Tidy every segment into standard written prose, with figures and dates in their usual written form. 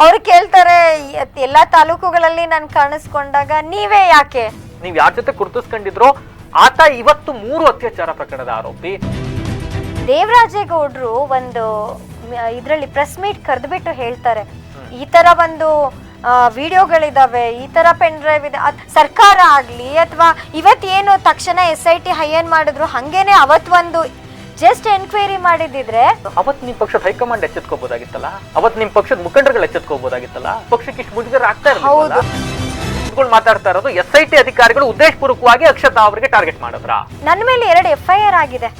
ಅವ್ರು ಕೇಳ್ತಾರೆ ಎಲ್ಲಾ ತಾಲೂಕುಗಳಲ್ಲಿ ನಾನು ಕಾಣಿಸ್ಕೊಂಡಾಗ ನೀವೇ ಯಾಕೆ, ನೀವ್ ಯಾರ ಜೊತೆ ಗುರುತಿಸ್ಕೊಂಡಿದ್ರೋ ಆತ ಇವತ್ತು 3 ಅತ್ಯಾಚಾರ ಪ್ರಕರಣದ ಆರೋಪಿ. ದೇವರಾಜೇಗೌಡರು ಒಂದು ಇದ್ರಲ್ಲಿ ಪ್ರೆಸ್ ಮೀಟ್ ಕರೆದ್ಬಿಟ್ಟು ಹೇಳ್ತಾರೆ, ಈ ತರ ಒಂದು ವಿಡಿಯೋಗಳಿದಾವೆ, ಈ ತರ ಪೆನ್ ಡ್ರೈವ್ ಇದೆ, ಸರ್ಕಾರ ಆಗ್ಲಿ ಅಥವಾ ಇವತ್ತೇನು ತಕ್ಷಣ SIT ಹೈಯರ್ ಮಾಡಿದ್ರು ಹಂಗೇನೆ ಅವತ್ ಒಂದು ಜಸ್ಟ್ ಎನ್ಕ್ವೈರಿ ಮಾಡಿದ್ರೆ ಅವತ್ ನಿಮ್ ಪಕ್ಷದ ಹೈಕಮಾಂಡ್ ಎಚ್ಚೆತ್ಕೋಬಹುದಾಗಿತ್ತಲ್ಲ, ಅವತ್ ನಿಮ್ ಪಕ್ಷದ ಮುಖಂಡರುಗಳು ಎಚ್ಚೆತ್ಕೋಬಹುದಾಗಿತ್ತಲ್ಲ, ಪಕ್ಷಕ್ಕೆ ಇಷ್ಟು ಮುಜುಗರ ಆಗ್ತಾ ಇರಲಿಲ್ಲ. ಮಾತಾಡ್ತಾ ಇರೋದು SIT ಅಧಿಕಾರಿಗಳು ಉದ್ದೇಶಪೂರ್ವಕವಾಗಿ ಅಕ್ಷತಾ ಅವರಿಗೆ ಟಾರ್ಗೆಟ್ ಮಾಡಿದ್ರ. ನನ್ನ ಮೇಲೆ 2 FIR ಆಗಿದೆ.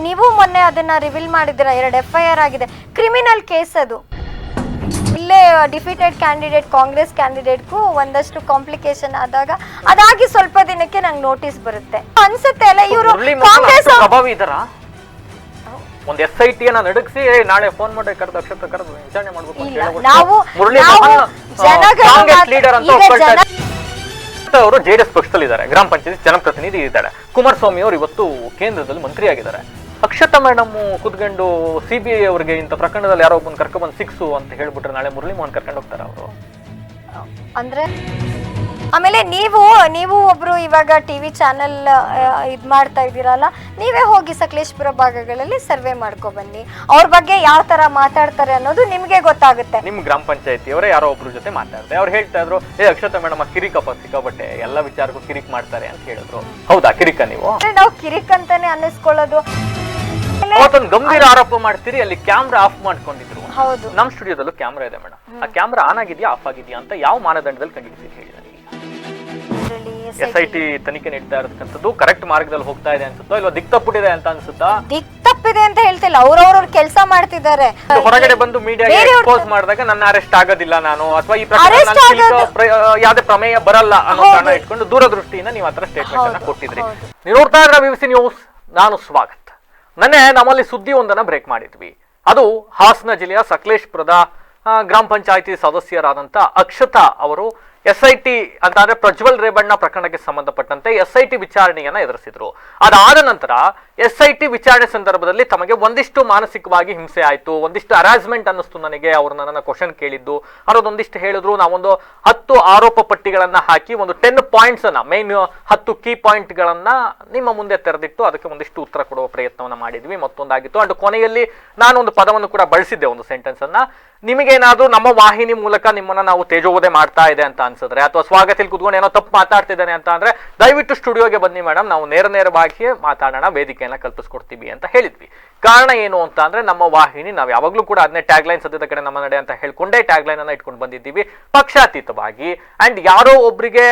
ನೀವು ಮೊನ್ನೆ ಅದನ್ನ ರಿವೀಲ್ ಮಾಡಿದಿರ, 2 FIR ಆಗಿದೆ. ಕ್ರಿಮಿನಲ್ ಕೇಸ್ ಅದು. ಇಲ್ಲೇ ಡಿಫೀಟೆಡ್ ಕ್ಯಾಂಡಿಡೇಟ್ ಕಾಂಗ್ರೆಸ್ ಕ್ಯಾಂಡಿಡೇಟ್ಗೂ ಒಂದಷ್ಟು ಕಾಂಪ್ಲಿಕೇಶನ್ ಆದಾಗ ಅದಾಗಿ ಸ್ವಲ್ಪ ದಿನಕ್ಕೆ ನಂಗೆ ನೋಟಿಸ್ ಬರುತ್ತೆ ಅನ್ಸುತ್ತೆ ಅಲ್ಲ. ಇವರು ಕಾಂಗ್ರೆಸ್ ಪ್ರಭಾವಿ ಇದರ ಒಂದು SIT ನ ನಡುಗಿಸಿ ನಾಳೆ ಫೋನ್ ಮಾಡಿ ಕರೆದು ಅಕ್ಷತಾ ಕರೆದು ವಿಚಾರಣೆ ಮಾಡಬೇಕು ಅಂತ ಹೇಳಬಹುದು. ನಾವು ಲೀಡರ್ ಅಂತ ಅವರು JDS ಪಕ್ಷದಲ್ಲಿ ಇದ್ದಾರೆ, ಗ್ರಾಮ ಪಂಚಾಯತ್ ಜನಪ್ರತಿನಿಧಿ ಇದ್ದಾರೆ. ಕುಮಾರಸ್ವಾಮಿ ಅವರು ಇವತ್ತು ಕೇಂದ್ರದಲ್ಲಿ ಮಂತ್ರಿ ಆಗಿದ್ದಾರೆ. ಅಕ್ಷತಾ ಮೇಡಮ್ ಕುತ್ಕೊಂಡು CBI ಅವರಿಗೆ ಇಂಥ ಪ್ರಕರಣದಲ್ಲಿ ಯಾರೋ ಒಬ್ಬನ ಕರ್ಕೊಂಡ್ಬಂದು ಸಿಕ್ಸು ಅಂತ ಹೇಳ್ಬಿಟ್ರೆ ನಾಳೆ ಮುರಳಿ ಮೋಹನ್ ಕರ್ಕೊಂಡು ಹೋಗ್ತಾರ ಅವರು ಅಂದ್ರೆ. ಆಮೇಲೆ ನೀವು ಒಬ್ರು ಇವಾಗ TV ಚಾನೆಲ್ ಇದ್ ಮಾಡ್ತಾ ಇದ್ದೀರಲ್ಲ, ನೀವೇ ಹೋಗಿ ಸಕಲೇಶಪುರ ಭಾಗಗಳಲ್ಲಿ ಸರ್ವೆ ಮಾಡ್ಕೊ ಬನ್ನಿ, ಅವ್ರ ಬಗ್ಗೆ ಯಾವ ತರ ಮಾತಾಡ್ತಾರೆ ಅನ್ನೋದು ನಿಮ್ಗೆ ಗೊತ್ತಾಗುತ್ತೆ. ನಿಮ್ ಗ್ರಾಮ ಪಂಚಾಯತಿಯವರೇ ಯಾರೋ ಒಬ್ರು ಜೊತೆ ಮಾತಾಡ್ತಾರೆ, ಅವ್ರು ಹೇಳ್ತಾ ಇದ್ರು ಅಕ್ಷತಾ ಮೇಡಮ್ ಕಿರಿಕಪ್ಪ ಸಿಕ್ಕಾಬಟ್ಟೆ ಎಲ್ಲಾ ವಿಚಾರಕ್ಕೂ ಕಿರಿಕ್ ಮಾಡ್ತಾರೆ ಅಂತ ಹೇಳಿದ್ರು. ಹೌದಾ ಕಿರಿಕ? ನಾವು ಕಿರಿಕ್ ಅಂತಾನೆ ಅನ್ನಿಸ್ಕೊಳ್ಳೋದು. ಅವತ್ತೊಂದು ಗಂಭೀರ ಆರೋಪ ಮಾಡ್ತೀರಿ, ಅಲ್ಲಿ ಕ್ಯಾಮ್ರಾ ಆಫ್ ಮಾಡ್ಕೊಂಡಿದ್ರು. ಹೌದು, ನಮ್ ಸ್ಟುಡಿಯೋದಲ್ಲೂ ಕ್ಯಾಮ್ರಾ ಇದೆ ಮೇಡಮ್. ಆ ಕ್ಯಾಮ್ರಾ ಆನ್ ಆಗಿದ್ಯಾ ಆಫ್ ಆಗಿದ್ಯಾ ಅಂತ ಯಾವ ಮಾನದಂಡದಲ್ಲಿ ಕಂಡುಹಿಡಿತೀರಿ ಹೇಳಿ ನನಗೆ? SIT ತನಿಖೆ ನೀಡ್ತಾ ಇರತಕ್ಕಂಥದ್ದು ಕರೆಕ್ಟ್ ಮಾರ್ಗದಲ್ಲಿ ಹೋಗ್ತಾ ಇದೆ ಅನ್ಸುತ್ತೋ ಇಲ್ವಾ ದಿಕ್ತಪ್ಪಿದೆ ಅಂತ ಅನ್ಸುತ್ತಾ? ದಿಕ್ತಪ್ಪಿದೆ ಅಂತ ಹೇಳ್ತಿಲ್ಲ, ಅವ್ರವ್ರ ಕೆಲಸ ಮಾಡ್ತಿದ್ದಾರೆ. ಹೊರಗಡೆ ಬಂದು ಮೀಡಿಯಾಗೆ ಎಕ್ಸ್ಪೋಸ್ ಮಾಡಿದಾಗ ನನ್ನ ಅರೆಸ್ಟ್ ಆಗೋದಿಲ್ಲ ನಾನು ಅಥವಾ ಈ ಪ್ರಕರಣ ಯಾವುದೇ ಪ್ರಮೇಯ ಬರಲ್ಲ ಅನ್ನೋ ಕಾರಣ ಇಟ್ಕೊಂಡು ದೂರದೃಷ್ಟಿಯಿಂದ ನೀವು ಆತರ ಸ್ಟೇಟ್ಮೆಂಟ್ ಅನ್ನ ಕೊಟ್ಟಿದ್ರಿ. ನೀವು ನೋಡ್ತಾ ಇದ್ರೆ BBC ನ್ಯೂಸ್, ನಾನು ಸ್ವಾಗತ್. ನನ್ನೆ ನಮ್ಮಲ್ಲಿ ಸುದ್ದಿ ಒಂದನ್ನ ಬ್ರೇಕ್ ಮಾಡಿದ್ವಿ. ಅದು ಹಾಸನ ಜಿಲ್ಲೆಯ ಸಕಲೇಶಪುರದ ಗ್ರಾಮ ಪಂಚಾಯಿತಿ ಸದಸ್ಯರಾದಂತ ಅಕ್ಷತಾ ಅವರು SIT ಅಂತ ಅಂದ್ರೆ ಪ್ರಜ್ವಲ್ ರೇವಣ್ಣ ಪ್ರಕರಣಕ್ಕೆ ಸಂಬಂಧಪಟ್ಟಂತೆ SIT ವಿಚಾರಣೆಯನ್ನ ಎದುರಿಸಿದ್ರು. ಅದಾದ ನಂತರ SIT ವಿಚಾರಣೆ ಸಂದರ್ಭದಲ್ಲಿ ತಮಗೆ ಒಂದಿಷ್ಟು ಮಾನಸಿಕವಾಗಿ ಹಿಂಸೆ ಆಯ್ತು, ಒಂದಿಷ್ಟು ಹರಾಸ್ಮೆಂಟ್ ಅನ್ನಿಸ್ತು ನನಗೆ, ಅವರು ನನ್ನ ಕ್ವಶನ್ ಕೇಳಿದ್ದು ಅನ್ನೋದೊಂದಿಷ್ಟು ಹೇಳಿದ್ರು. ನಾವೊಂದು 10 ಆರೋಪ ಪಟ್ಟಿಗಳನ್ನ ಹಾಕಿ ಒಂದು 10 ಪಾಯಿಂಟ್ಸ್ ಅನ್ನ, ಮೇನ್ 10 ಕೀ ಪಾಯಿಂಟ್ ಗಳನ್ನ ನಿಮ್ಮ ಮುಂದೆ ತೆರೆದಿಟ್ಟು ಅದಕ್ಕೆ ಒಂದಿಷ್ಟು ಉತ್ತರ ಕೊಡುವ ಪ್ರಯತ್ನವನ್ನ ಮಾಡಿದ್ವಿ. ಮತ್ತೊಂದಾಗಿತ್ತು. ಅಂಡ್ ಕೊನೆಯಲ್ಲಿ ನಾನೊಂದು ಪದವನ್ನು ಕೂಡ ಬಳಸಿದ್ದೆ, ಒಂದು ಸೆಂಟೆನ್ಸ್ ಅನ್ನ. ನಿಮಗೇನಾದ್ರೂ ನಮ್ಮ ವಾಹಿನಿ ಮೂಲಕ ನಿಮ್ಮನ್ನ ನಾವು ತೇಜೋವಧೆ ಮಾಡ್ತಾ ಇದೆ ಅಂತ ಅನ್ಸಿದ್ರೆ ಅಥವಾ ಸ್ವಾಗತದಲ್ಲಿ ಕುತ್ಕೊಂಡು ಏನೋ ತಪ್ಪು ಮಾತಾಡ್ತಿದ್ದಾನೆ ಅಂತ ಅಂದ್ರೆ ದಯವಿಟ್ಟು ಸ್ಟುಡಿಯೋಗೆ ಬನ್ನಿ ಮೇಡಮ್, ನಾವು ನೇರವಾಗಿ ಮಾತಾಡೋಣ, ವೇದಿಕೆಯನ್ನ ಕಲ್ಪಿಸ್ಕೊಡ್ತೀವಿ ಅಂತ ಹೇಳಿದ್ವಿ. ಕಾರಣ ಏನು ಅಂತ ಅಂದ್ರೆ ನಮ್ಮ ವಾಹಿನಿ ನಾವು ಯಾವಾಗ್ಲೂ ಕೂಡ ಅದನ್ನೇ ಟ್ಯಾಗ್ ಲೈನ್ ಸದ್ಯದ ಕಡೆ ನಮ್ಮ ನಡೆ ಅಂತ ಹೇಳ್ಕೊಂಡೇ ಟ್ಯಾಗ್ ಲೈನ್ ಅನ್ನ ಇಟ್ಕೊಂಡು ಬಂದಿದ್ದೀವಿ, ಪಕ್ಷಾತೀತವಾಗಿ. ಅಂಡ್ ಯಾರೋ ಒಬ್ರಿಗೆ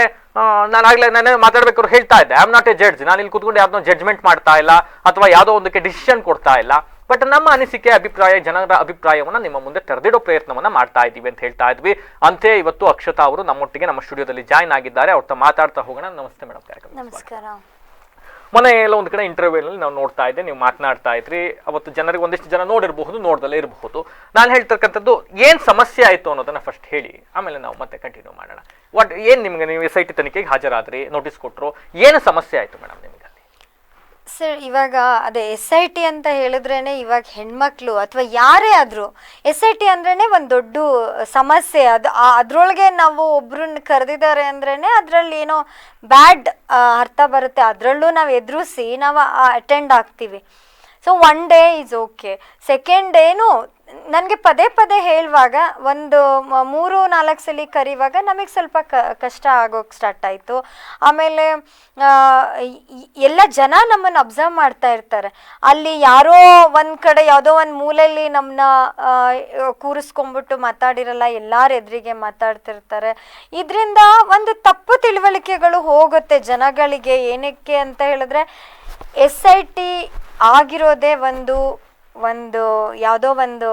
ನಾನು ಮಾತಾಡ್ಬೇಕಾದ್ರು ಹೇಳ್ತಾ ಇದ್ದೆ, I am not A judge, ನಾನು ಇಲ್ಲಿ ಕುತ್ಕೊಂಡು ಯಾವ್ದೋ ಜಡ್ಜ್ಮೆಂಟ್ ಮಾಡ್ತಾ ಇಲ್ಲ ಅಥವಾ ಯಾವ್ದೋ ಒಂದಕ್ಕೆ ಡಿಸಿಷನ್ ಕೊಡ್ತಾ ಇಲ್ಲ, ಬಟ್ ನಮ್ಮ ಅನಿಸಿಕೆ ಅಭಿಪ್ರಾಯ ಜನರ ಅಭಿಪ್ರಾಯವನ್ನ ನಿಮ್ಮ ಮುಂದೆ ತೆರೆದಿಡೋ ಪ್ರಯತ್ನವನ್ನ ಮಾಡ್ತಾ ಇದ್ದೀವಿ ಅಂತ ಹೇಳ್ತಾ ಇದ್ವಿ. ಅಂತೆ ಇವತ್ತು ಅಕ್ಷತಾ ಅವರು ನಮ್ಮೊಟ್ಟಿಗೆ ನಮ್ಮ ಸ್ಟುಡಿಯೋದಲ್ಲಿ ಜಾಯ್ನ್ ಆಗಿದ್ದಾರೆ. ಅವ್ರ ಮಾತಾಡ್ತಾ ಹೋಗೋಣ. ನಮಸ್ತೆ ಮೇಡಮ್. ನಮಸ್ಕಾರ. ಮೊನ್ನೆ ಎಲ್ಲ ಒಂದು ಕಡೆ ಇಂಟರ್ವ್ಯೂ ಅಲ್ಲಿ ನಾವು ನೋಡ್ತಾ ಇದ್ದೆ, ನೀವು ಮಾತನಾಡ್ತಾ ಇದ್ರಿ. ಅವತ್ತು ಜನರಿಗೆ ಒಂದಿಷ್ಟು ಜನ ನೋಡಿರಬಹುದು, ನೋಡ್ದಲ್ಲೇ ಇರಬಹುದು. ನಾನು ಹೇಳ್ತಕ್ಕಂಥದ್ದು ಏನ್ ಸಮಸ್ಯೆ ಆಯ್ತು ಅನ್ನೋದನ್ನ ಫಸ್ಟ್ ಹೇಳಿ, ಆಮೇಲೆ ನಾವು ಮತ್ತೆ ಕಂಟಿನ್ಯೂ ಮಾಡೋಣ. ಏನ್ ನಿಮ್ಗೆ, ನೀವು SIT ತನಿಖೆಗೆ ಹಾಜರಾದ್ರಿ, ನೋಟಿಸ್ ಕೊಟ್ರು, ಏನು ಸಮಸ್ಯೆ ಆಯ್ತು ಮೇಡಮ್ ನಿಮ್ಗೆ? ಸರ್, ಇವಾಗ ಅದೇ SIT ಅಂತ ಹೇಳಿದ್ರೇನೆ ಇವಾಗ ಹೆಣ್ಮಕ್ಳು ಅಥವಾ ಯಾರೇ ಆದ್ರೂ SIT ಅಂದ್ರೇನೆ ಒಂದ್ ದೊಡ್ಡ ಸಮಸ್ಯೆ. ಅದ್ರೊಳಗೆ ನಾವು ಒಬ್ರನ್ನ ಕರೆದಿದ್ದಾರೆ ಅಂದ್ರೇನೆ ಅದ್ರಲ್ಲಿ ಏನೋ ಬ್ಯಾಡ್ ಅರ್ಥ ಬರುತ್ತೆ. ಅದ್ರಲ್ಲೂ ನಾವು ಎದುರಿಸಿ ನಾವು ಅಟೆಂಡ್ ಆಗ್ತೀವಿ. So 1 day is okay. Second ಡೇನು ನನಗೆ ಪದೇ ಹೇಳುವಾಗ ಒಂದು 3-4 ಸಲ ಕರಿವಾಗ ನಮಗೆ ಸ್ವಲ್ಪ ಕಷ್ಟ ಆಗೋಕ್ಕೆ ಸ್ಟಾರ್ಟ್ ಆಯಿತು. ಆಮೇಲೆ ಎಲ್ಲ ಜನ ನಮ್ಮನ್ನು ಅಬ್ಸರ್ವ್ ಮಾಡ್ತಾ ಇರ್ತಾರೆ. ಅಲ್ಲಿ ಯಾರೋ ಒಂದು ಕಡೆ ಯಾವುದೋ ಒಂದು ಮೂಲೆಯಲ್ಲಿ ನಮ್ಮನ್ನ ಕೂರಿಸ್ಕೊಂಡ್ಬಿಟ್ಟು ಮಾತಾಡಿರಲ್ಲ, ಎಲ್ಲರ ಎದುರಿಗೆ ಮಾತಾಡ್ತಿರ್ತಾರೆ. ಇದರಿಂದ ಒಂದು ತಪ್ಪು ತಿಳುವಳಿಕೆಗಳು ಹೋಗುತ್ತೆ ಜನಗಳಿಗೆ. ಏನಕ್ಕೆ ಅಂತ ಹೇಳಿದ್ರೆ SIT ಆಗಿರೋದೇ ಒಂದು ಯಾವುದೋ ಒಂದು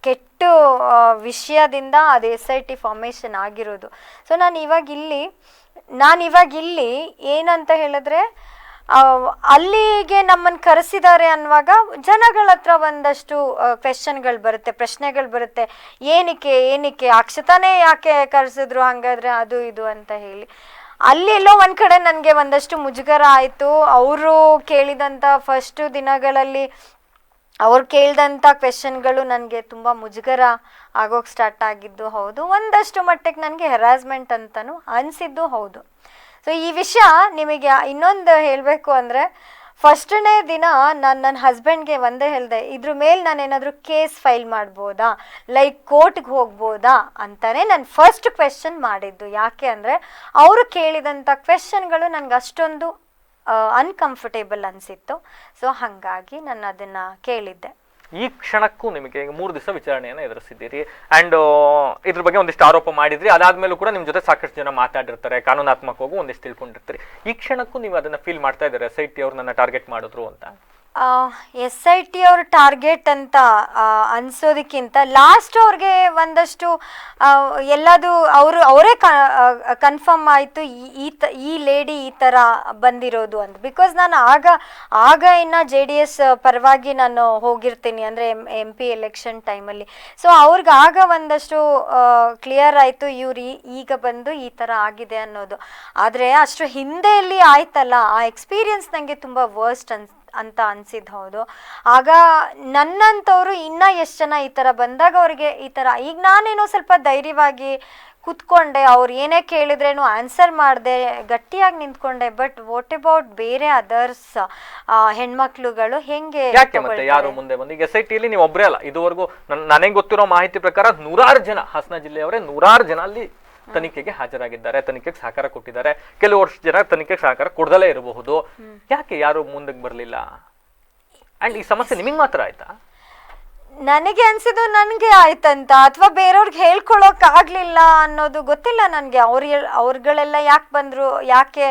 ಕೆಟ್ಟ ವಿಷಯದಿಂದ ಅದು SIT ಫಾರ್ಮೇಷನ್ ಆಗಿರೋದು. ಸೊ ನಾನು ಇವಾಗ ಇಲ್ಲಿ ಏನಂತ ಹೇಳಿದ್ರೆ, ಅಲ್ಲಿಗೆ ನಮ್ಮನ್ನು ಕರೆಸಿದ್ದಾರೆ ಅನ್ನುವಾಗ ಜನಗಳ ಹತ್ರ ಒಂದಷ್ಟು ಕ್ವೆಶನ್ಗಳು ಬರುತ್ತೆ, ಪ್ರಶ್ನೆಗಳು ಬರುತ್ತೆ. ಏನಕ್ಕೆ ಅಕ್ಷತಾನೇ ಯಾಕೆ ಕರೆಸಿದ್ರು ಹಾಗಾದ್ರೆ, ಅದು ಇದು ಅಂತ ಹೇಳಿ. ಅಲ್ಲಿ ಎಲ್ಲೋ ಒಂದು ಕಡೆ ನನಗೆ ಒಂದಷ್ಟು ಮುಜುಗರ ಆಯಿತು. ಅವರು ಕೇಳಿದಂಥ ಫಸ್ಟು ದಿನಗಳಲ್ಲಿ ಅವ್ರು ಕೇಳ್ದಂಥ ಕ್ವೆಶನ್ಗಳು ನನಗೆ ತುಂಬ ಮುಜುಗರ ಆಗೋಕ್ಕೆ ಸ್ಟಾರ್ಟ್ ಆಗಿದ್ದು ಹೌದು, ಒಂದಷ್ಟು ಮಟ್ಟಿಗೆ ನನಗೆ ಹೆರಾಸ್ಮೆಂಟ್ ಅಂತಲೂ ಅನಿಸಿದ್ದು ಹೌದು. ಸೊ ಈ ವಿಷಯ ನಿಮಗೆ ಇನ್ನೊಂದು ಹೇಳಬೇಕು ಅಂದರೆ, ಫಸ್ಟನೇ ದಿನ ನಾನು ನನ್ನ ಹಸ್ಬೆಂಡ್ಗೆ ಒಂದೇ ಹೇಳಿದೆ, ಇದ್ರ ಮೇಲೆ ನಾನೇನಾದರೂ ಕೇಸ್ ಫೈಲ್ ಮಾಡ್ಬೋದಾ, ಲೈಕ್ ಕೋರ್ಟ್ಗೆ ಹೋಗ್ಬೋದಾ ಅಂತಲೇ ನಾನು ಫಸ್ಟ್ ಕ್ವೆಶನ್ ಮಾಡಿದ್ದು. ಯಾಕೆ ಅಂದರೆ ಅವರು ಕೇಳಿದಂಥ ಕ್ವೆಶನ್ಗಳು ನನಗೆ ಅಷ್ಟೊಂದು ಅನ್ಕಂಫರ್ಟೇಬಲ್ ಅನಿಸಿತ್ತು. ಸೊ ಹಾಗಾಗಿ ನಾನು ಅದನ್ನು ಕೇಳಿದ್ದೆ. ಈ ಕ್ಷಣಕ್ಕೂ ನಿಮಗೆ 3 ದಿವಸ ವಿಚಾರಣೆಯನ್ನು ಎದುರಿಸಿದ್ದೀರಿ ಅಂಡ್ ಇದ್ರ ಬಗ್ಗೆ ಒಂದಿಷ್ಟು ಆರೋಪ ಮಾಡಿದ್ರಿ. ಅದಾದ್ಮೇಲೂ ಕೂಡ ನಿಮ್ ಜೊತೆ ಸಾಕಷ್ಟು ಜನ ಮಾತಾಡಿರ್ತಾರೆ, ಕಾನೂನಾತ್ಮಕವಾಗೂ ಒಂದಿಷ್ಟು ತಿಳ್ಕೊಂಡಿರ್ತೀರಿ. ಈ ಕ್ಷಣಕ್ಕೂ ನೀವು ಅದನ್ನ ಫೀಲ್ ಮಾಡ್ತಾ ಇದ್ದಾರೆ, SIT ಅವ್ರು ನನ್ನ ಟಾರ್ಗೆಟ್ ಮಾಡಿದ್ರು ಅಂತ? SIT ಅವ್ರ ಟಾರ್ಗೆಟ್ ಅಂತ ಅನ್ಸೋದಕ್ಕಿಂತ ಲಾಸ್ಟ್ ಅವ್ರಿಗೆ ಒಂದಷ್ಟು ಎಲ್ಲದು ಅವರೇ ಕನ್ಫರ್ಮ್ ಆಯಿತು ಈ ಲೇಡಿ ಈ ಥರ ಬಂದಿರೋದು ಅಂತ. ಬಿಕಾಸ್ ನಾನು ಆಗ ಇನ್ನು JDS ಪರವಾಗಿ ನಾನು ಹೋಗಿರ್ತೀನಿ, ಅಂದರೆ MP ಎಲೆಕ್ಷನ್ ಟೈಮಲ್ಲಿ. ಸೊ ಅವ್ರಿಗೆ ಆಗ ಒಂದಷ್ಟು ಕ್ಲಿಯರ್ ಆಯಿತು ಇವ್ರು ಈಗ ಬಂದು ಈ ಥರ ಆಗಿದೆ ಅನ್ನೋದು. ಆದರೆ ಅಷ್ಟು ಹಿಂದೆಯಲ್ಲಿ ಆಯ್ತಲ್ಲ, ಆ ಎಕ್ಸ್ಪೀರಿಯನ್ಸ್ ನನಗೆ ತುಂಬ ವರ್ಸ್ಟ್ ಅಂತ ಅನ್ಸಿದ್ದು ಹೌದು. ಆಗ ನನ್ನಂಥವ್ರು ಇನ್ನೂ ಎಷ್ಟು ಜನ ಈ ಥರ ಬಂದಾಗ ಅವ್ರಿಗೆ ಈ ಥರ, ಈಗ ನಾನೇನೋ ಸ್ವಲ್ಪ ಧೈರ್ಯವಾಗಿ ಕೂತ್ಕೊಂಡೆ, ಅವ್ರು ಏನೇ ಕೇಳಿದ್ರೇನು ಆನ್ಸರ್ ಮಾಡಿದೆ, ಗಟ್ಟಿಯಾಗಿ ನಿಂತ್ಕೊಂಡೆ. ಬಟ್ ವಾಟ್ ಅಬೌಟ್ ಬೇರೆ ಅದರ್ಸ್ ಹೆಣ್ಮಕ್ಳುಗಳು ಹೆಂಗೆ ಯಾರು ಮುಂದೆ ಬಂದು? ಈಗ SIT ಅಲ್ಲಿ ನೀವು ಒಬ್ಬರೇ ಅಲ್ಲ, ಇದುವರೆಗೂ ನನಗೆ ಗೊತ್ತಿರೋ ಮಾಹಿತಿ ಪ್ರಕಾರ 100 ಜನ ಹಾಸನ ಜಿಲ್ಲೆಯವರೇ 100 ಜನ ಅಲ್ಲಿ ತನಿಖೆಗೆ ಹಾಜರಾಗಿದ್ದಾರೆ, ತನಿಖೆಗೆ ಸಹಕಾರ ಕೊಟ್ಟಿದ್ದಾರೆ. ಕೆಲವು ವರ್ಷ ಜನ ತನಿಖೆಗೆ ಸಹಕಾರ ಕೊಡದಲೇ ಇರಬಹುದು. ಯಾಕೆ ಯಾರು ಮುಂದಕ್ಕೆ ಬರಲಿಲ್ಲ? ಅಂಡ್ ಈ ಸಮಸ್ಯೆ ನಿಮಗೆ ಮಾತ್ರ ಆಯ್ತಾ? ನನಗೆ ಅನ್ಸಿದ್ದು ನನಗೆ ಆಯ್ತಂತ, ಅಥವಾ ಬೇರೆಯವ್ರಿಗೆ ಹೇಳ್ಕೊಳಕ್ ಆಗ್ಲಿಲ್ಲ ಅನ್ನೋದು ಗೊತ್ತಿಲ್ಲ ನನಗೆ. ಅವ್ರುಗಳೆಲ್ಲ ಯಾಕೆ ಬಂದ್ರು, ಯಾಕೆ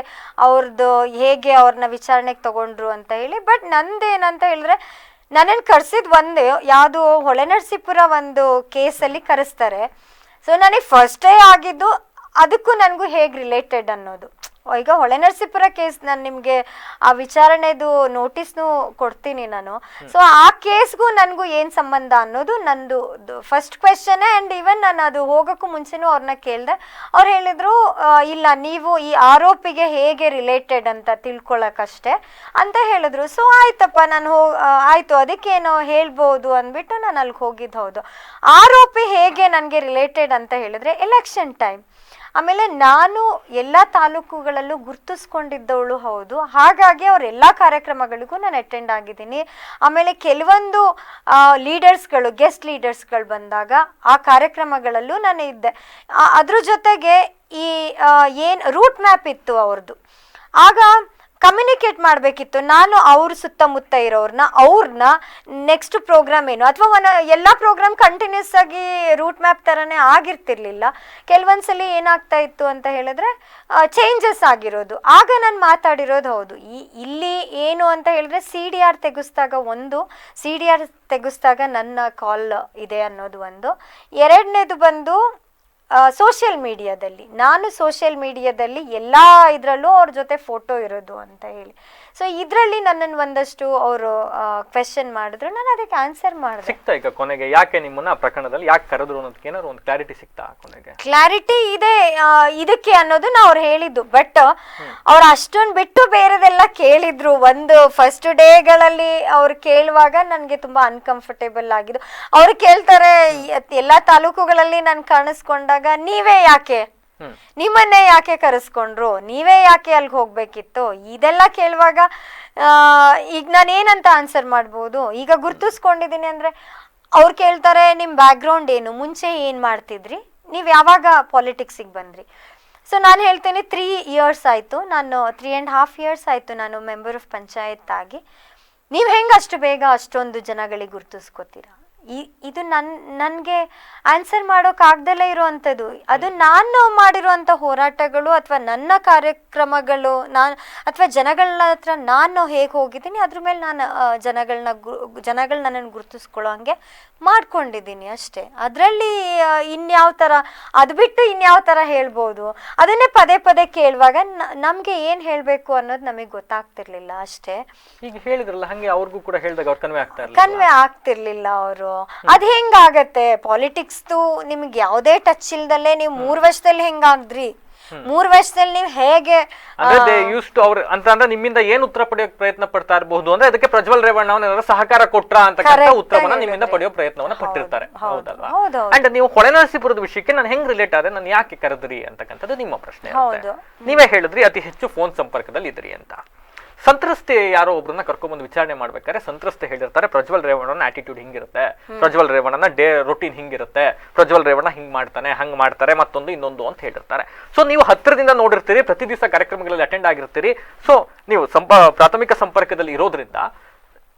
ಅವ್ರದ್ದು ಹೇಗೆ ಅವ್ರನ್ನ ವಿಚಾರಣೆಗೆ ತಗೊಂಡ್ರು ಅಂತ ಹೇಳಿ. ಬಟ್ ನಂದೇನಂತ ಹೇಳಿದ್ರೆ, ನನ್ನನ್ನು ಕರ್ಸಿದ್ ಒಂದೇ ಯಾವುದು ಹೊಳೆನರಸೀಪುರ ಒಂದು ಕೇಸಲ್ಲಿ ಕರೆಸ್ತಾರೆ. ಸೊ ನನಗೆ ಫಸ್ಟೇ ಆಗಿದ್ದು ಅದಕ್ಕೂ ನನಗೂ ಹೇಗೆ ರಿಲೇಟೆಡ್ ಅನ್ನೋದು. ಈಗ ಹೊಳೆನರಸೀಪುರ ಕೇಸ್ ನಾನು ನಿಮಗೆ ಆ ವಿಚಾರಣೆದು ನೋಟಿಸ್ನು ಕೊಡ್ತೀನಿ ನಾನು. ಸೊ ಆ ಕೇಸ್ಗೂ ನನಗೂ ಏನು ಸಂಬಂಧ ಅನ್ನೋದು ನಂದು ಫಸ್ಟ್ ಕ್ವೆಶನ್. ಆ್ಯಂಡ್ ಈವನ್ ನಾನು ಅದು ಹೋಗೋಕ್ಕೂ ಮುಂಚೆನೂ ಅವ್ರನ್ನ ಕೇಳಿದೆ. ಅವ್ರು ಹೇಳಿದರು, ಇಲ್ಲ ನೀವು ಈ ಆರೋಪಿಗೆ ಹೇಗೆ ರಿಲೇಟೆಡ್ ಅಂತ ತಿಳ್ಕೊಳ್ಳೋಕ್ಕಷ್ಟೇ ಅಂತ ಹೇಳಿದ್ರು. ಸೊ ಆಯ್ತಪ್ಪ, ನಾನು ಆಯಿತು ಅದಕ್ಕೇನೋ ಹೇಳ್ಬೋದು ಅಂದ್ಬಿಟ್ಟು ನಾನು ಅಲ್ಲಿಗೆ ಹೋಗಿದ್ದು ಹೌದು. ಆರೋಪಿ ಹೇಗೆ ನನಗೆ ರಿಲೇಟೆಡ್ ಅಂತ ಹೇಳಿದ್ರೆ, ಎಲೆಕ್ಷನ್ ಟೈಮ್, ಆಮೇಲೆ ನಾನು ಎಲ್ಲ ತಾಲೂಕುಗಳಲ್ಲೂ ಗುರ್ತಿಸ್ಕೊಂಡಿದ್ದವಳು ಹೌದು. ಹಾಗಾಗಿ ಅವ್ರ ಎಲ್ಲ ಕಾರ್ಯಕ್ರಮಗಳಿಗೂ ನಾನು ಅಟೆಂಡ್ ಆಗಿದ್ದೀನಿ. ಆಮೇಲೆ ಕೆಲವೊಂದು ಲೀಡರ್ಸ್ಗಳು, ಗೆಸ್ಟ್ ಲೀಡರ್ಸ್ಗಳು ಬಂದಾಗ ಆ ಕಾರ್ಯಕ್ರಮಗಳಲ್ಲೂ ನಾನು ಇದ್ದೆ. ಅದ್ರ ಜೊತೆಗೆ ಈ ಏನು ರೂಟ್ ಮ್ಯಾಪ್ ಇತ್ತು ಅವ್ರದ್ದು, ಆಗ ಕಮ್ಯುನಿಕೇಟ್ ಮಾಡಬೇಕಿತ್ತು ನಾನು ಅವ್ರ ಸುತ್ತಮುತ್ತ ಅವ್ರನ್ನ ನೆಕ್ಸ್ಟ್ ಪ್ರೋಗ್ರಾಮ್ ಏನು, ಅಥವಾ ಎಲ್ಲ ಪ್ರೋಗ್ರಾಮ್ ಕಂಟಿನ್ಯೂಸ್ ಆಗಿ ರೂಟ್ ಮ್ಯಾಪ್ ಥರನೇ ಆಗಿರ್ತಿರ್ಲಿಲ್ಲ. ಕೆಲವೊಂದ್ಸಲಿ ಏನಾಗ್ತಾ ಇತ್ತು ಅಂತ ಹೇಳಿದ್ರೆ ಚೇಂಜಸ್ ಆಗಿರೋದು. ಆಗ ನಾನು ಮಾತಾಡಿರೋದು ಹೌದು. ಇಲ್ಲಿ ಏನು ಅಂತ ಹೇಳಿದ್ರೆ CDR ತೆಗೆಸ್ದಾಗ ನನ್ನ ಕಾಲ್ ಇದೆ ಅನ್ನೋದು ಒಂದು. ಎರಡನೇದು ಬಂದು ಸೋಷಿಯಲ್ ಮೀಡಿಯಾದಲ್ಲಿ, ನಾನು ಸೋಷಿಯಲ್ ಮೀಡಿಯಾದಲ್ಲಿ ಎಲ್ಲ ಇದರಲ್ಲೂ ಅವ್ರ ಜೊತೆ ಫೋಟೋ ಇರೋದು ಅಂತ ಹೇಳಿ. ಸೊ ಇದರಲ್ಲಿ ನನ್ನನ್ನು ಒಂದಷ್ಟು ಅವರು ಕ್ವೆಶನ್ ಮಾಡಿದ್ರು, ನಾನು ಅದಕ್ಕೆ ಆನ್ಸರ್ ಮಾಡಿದೆ. ಸಿಗ್ತಾ ಈಗ ಕೊನೆಗೆ ಯಾಕೆ ನಿಮ್ಮನ್ನ ಪ್ರಕರಣದಲ್ಲಿ ಯಾಕೆ ಕರೆದ್ರು ಅನ್ನೋದಕ್ಕೆ ಏನಾದ್ರು ಒಂದು ಕ್ಲಾರಿಟಿ ಸಿಗ್ತಾ? ಕೊನೆಗೆ ಕ್ಲಾರಿಟಿ ಇದೆ ಇದಕ್ಕೆ ಅನ್ನೋದನ್ನ ಅವ್ರು ಹೇಳಿದ್ದು. ಬಟ್ ಅವ್ರು ಅಷ್ಟೊಂದು ಬಿಟ್ಟು ಬೇರೆದೆಲ್ಲ ಕೇಳಿದ್ರು. ಒಂದು ಫಸ್ಟ್ ಡೇಗಳಲ್ಲಿ ಅವ್ರು ಕೇಳುವಾಗ ನನಗೆ ತುಂಬಾ ಅನ್ಕಂಫರ್ಟೇಬಲ್ ಆಗಿದ್ದು. ಅವ್ರು ಕೇಳ್ತಾರೆ, ಎಲ್ಲಾ ತಾಲೂಕುಗಳಲ್ಲಿ ನಾನು ಕಾಣಿಸ್ಕೊಂಡಾಗ ನೀವೇ ಯಾಕೆ, ನಿಮ್ಮನ್ನೇ ಯಾಕೆ ಕರೆಸ್ಕೊಂಡ್ರು, ನೀವೇ ಯಾಕೆ ಅಲ್ಲಿಗೆ ಹೋಗ್ಬೇಕಿತ್ತು, ಇದೆಲ್ಲ ಕೇಳುವಾಗ ಈಗ ನಾನು ಏನಂತ ಆನ್ಸರ್ ಮಾಡ್ಬೋದು? ಈಗ ಗುರ್ತಿಸ್ಕೊಂಡಿದ್ದೀನಿ ಅಂದ್ರೆ ಅವ್ರು ಕೇಳ್ತಾರೆ, ನಿಮ್ಮ ಬ್ಯಾಕ್ಗ್ರೌಂಡ್ ಏನು, ಮುಂಚೆ ಏನು ಮಾಡ್ತಿದ್ರಿ, ನೀವು ಯಾವಾಗ ಪಾಲಿಟಿಕ್ಸಿಗೆ ಬಂದ್ರಿ? ಸೊ ನಾನು ಹೇಳ್ತೇನೆ 3 years ಆಯಿತು, ನಾನು 3.5 years ಆಯಿತು ನಾನು ಮೆಂಬರ್ ಆಫ್ ಪಂಚಾಯತ್ ಆಗಿ. ನೀವು ಹೆಂಗೆ ಅಷ್ಟು ಬೇಗ ಅಷ್ಟೊಂದು ಜನಗಳಿಗೆ ಗುರ್ತಿಸ್ಕೊತೀರಾ? ಇದು ನನಗೆ ಆನ್ಸರ್ ಮಾಡೋಕ್ಕಾಗ್ದಲೇ ಇರುವಂಥದ್ದು. ಅದು ನಾನು ಮಾಡಿರುವಂಥ ಹೋರಾಟಗಳು ಅಥವಾ ನನ್ನ ಕಾರ್ಯಕ್ರಮಗಳು, ಅಥವಾ ಜನಗಳ ಹತ್ರ ನಾನು ಹೇಗೆ ಹೋಗಿದ್ದೀನಿ ಅದ್ರ ಮೇಲೆ ನಾನು ಜನಗಳು ನನ್ನನ್ನು ಗುರ್ತಿಸ್ಕೊಳ್ಳೋ ಹಂಗೆ ಮಾಡ್ಕೊಂಡಿದ್ದೀನಿ ಅಷ್ಟೇ. ಅದರಲ್ಲಿ ಇನ್ಯಾವ ಥರ, ಅದು ಬಿಟ್ಟು ಇನ್ಯಾವ ಥರ ಹೇಳ್ಬೋದು? ಅದನ್ನೇ ಪದೇ ಪದೇ ಕೇಳುವಾಗ ನಮಗೆ ಏನು ಹೇಳಬೇಕು ಅನ್ನೋದು ನಮಗೆ ಗೊತ್ತಾಗ್ತಿರ್ಲಿಲ್ಲ ಅಷ್ಟೇ. ಈಗ ಹೇಳಿದ್ರಲ್ಲ ಹಂಗೆ ಅವ್ರಿಗೂ ಕೂಡ ಹೇಳಿದಾಗ ಅವ್ರು ಕನ್ವೆ ಆಗ್ತಿರ್ಲಿಲ್ಲ ಅವರು. ಅದ್ ಹೆಂಗಾಗತ್ತೆ? ಪಾಲಿಟಿಕ್ಸ್ದು ನಿಮ್ಗೆ ಯಾವುದೇ ಟಚ್ ಇಲ್ದಲ್ಲೇ ನೀವು 3 ವರ್ಷದಲ್ಲಿ ಹೆಂಗಾಗ್ದ್ರಿ? 3 ವರ್ಷದಲ್ಲಿ ನೀವು ಹೇಗೆ ಅಂದ್ರೆ ಅವ್ರು ಅಂತಂದ್ರೆ ನಿಮ್ಮಿಂದ ಏನ್ ಉತ್ತರ ಪಡೆಯೋಕೆ ಪ್ರಯತ್ನ ಪಡ್ತಾ ಇರಬಹುದು ಅಂದ್ರೆ ಅದಕ್ಕೆ ಪ್ರಜ್ವಲ್ ರೇವಣ್ಣ ಅವರ ಸಹಕಾರ ಕೊಟ್ರ ಅಂತಕ್ಕಂಥ ಉತ್ತರವನ್ನ ನಿಮ್ಮಿಂದ ಪಡೆಯೋ ಪ್ರಯತ್ನವನ್ನ ಪಟ್ಟಿರ್ತಾರೆ. ಹೌದಲ್ವಾ? ಅಂಡ್ ನೀವು ಹೊಳೆನರಸೀಪುರದ ವಿಷಯಕ್ಕೆ ನಾನು ಹೆಂಗ್ ರಿಲೇಟ್ ಆದ್ರೆ ನಾನು ಯಾಕೆ ಕರೆದ್ರಿ ಅಂತಕ್ಕಂಥದ್ದು ನಿಮ್ಮ ಪ್ರಶ್ನೆ. ನೀವೇ ಹೇಳಿದ್ರಿ ಅತಿ ಹೆಚ್ಚು ಫೋನ್ ಸಂಪರ್ಕದಲ್ಲಿ ಇದ್ರಿ ಅಂತ. ಸಂತ್ರಸ್ತೆ ಯಾರೋ ಒಬ್ರನ್ನ ಕರ್ಕೊಂಡ್ಬಂದು ವಿಚಾರಣೆ ಮಾಡ್ಬೇಕಾದ್ರೆ ಸಂತ್ರಸ್ತೆ ಹೇಳಿರ್ತಾರೆ ಪ್ರಜ್ವಲ್ ರೇವಣ್ಣನ ಆಟಿಟ್ಯೂಡ್ ಹಿಂಗಿರುತ್ತೆ, ಪ್ರಜ್ವಲ್ ರೇವಣ್ಣನ ಡೇ ರೊಟೀನ್ ಹಿಂಗಿರುತ್ತೆ, ಪ್ರಜ್ವಲ್ ರೇವಣ್ಣ ಹಿಂಗ್ ಮಾಡ್ತಾನೆ ಹಂಗ್ ಮಾಡ್ತಾರೆ ಮತ್ತೊಂದು ಇನ್ನೊಂದು ಅಂತ ಹೇಳಿರ್ತಾರೆ. ಸೊ ನೀವು ಹತ್ತಿರದಿಂದ ನೋಡಿರ್ತೀರಿ, ಪ್ರತಿ ದಿವಸ ಕಾರ್ಯಕ್ರಮಗಳಲ್ಲಿ ಅಟೆಂಡ್ ಆಗಿರ್ತೀರಿ. ಸೊ ನೀವು ಪ್ರಾಥಮಿಕ ಸಂಪರ್ಕದಲ್ಲಿ ಇರೋದ್ರಿಂದ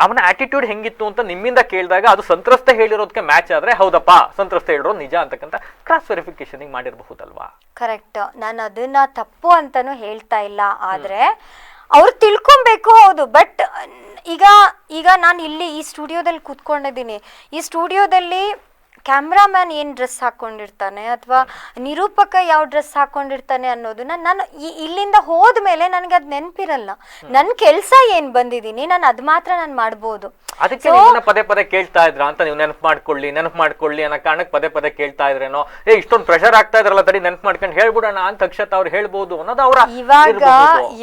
ಅವನ ಆಟಿಟ್ಯೂಡ್ ಹೆಂಗಿತ್ತು ಅಂತ ನಿಮ್ಮಿಂದ ಕೇಳಿದಾಗ ಅದು ಸಂತ್ರಸ್ತೆ ಹೇಳಿರೋದಕ್ಕೆ ಮ್ಯಾಚ್ ಆದ್ರೆ ಹೌದಪ್ಪ ಸಂತ್ರಸ್ತೆ ಹೇಳಿರೋದು ನಿಜ ಅಂತಕ್ಕಂಥ ಕ್ರಾಸ್ ವೆರಿಫಿಕೇಶನ್ ಮಾಡಿರಬಹುದಲ್ವಾ? ಕರೆಕ್ಟ್. ನಾನು ಅದನ್ನ ತಪ್ಪು ಅಂತಾನು ಹೇಳ್ತಾ ಇಲ್ಲ, ಆದ್ರೆ ಅವ್ರು ತಿಳ್ಕೊಬೇಕು. ಹೌದು, ಬಟ್ ಈಗ ನಾನು ಇಲ್ಲಿ ಈ ಸ್ಟುಡಿಯೋದಲ್ಲಿ ಕೂತ್ಕೊಂಡಿದ್ದೀನಿ. ಈ ಸ್ಟುಡಿಯೋದಲ್ಲಿ ಕ್ಯಾಮ್ರಾಮ್ಯಾನ್ ಏನ್ ಡ್ರೆಸ್ ಹಾಕೊಂಡಿರ್ತಾನೆ ಅಥವಾ ನಿರೂಪಕ ಯಾವ ಡ್ರೆಸ್ ಹಾಕೊಂಡಿರ್ತಾನೆ ಅನ್ನೋದನ್ನ ನಾನು ಇಲ್ಲಿಂದ ಹೋದ್ಮೇಲೆ ನನಗೆ ಅದ್ ನೆನಪಿರಲ್ಲ. ನನ್ ಕೆಲ್ಸ ಏನ್ ಬಂದಿದ್ದೀನಿ ನಾನು ಅದ್ ಮಾತ್ರ ನಾನು ಮಾಡ್ಬೋದು. ಅದಕ್ಕೆ ಪದೇ ಪದೇ ಕೇಳ್ತಾ ಇದ್ರ ಅಂತ ನೀವು ನೆನಪು ಮಾಡ್ಕೊಳ್ಳಿ ಅನ್ನೋ ಕಾರಣಕ್ಕೆ ಪದೇ ಪದೇ ಕೇಳ್ತಾ ಇದ್ರೇನೋ, ಇಷ್ಟೊಂದು ಪ್ರೆಷರ್ ಆಗ್ತಾ ಇದ್ರಲ್ಲ ತಡಿ ನೆನಪು ಮಾಡ್ಕೊಂಡು ಹೇಳ್ಬಿಡೋಣ ಅಂತ ಅಕ್ಷತಾ ಅವ್ರು ಹೇಳ್ಬೋದು ಅನ್ನೋದು ಅವರ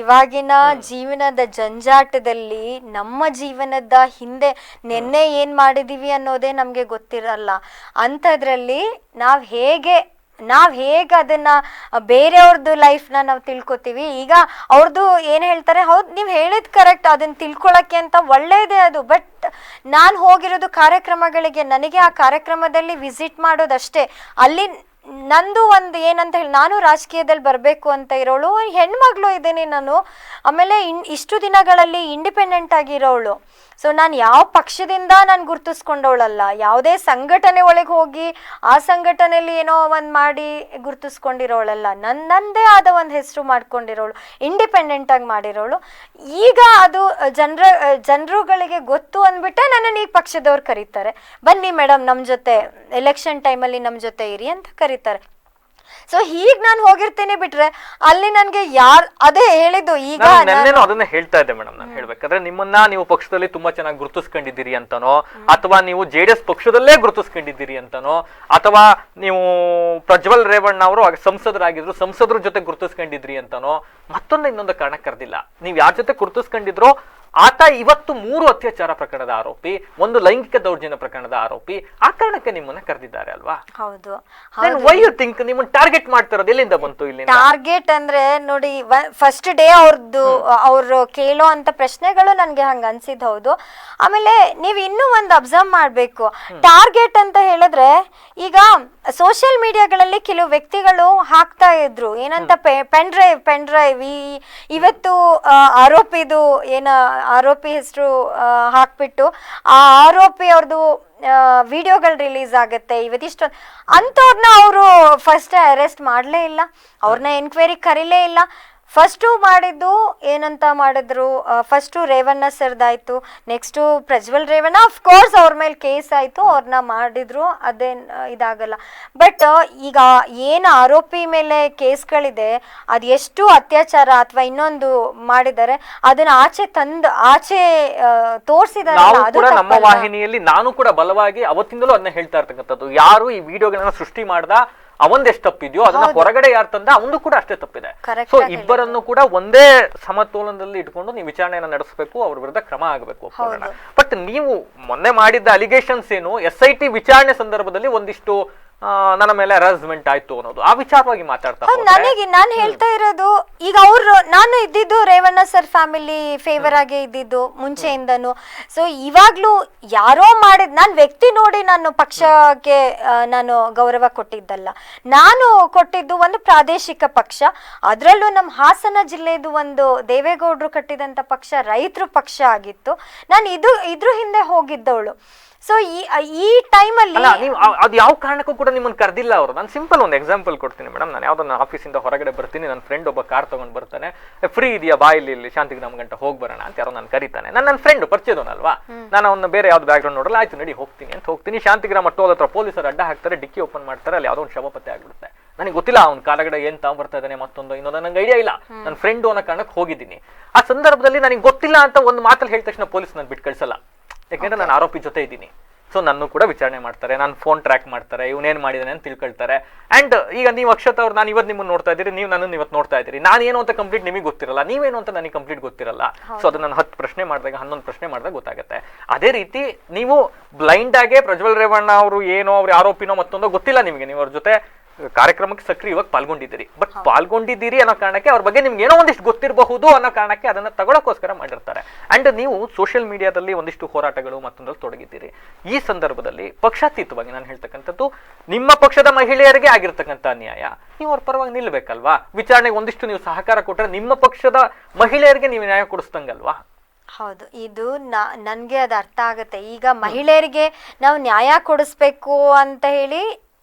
ಇವಾಗಿನ ಜೀವನದ ಜಂಜಾಟದಲ್ಲಿ ನಮ್ಮ ಜೀವನದ ಹಿಂದೆ ನೆನ್ನೆ ಏನ್ ಮಾಡಿದೀವಿ ಅನ್ನೋದೇ ನಮ್ಗೆ ಗೊತ್ತಿರಲ್ಲ. ಅಂಥದ್ರಲ್ಲಿ ನಾವ್ ಹೇಗೆ ಅದನ್ನ ಬೇರೆಯವ್ರದ್ದು ಲೈಫ್ನ ನಾವು ತಿಳ್ಕೊತೀವಿ. ಈಗ ಅವ್ರದ್ದು ಏನ್ ಹೇಳ್ತಾರೆ, ಹೌದು ನೀವು ಹೇಳಿದ್ ಕರೆಕ್ಟ್, ಅದನ್ನ ತಿಳ್ಕೊಳಕ್ಕೆ ಅಂತ ಒಳ್ಳೇದೇ ಅದು. ಬಟ್ ನಾನು ಹೋಗಿರೋದು ಕಾರ್ಯಕ್ರಮಗಳಿಗೆ, ನನಗೆ ಆ ಕಾರ್ಯಕ್ರಮದಲ್ಲಿ ವಿಸಿಟ್ ಮಾಡೋದಷ್ಟೇ. ಅಲ್ಲಿ ನಂದು ಒಂದು ಏನಂತ ಹೇಳಿ, ನಾನು ರಾಜಕೀಯದಲ್ಲಿ ಬರಬೇಕು ಅಂತ ಇರೋಳು ಹೆಣ್ಮಗಳು ಇದ್ದೀನಿ ನಾನು. ಆಮೇಲೆ ಇಷ್ಟು ದಿನಗಳಲ್ಲಿ ಇಂಡಿಪೆಂಡೆಂಟ್ ಆಗಿರೋಳು. ಸೊ ನಾನು ಯಾವ ಪಕ್ಷದಿಂದ ನಾನು ಗುರ್ತಿಸ್ಕೊಂಡವಳಲ್ಲ, ಯಾವುದೇ ಸಂಘಟನೆ ಒಳಗೆ ಹೋಗಿ ಆ ಸಂಘಟನೆಯಲ್ಲಿ ಏನೋ ಒಂದು ಮಾಡಿ ಗುರ್ತಿಸ್ಕೊಂಡಿರೋಳಲ್ಲ. ನನ್ನದೇ ಆದ ಒಂದು ಹೆಸರು ಮಾಡ್ಕೊಂಡಿರೋಳು, ಇಂಡಿಪೆಂಡೆಂಟ್ ಆಗಿ ಮಾಡಿರೋಳು. ಈಗ ಅದು ಜನರುಗಳಿಗೆ ಗೊತ್ತು ಅಂದ್ಬಿಟ್ಟೆ ನನ್ನನ್ನು ಈ ಪಕ್ಷದವ್ರು ಕರೀತಾರೆ, ಬನ್ನಿ ಮೇಡಮ್ ನಮ್ಮ ಜೊತೆ ಎಲೆಕ್ಷನ್ ಟೈಮಲ್ಲಿ ನಮ್ಮ ಜೊತೆ ಇರಿ ಅಂತ ಕರೀತಾರೆ. ಸೊ ಹೀಗ್ ನಾನು ಹೋಗಿರ್ತೇನೆ ಬಿಟ್ರೆ ಅಲ್ಲಿ ನನ್ಗೆ ಅದೇ ಹೇಳಿದ್ದು. ಈಗ ಅದನ್ನ ಹೇಳ್ತಾ ಇದ್ದೆ ಮೇಡಮ್, ನಾನು ಹೇಳ್ಬೇಕಾದ್ರೆ ನಿಮ್ಮನ್ನ ನೀವು ಪಕ್ಷದಲ್ಲಿ ತುಂಬಾ ಚೆನ್ನಾಗಿ ಗುರುತಿಸ್ಕೊಂಡಿದ್ದೀರಿ ಅಂತನೋ, ಅಥವಾ ನೀವು JDS ಪಕ್ಷದಲ್ಲೇ ಗುರುತಿಸ್ಕೊಂಡಿದ್ದೀರಿ ಅಂತನೋ, ಅಥವಾ ನೀವು ಪ್ರಜ್ವಲ್ ರೇವಣ್ಣ ಅವರು ಸಂಸದರಾಗಿದ್ರು ಸಂಸದರ ಜೊತೆ ಗುರುತಿಸ್ಕೊಂಡಿದ್ರಿ ಅಂತನೋ, ಇನ್ನೊಂದು ಕಾರಣ ಕರೆದಿಲ್ಲ. ನೀವ್ ಯಾರ ಜೊತೆ ಗುರುತಿಸ್ಕೊಂಡಿದ್ರೋ ಆತ ಇವತ್ತು 3 ಅತ್ಯಾಚಾರ ಪ್ರಕರಣದ ಆರೋಪಿ, 1 ಲೈಂಗಿಕ ದೌರ್ಜನ್ಯ ಪ್ರಕರಣದ ಆರೋಪಿ. ಆ ಕಾರಣಕ್ಕೆ ನಿಮ್ಮನ್ನ ಕರೆದಿದ್ದಾರೆ ಅಲ್ವಾ? ಹೌದು. ವೈ ಯು ಥಿಂಕ್ ನಿಮ್ಮನ್ನ ಟಾರ್ಗೆಟ್ ಮಾಡ್ತಿರೋದು ಎಲ್ಲಿಂದ ಬಂತು? ಇಲ್ಲಿ ಟಾರ್ಗೆಟ್ ಅಂದ್ರೆ ನೋಡಿ, ಫಸ್ಟ್ ಡೇ ಅವ್ರು ಕೇಳೋ ಅಂತ ಪ್ರಶ್ನೆಗಳು ನನ್ಗೆ ಹಂಗ ಅನ್ಸಿದ್. ಹೌದು. ಆಮೇಲೆ ನೀವ್ ಇನ್ನೂ ಒಂದು ಅಬ್ಸರ್ವ್ ಮಾಡ್ಬೇಕು, ಟಾರ್ಗೆಟ್ ಅಂತ ಹೇಳಿದ್ರೆ ಈಗ ಸೋಷಿಯಲ್ ಮೀಡಿಯಾಗಳಲ್ಲಿ ಕೆಲವು ವ್ಯಕ್ತಿಗಳು ಹಾಕ್ತಾ ಇದ್ರು ಏನಂತ, ಪೆನ್ ಡ್ರೈವ್ ಇವತ್ತು ಆರೋಪಿದು ಆರೋಪಿ ಹೆಸರು ಹಾಕ್ಬಿಟ್ಟು ಆ ಆರೋಪಿ ಅವ್ರದ್ದು ವಿಡಿಯೋಗಳು ರಿಲೀಸ್ ಆಗುತ್ತೆ ಇವತ್ತಿಷ್ಟೊಂದು. ಅಂಥವ್ರನ್ನ ಅವರು ಫಸ್ಟ್ ಅರೆಸ್ಟ್ ಮಾಡಲೇ ಇಲ್ಲ, ಅವ್ರನ್ನ ಎನ್ಕ್ವೈರಿ ಕರೀಲೇ ಇಲ್ಲ. ಫಸ್ಟು ಮಾಡಿದ್ದು ಏನಂತ ಮಾಡಿದ್ರು, ಫಸ್ಟು ರೇವಣ್ಣ ಸರ್ದಾಯ್ತು, ನೆಕ್ಸ್ಟು ಪ್ರಜ್ವಲ್ ರೇವಣ್ಣ, ಅಫ್ಕೋರ್ಸ್ ಅವ್ರ ಮೇಲೆ ಕೇಸ್ ಆಯಿತು, ಅವ್ರನ್ನ ಮಾಡಿದ್ರು, ಅದೇನು ಇದಾಗಲ್ಲ. ಬಟ್ ಈಗ ಏನು ಆರೋಪಿ ಮೇಲೆ ಕೇಸ್ಗಳಿದೆ, ಅದು ಎಷ್ಟು ಅತ್ಯಾಚಾರ ಅಥವಾ ಇನ್ನೊಂದು ಮಾಡಿದ್ದಾರೆ ಅದನ್ನ ಆಚೆ ತೋರಿಸಿದ್ದಾರೆ. ನಮ್ಮ ವಾಹಿನಿಯಲ್ಲಿ ನಾನು ಕೂಡ ಬಲವಾಗಿ ಅವತ್ತಿಂದಲೂ ಅದನ್ನ ಹೇಳ್ತಾ ಇರ್ತಕ್ಕಂಥದ್ದು, ಯಾರು ಈ ವಿಡಿಯೋಗಳನ್ನ ಸೃಷ್ಟಿ ಮಾಡ್ದ ಅವಂದೆಷ್ಟು ತಪ್ಪಿದ್ಯೋ ಅದನ್ನ ಹೊರಗಡೆ ಯಾರು ತಂದ ಅವಂದು ಕೂಡ ಅಷ್ಟೇ ತಪ್ಪಿದೆ. ಸೊ ಇಬ್ಬರನ್ನು ಕೂಡ ಒಂದೇ ಸಮತೋಲನದಲ್ಲಿ ಇಟ್ಕೊಂಡು ನೀವು ವಿಚಾರಣೆಯನ್ನ ನಡೆಸಬೇಕು, ಅವ್ರ ವಿರುದ್ಧ ಕ್ರಮ ಆಗಬೇಕು. ಬಟ್ ನೀವು ಮೊನ್ನೆ ಮಾಡಿದ್ದ ಅಲಿಗೇಷನ್ಸ್ ಏನು, SIT ವಿಚಾರಣೆ ಸಂದರ್ಭದಲ್ಲಿ ಒಂದಿಷ್ಟು ನನ್ನ ಮೇಲೆ ಹರಾಸ್ಮೆಂಟ್ ಆಯ್ತು ಅನ್ನೋದು, ಆ ವಿಚಾರವಾಗಿ ಮಾತಾಡ್ತಾ ನನಗೆ ನಾನು ಹೇಳ್ತಾ ಇರೋದು, ಈಗ ನಾನು ಇದ್ದಿದ್ದು ರೇವಣ್ಣ ಸರ್ ಫ್ಯಾಮಿಲಿ ಫೇವರ್ ಆಗೇ ಇದ್ದಿದ್ದು ಮುಂಚೆಯಿಂದನು. ಸೊ ಇವಾಗ್ಲೂ ಯಾರೋ ಮಾಡಿದ್, ನಾನು ವ್ಯಕ್ತಿ ನೋಡಿ ನಾನು ಪಕ್ಷಕ್ಕೆ ನಾನು ಗೌರವ ಕೊಟ್ಟಿದ್ದಲ್ಲ. ನಾನು ಕೊಟ್ಟಿದ್ದು ಒಂದು ಪ್ರಾದೇಶಿಕ ಪಕ್ಷ, ಅದರಲ್ಲೂ ನಮ್ಮ ಹಾಸನ ಜಿಲ್ಲೆದು ಒಂದು ದೇವೇಗೌಡರು ಕಟ್ಟಿದಂತ ಪಕ್ಷ ರೈತರು ಪಕ್ಷ ಆಗಿತ್ತು. ನಾನು ಇದ್ರ ಹಿಂದೆ ಹೋಗಿದ್ದವಳು. ಸೊ ಈ ಟೈಮಲ್ಲಿ ಅದು ಯಾವ ಕಾರಣಕ್ಕೂ ಕೂಡ ನಿಮ್ಮನ್ನು ಕರೆದಿಲ್ಲ ಅವರು. ನಾನು ಸಿಂಪಲ್ ಒಂದು ಎಕ್ಸಾಂಪಲ್ ಕೊಡ್ತೀನಿ ಮೇಡಮ್. ನಾನು ಯಾವ್ದೋ ಆಫೀಸಿಂದ ಹೊರಗಡೆ ಬರ್ತೀನಿ, ನನ್ನ ಫ್ರೆಂಡ್ ಒಬ್ಬ ಕಾರ್ ತಗೊಂಡ್ ಬರ್ತಾನೆ, ಫ್ರೀ ಇದೆಯಾ ಬಾ ಇಲ್ಲಿ ಶಾಂತಿಗ್ರಾಮ ಗಂಟ ಹೋಗಿ ಬರೋಣ ಅಂತ ಯಾರೋ ನಾನು ಕರೀತಾನೆ. ನನ್ನ ಫ್ರೆಂಡ್ ಪರಿಚಯದವನಲ್ವಾ, ನಾನು ಅವನ್ನ ಬೇರೆ ಯಾವ್ದು ಬ್ಯಾಕ್ ಗ್ರೌಂಡ್ ನೋಡಲ್ಲ, ಆಯ್ತು ನಡಿ ಹೋಗ್ತೀನಿ ಅಂತ ಹೋಗ್ತೀನಿ. ಶಾಂತಿಗ್ರಾಮ ಟೋಲ್ ಹತ್ರ ಪೊಲೀಸರು ಅಡ್ಡ ಹಾಕ್ತಾರೆ, ಡಿಕ್ಕಿ ಓಪನ್ ಮಾಡ್ತಾರೆ, ಅಲ್ಲಿ ಯಾವ್ದೋ ಒಂದು ಶವ ಪತ್ತೆ ಆಗ್ಬಿಡುತ್ತೆ. ನನಗೆ ಗೊತ್ತಿಲ್ಲ ಅವ್ನ ಕಾಲಗಡೆ ಏನ್ ತಗೊಂಡ್ಬರ್ತಾ ಇದ್ದಾನೆ ಮತ್ತೊಂದು ಇನ್ನೊಂದು ನಂಗೆ ಐಡಿಯಾ ಇಲ್ಲ. ನನ್ನ ಫ್ರೆಂಡ್ ಅನ್ನೋ ಕಾರಣಕ್ಕೆ ಹೋಗಿದ್ದೀನಿ. ಆ ಸಂದರ್ಭದಲ್ಲಿ ನನಗೆ ಗೊತ್ತಿಲ್ಲ ಅಂತ ಒಂದು ಮಾತಲ್ಲಿ ಹೇಳಿದ ತಕ್ಷಣ ಪೊಲೀಸ್ ನಾನು ಬಿಟ್ಟು ಕಳ್ಸಲ್ಲ, ಯಾಕೆಂದ್ರೆ ನಾನು ಆರೋಪಿ ಜೊತೆ ಇದ್ದೀನಿ. ಸೊ ನನ್ನ ಕೂಡ ವಿಚಾರಣೆ ಮಾಡ್ತಾರೆ, ನಾನು ಫೋನ್ ಟ್ರ್ಯಾಕ್ ಮಾಡ್ತಾರೆ, ಇವನೇನ್ ಮಾಡಿದಾನೆ ಅಂತ ತಿಳ್ಕೊಳ್ತಾರೆ. ಅಂಡ್ ಈಗ ನೀವು ಅಕ್ಷತಾ ಅವ್ರು, ನಾನು ಇವತ್ತು ನಿಮ್ಮನ್ನು ನೋಡ್ತಾ ಇದ್ದೀರಿ, ನೀವು ನನ್ನನ್ನು ಇವತ್ತು ನೋಡ್ತಾ ಇದ್ದೀರಿ, ನಾನೇನು ಅಂತ ಕಂಪ್ಲೀಟ್ ನಿಮಗೆ ಗೊತ್ತಿರಲ್ಲ, ನೀವೇನು ಅಂತ ನನಗೆ ಕಂಪ್ಲೀಟ್ ಗೊತ್ತಿರಲ್ಲ. ಸೊ ಅದನ್ನ ನಾನು 10 ಪ್ರಶ್ನೆ ಮಾಡಿದಾಗ 11 ಪ್ರಶ್ನೆ ಮಾಡಿದಾಗ ಗೊತ್ತಾಗುತ್ತೆ. ಅದೇ ರೀತಿ ನೀವು ಬ್ಲೈಂಡ್ ಆಗೇ ಪ್ರಜ್ವಲ್ ರೇವಣ್ಣ ಅವರು ಏನೋ ಅವ್ರ ಆರೋಪಿನೋ ಮತ್ತೊಂದೋ ಗೊತ್ತಿಲ್ಲ ನಿಮಗೆ, ನೀವು ಅವ್ರ ಜೊತೆ ಕಾರ್ಯಕ್ರಮಕ್ಕೆ ಸಕ್ರಿಯವಾಗಿ ಪಾಲ್ಗೊಂಡಿದ್ದೀರಿ. ಬಟ್ ಪಾಲ್ಗೊಂಡಿದ್ದೀರಿ ಅನ್ನೋ ಕಾರಣಕ್ಕೆ ಅವ್ರ ಬಗ್ಗೆ ನಿಮ್ಗೆ ಏನೋ ಒಂದಿಷ್ಟು ಗೊತ್ತಿರಬಹುದು ಅನ್ನೋ ಕಾರಣಕ್ಕೆ ಅದನ್ನ ತಗೊಳಕೋಸ್ಕರ ಮಾಡಿರ್ತಾರೆ. ಅಂಡ್ ನೀವು ಸೋಷಿಯಲ್ ಮೀಡಿಯಾದಲ್ಲಿ ಒಂದಿಷ್ಟು ಹೋರಾಟಗಳು ಮತ್ತೊಂದ್ರಲ್ಲಿ ತೊಡಗಿದ್ದೀರಿ. ಈ ಸಂದರ್ಭದಲ್ಲಿ ಪಕ್ಷಾತೀತವಾಗಿ ನಾನು ಹೇಳ್ತಕ್ಕಂಥದ್ದು, ನಿಮ್ಮ ಪಕ್ಷದ ಮಹಿಳೆಯರಿಗೆ ಆಗಿರ್ತಕ್ಕಂಥ ಅನ್ಯಾಯ, ನೀವು ಅವ್ರ ಪರವಾಗಿ ನಿಲ್ಬೇಕಲ್ವಾ? ವಿಚಾರಣೆಗೆ ಒಂದಿಷ್ಟು ನೀವು ಸಹಕಾರ ಕೊಟ್ಟರೆ ನಿಮ್ಮ ಪಕ್ಷದ ಮಹಿಳೆಯರಿಗೆ ನೀವು ನ್ಯಾಯ ಕೊಡಿಸ್ದಂಗಲ್ವಾ? ಹೌದು, ಇದು ನನ್ಗೆ ಅದು ಅರ್ಥ ಆಗುತ್ತೆ. ಈಗ ಮಹಿಳೆಯರಿಗೆ ನಾವು ನ್ಯಾಯ ಕೊಡಿಸ್ಬೇಕು ಅಂತ ಹೇಳಿ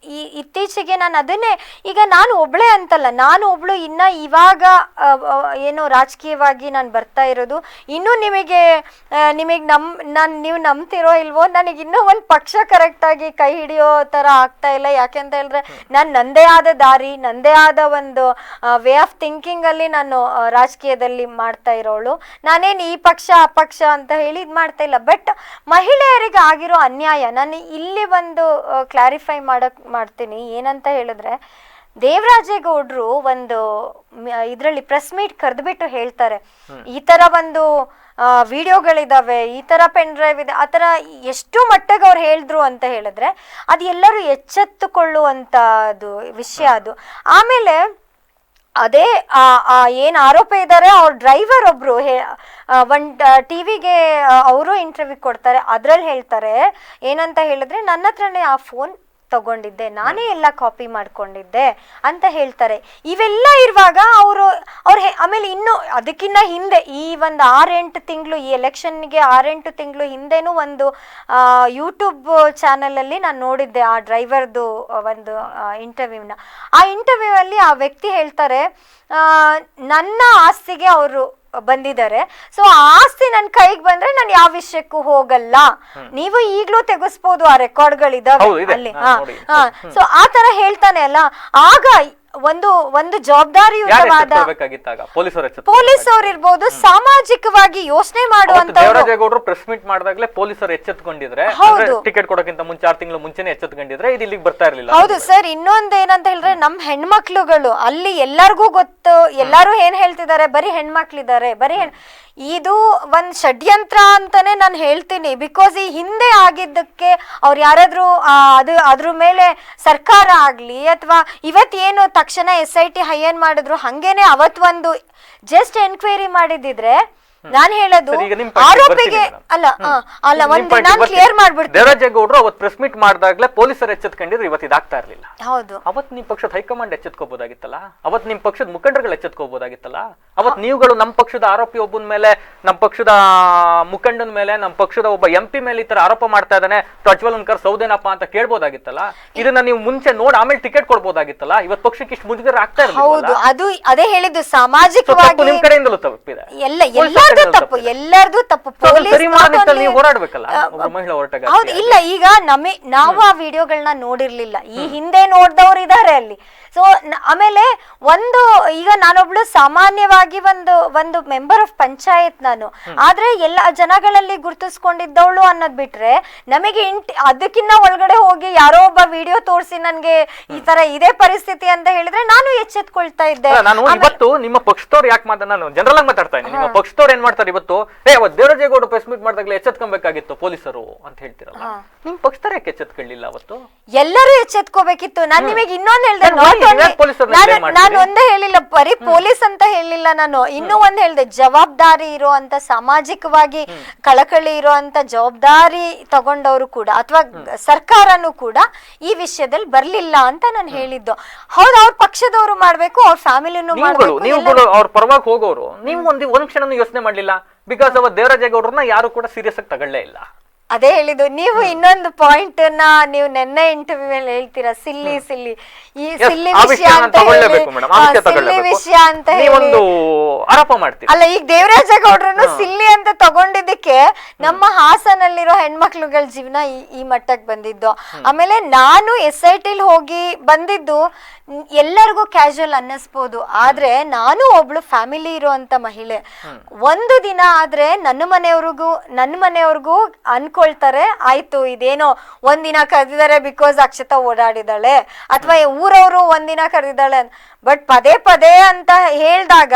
ಇತ್ತೀಚೆಗೆ ನಾನು ಅದನ್ನೇ, ಈಗ ನಾನು ಒಬ್ಳೆ ಅಂತಲ್ಲ, ನಾನು ಒಬ್ಳು ಇನ್ನ ಇವಾಗ ಏನು ರಾಜಕೀಯವಾಗಿ ನಾನು ಬರ್ತಾ ಇರೋದು. ಇನ್ನೂ ನಿಮಗೆ ನೀವು ನಂಬ್ತಿರೋ ಇಲ್ವೋ, ನನಗೆ ಇನ್ನೂ ಒಂದು ಪಕ್ಷ ಕರೆಕ್ಟಾಗಿ ಕೈ ಹಿಡಿಯೋ ಥರ ಆಗ್ತಾ ಇಲ್ಲ. ಯಾಕೆಂತ ಹೇಳಿದ್ರೆ ನಾನು ನಂದೇ ಆದ ದಾರಿ, ನಂದೇ ಆದ ಒಂದು ವೇ ಆಫ್ ಥಿಂಕಿಂಗಲ್ಲಿ ನಾನು ರಾಜಕೀಯದಲ್ಲಿ ಮಾಡ್ತಾ ಇರೋಳು. ನಾನೇನು ಈ ಪಕ್ಷ ಆ ಪಕ್ಷ ಅಂತ ಹೇಳಿ ಇದು ಮಾಡ್ತಾ ಇಲ್ಲ. ಬಟ್ ಮಹಿಳೆಯರಿಗೆ ಆಗಿರೋ ಅನ್ಯಾಯ ನಾನು ಇಲ್ಲಿ ಒಂದು ಕ್ಲಾರಿಫೈ ಮಾಡ್ತೀನಿ. ಏನಂತ ಹೇಳಿದ್ರೆ, ದೇವರಾಜೇಗೌಡರು ಒಂದು ಇದರಲ್ಲಿ ಪ್ರೆಸ್ ಮೀಟ್ ಕರೆದ್ಬಿಟ್ಟು ಹೇಳ್ತಾರೆ, ಈ ತರ ಒಂದು ವಿಡಿಯೋಗಳಿದಾವೆ, ಈ ತರ ಪೆನ್ ಡ್ರೈವ್ ಇದೆ, ಆ ತರ ಎಷ್ಟು ಮಟ್ಟಿಗೆ ಅವ್ರು ಹೇಳಿದ್ರು ಅಂತ ಹೇಳಿದ್ರೆ ಅದು ಎಲ್ಲರೂ ಎಚ್ಚೆತ್ತುಕೊಳ್ಳುವಂತದ್ದು ವಿಷಯ ಅದು. ಆಮೇಲೆ ಅದೇ ಏನ್ ಆರೋಪ ಇದ್ದಾರೆ, ಅವ್ರ ಡ್ರೈವರ್ ಒಬ್ರು ಒಂದ್ ಟಿವಿಗೆ ಅವರು ಇಂಟರ್ವ್ಯೂ ಕೊಡ್ತಾರೆ. ಅದ್ರಲ್ಲಿ ಹೇಳ್ತಾರೆ ಏನಂತ ಹೇಳಿದ್ರೆ, ನನ್ನ ಹತ್ರನೇ ಆ ಫೋನ್ ತಗೊಂಡಿದ್ದೆ, ನಾನೇ ಎಲ್ಲ ಕಾಪಿ ಮಾಡ್ಕೊಂಡಿದ್ದೆ ಅಂತ ಹೇಳ್ತಾರೆ. ಇವೆಲ್ಲ ಇರುವಾಗ ಅವರು ಆಮೇಲೆ ಇನ್ನು ಅದಕ್ಕಿಂತ ಹಿಂದೆ ಈ ಒಂದು 6-8 ತಿಂಗಳು, ಈ ಎಲೆಕ್ಷನ್ಗೆ 6-8 ತಿಂಗಳು ಹಿಂದೆನೂ ಒಂದು ಯೂಟ್ಯೂಬ್ ಚಾನಲಲ್ಲಿ ನಾನು ನೋಡಿದ್ದೆ ಆ ಡ್ರೈವರ್ದು ಒಂದು ಇಂಟರ್ವ್ಯೂನ. ಆ ಇಂಟರ್ವ್ಯೂ ಅಲ್ಲಿ ಆ ವ್ಯಕ್ತಿ ಹೇಳ್ತಾರೆ, ನನ್ನ ಆಸ್ತಿಗೆ ಅವರು ಬಂದಿದ್ದಾರೆ, ಸೊ ಆ ಆಸ್ತಿ ನನ್ನ ಕೈಗೆ ಬಂದ್ರೆ ನಾನು ಯಾವ ವಿಷಯಕ್ಕೂ ಹೋಗಲ್ಲ, ನೀವು ಈಗ್ಲೂ ತೆಗೆಸ್ಬೋದು, ಆ ರೆಕಾರ್ಡ್ಗಳಿದಾವೆ ಅಲ್ಲಿ. ಸೊ ಆ ತರ ಹೇಳ್ತಾನೆ ಅಲ್ಲ, ಆಗ ಒಂದು ಜವಾಬ್ದಾರಿಯುತವಾದ ಪೊಲೀಸರು ಇರ್ಬೋದು, ಸಾಮಾಜಿಕವಾಗಿ ಯೋಚನೆ ಮಾಡುವಂತ. ದೇವರಾಜೇಗೌಡರು ಪ್ರೆಸ್ ಮೀಟ್ ಮಾಡಿದಾಗಲೇ ಪೊಲೀಸರು ಎಚ್ಚೆತ್ಕೊಂಡಿದ್ರೆ, ಟಿಕೆಟ್ ಕೊಡೋಕ್ಕಿಂತ ಮುಂಚೆ 6 ತಿಂಗಳು ಮುಂಚೆನೆ ಎಚ್ಚೆತ್ಕೊಂಡಿದ್ರೆ ಇದು ಇಲ್ಲಿಗೆ ಬರ್ತಾ ಇರಲಿಲ್ಲ. ಹೌದು ಸರ್. ಇನ್ನೊಂದು ಏನಂತ ಹೇಳಿದ್ರೆ, ನಮ್ ಹೆಣ್ಮಕ್ಳುಗಳು ಅಲ್ಲಿ ಎಲ್ಲರಿಗೂ ಗೊತ್ತು, ಎಲ್ಲಾರು ಏನ್ ಹೇಳ್ತಿದ್ದಾರೆ, ಬರೀ ಹೆಣ್ಮಕ್ಳಿದ್ದಾರೆ, ಇದು ಒಂದ್ ಷಡ್ಯಂತ್ರ ಅಂತಾನೆ ನಾನು ಹೇಳ್ತೀನಿ. ಬಿಕಾಸ್ ಈ ಹಿಂದೆ ಆಗಿದ್ದಕ್ಕೆ ಅವ್ರು ಯಾರಾದ್ರೂ ಅದ್ರ ಮೇಲೆ ಸರ್ಕಾರ ಆಗ್ಲಿ ಅಥವಾ ಇವತ್ತೇನು ತಕ್ಷಣ SIT ಹೈಯನ್ ಮಾಡಿದ್ರು, ಹಂಗೇನೆ ಅವತ್ ಒಂದು ಜಸ್ಟ್ ಎನ್ಕ್ವೈರಿ ಮಾಡಿದಿದ್ರೆ ನಾನ್ ಹೇಳೋದು ಆರೋಪಿಗೆ ಅಲ್ಲ ಒಂದು ನಾನ್ ಕ್ಲಿಯರ್ ಮಾಡ್ಬಿಡ್ತೀನಿ. ದೇವರಾಜೇಗೌಡರು ಅವತ್ತು ಪ್ರೆಸ್ ಮೀಟ್ ಮಾಡಿದಾಗಲೇ ಪೊಲೀಸರು ಎಚ್ಚೆತ್ಕೊಂಡಿದ್ರು, ಇವತ್ತು ಇದಾಗ್ತಾ ಇರ್ಲಿಲ್ಲ. ಹೌದು, ಅವತ್ ನಿಮ್ ಪಕ್ಷದ ಹೈಕಮಾಂಡ್ ಎಚ್ಚೆತ್ಕೋಬಹುದಾಗಿತ್ತಲ್ಲ, ಅವತ್ ನಿಮ್ ಪಕ್ಷದ ಮುಖಂಡರುಗಳು ಎಚ್ಚೆತ್ಕೋಬಹುದಾಗಿತ್ತಲ್ಲ, ಅವತ್ ನೀವುಗಳು ನಮ್ಮ ಪಕ್ಷದ ಆರೋಪಿ ಒಬ್ಬನ ಮೇಲೆ, ನಮ್ಮ ಪಕ್ಷದ ಮುಖಂಡನ ಮೇಲೆ, ನಮ್ಮ ಪಕ್ಷದ ಒಬ್ಬ MP ಮೇಲೆ ಈ ತರ ಆರೋಪ ಮಾಡ್ತಾ ಇದ್ದಾನೆ, ಪ್ರಜ್ವಲ್ ರೇವಣ್ಣ ಸೌದೇನಪ್ಪ ಅಂತ ಕೇಳ್ಬೋದಾಗಿತ್ತಲ್ಲ. ಇದನ್ನ ನೀವು ಮುಂಚೆ ನೋಡಿ ಆಮೇಲೆ ಟಿಕೆಟ್ ಕೊಡ್ಬೋದಾಗಿತ್ತಲ್ಲ. ಇವತ್ತು ಪಕ್ಷಕ್ಕೆ ಇಷ್ಟು ಮುಜುಗರ ಆಗ್ತಾ ಇರಲಿಲ್ಲ. ಹೌದು, ಅದು ಅದೇ ಹೇಳಿದ್ದು, ಸಾಮಾಜಿಕವಾಗಿ ನಿಮ್ ಕಡೆಯಿಂದಲೂ ತಪ್ಪಿದೆ, ಎಲ್ಲರದು ತಪ್ಪು. ಹೌದು, ಇಲ್ಲ ಈಗ ನಾವು ಆ ವಿಡಿಯೋಗಳನ್ನ ನೋಡಿರ್ಲಿಲ್ಲ, ಈ ಹಿಂದೆ ನೋಡ್ದವ್ರು ಇದಾರೆ ಅಲ್ಲಿ. ಸೊ ಆಮೇಲೆ ಈಗ ನಾನೊಬ್ಳು ಸಾಮಾನ್ಯವಾಗಿ ಒಂದು ಮೆಂಬರ್ ಆಫ್ ಪಂಚಾಯತ್ ನಾನು, ಆದ್ರೆ ಎಲ್ಲ ಜನಗಳಲ್ಲಿ ಗುರುತಿಸ್ಕೊಂಡಿದ್ದವಳು ಅನ್ನೋದ್ ಬಿಟ್ರೆ, ನಮಗೆ ಅದಕ್ಕಿಂತ ಒಳಗಡೆ ಹೋಗಿ ಯಾರೋ ಒಬ್ಬ ವಿಡಿಯೋ ತೋರಿಸಿ ನನ್ಗೆ ಈ ತರ ಇದೇ ಪರಿಸ್ಥಿತಿ ಅಂತ ಹೇಳಿದ್ರೆ ನಾನು ಎಚ್ಚೆತ್ಕೊಳ್ತಾ ಇದ್ದೆ. ನಾನು ಇವತ್ತು ನಿಮ್ಮ ಪಕ್ಷದವ್ರು ಯಾಕೆ ನಾನು ಜನರಲ್ ಆಗಿ ಮಾತಾಡ್ತಾ ಇದ್ದೀನಿ, ನಿಮ್ಮ ಪಕ್ಷದವ್ರು ಏನ್ ಮಾಡ್ತಾರೆ ಇವತ್ತು, ದೇವರಾಜೇಗೌಡ ಪ್ರೆಸ್ ಮೀಟ್ ಮಾಡಿದಾಗಲೇ ಎಚ್ಚೆತ್ಕೊಬೇಕಾಗಿತ್ತು ಪೊಲೀಸರು ಅಂತ ಹೇಳ್ತಿರಲ್ಲ, ನಿಮ್ ಪಕ್ಷದವ್ರು ಯಾಕೆ ಎಚ್ಚೆತ್ಕೊಳ್ಳಿಲ್ಲ ಅವತ್ತು? ಎಲ್ಲರೂ ಎಚ್ಚೆತ್ಕೋಬೇಕಿತ್ತು. ನಾನು ನಿಮಗೆ ಇನ್ನೊಂದು ಹೇಳ್ದೆ, ನಾನು ಒಂದೇ ಹೇಳಿಲ್ಲ, ಬರೀ ಪೊಲೀಸ್ ಅಂತ ಹೇಳಿಲ್ಲ ನಾನು, ಇನ್ನೂ ಒಂದ್ ಹೇಳ್ದೆ, ಜವಾಬ್ದಾರಿ ಇರುವಂತ, ಸಾಮಾಜಿಕವಾಗಿ ಕಳಕಳಿ ಇರುವಂತ ಜವಾಬ್ದಾರಿ ತಗೊಂಡವರು ಕೂಡ ಅಥವಾ ಸರ್ಕಾರನು ಕೂಡ ಈ ವಿಷಯದಲ್ಲಿ ಬರ್ಲಿಲ್ಲ ಅಂತ ನಾನು ಹೇಳಿದ್ದು. ಹೌದು, ಅವ್ರ ಪಕ್ಷದವರು ಮಾಡ್ಬೇಕು, ಅವ್ರ ಫ್ಯಾಮಿಲಿನೂ ಮಾಡ್ಬೇಕು. ನೀವು ಅವ್ರ ಪರವಾಗಿ ಹೋಗೋರು, ನೀವು ಒಂದ್ ಕ್ಷಣ ಯೋಚನೆ ಮಾಡ್ಲಿಲ್ಲ, ಬಿಕಾಸ್ ಅವ ದೇವರಾಜೇಗೌಡರನ್ನ ಯಾರು ಕೂಡ ಸೀರಿಯಸ್ ಆಗಿ ತಗೊಳ್ಳೇ ಇಲ್ಲ. ಅದೇ ಹೇಳಿದ್ದು, ನೀವು ಇನ್ನೊಂದು ಪಾಯಿಂಟ್ ನೀವು ನೆನ್ನೆ ಇಂಟರ್ವ್ಯೂ ಮೇಲೆ ಹೇಳ್ತೀರಾ, ಸಿಲ್ಲಿ ಈ ಸಿಲ್ಲಿ ವಿಷಯ ಅಂತ ಹೇಳಿ ಆರೋಪ ಮಾಡ್ತೀವಿ. ಅಲ್ಲ, ಈಗ ದೇವರಾಜೇಗೌಡರನ್ನು ಸಿಲ್ಲಿ ಅಂತ ತಗೊಂಡಿದ್ದಕ್ಕೆ ನಮ್ಮ ಹಾಸನಲ್ಲಿರೋ ಹೆಣ್ಮಕ್ಳುಗಳ ಜೀವನ ಈ ಮಟ್ಟಕ್ಕೆ ಬಂದಿದ್ದು. ಆಮೇಲೆ ನಾನು SIT ಹೋಗಿ ಬಂದಿದ್ದು ಎಲ್ಲರಿಗೂ ಕ್ಯಾಶುವಲ್ ಅನ್ನಿಸ್ಬೋದು, ಆದ್ರೆ ನಾನು ಒಬ್ಳು ಫ್ಯಾಮಿಲಿ ಇರುವಂತ ಮಹಿಳೆ. ಒಂದು ದಿನ ಆದ್ರೆ ನನ್ನ ಮನೆಯವ್ರಿಗೂ ಅಂದ್ಕೊಳ್ತಾರೆ, ಆಯ್ತು ಇದೇನೋ ಒಂದಿನ ಕರೆದಿದ್ದಾರೆ ಬಿಕಾಸ್ ಅಕ್ಷತಾ ಓಡಾಡಿದಾಳೆ, ಅಥವಾ ಊರವರು ಒಂದಿನ ಕರೆದಿದ್ದಾಳೆ. ಬಟ್ ಪದೇ ಪದೇ ಅಂತ ಹೇಳಿದಾಗ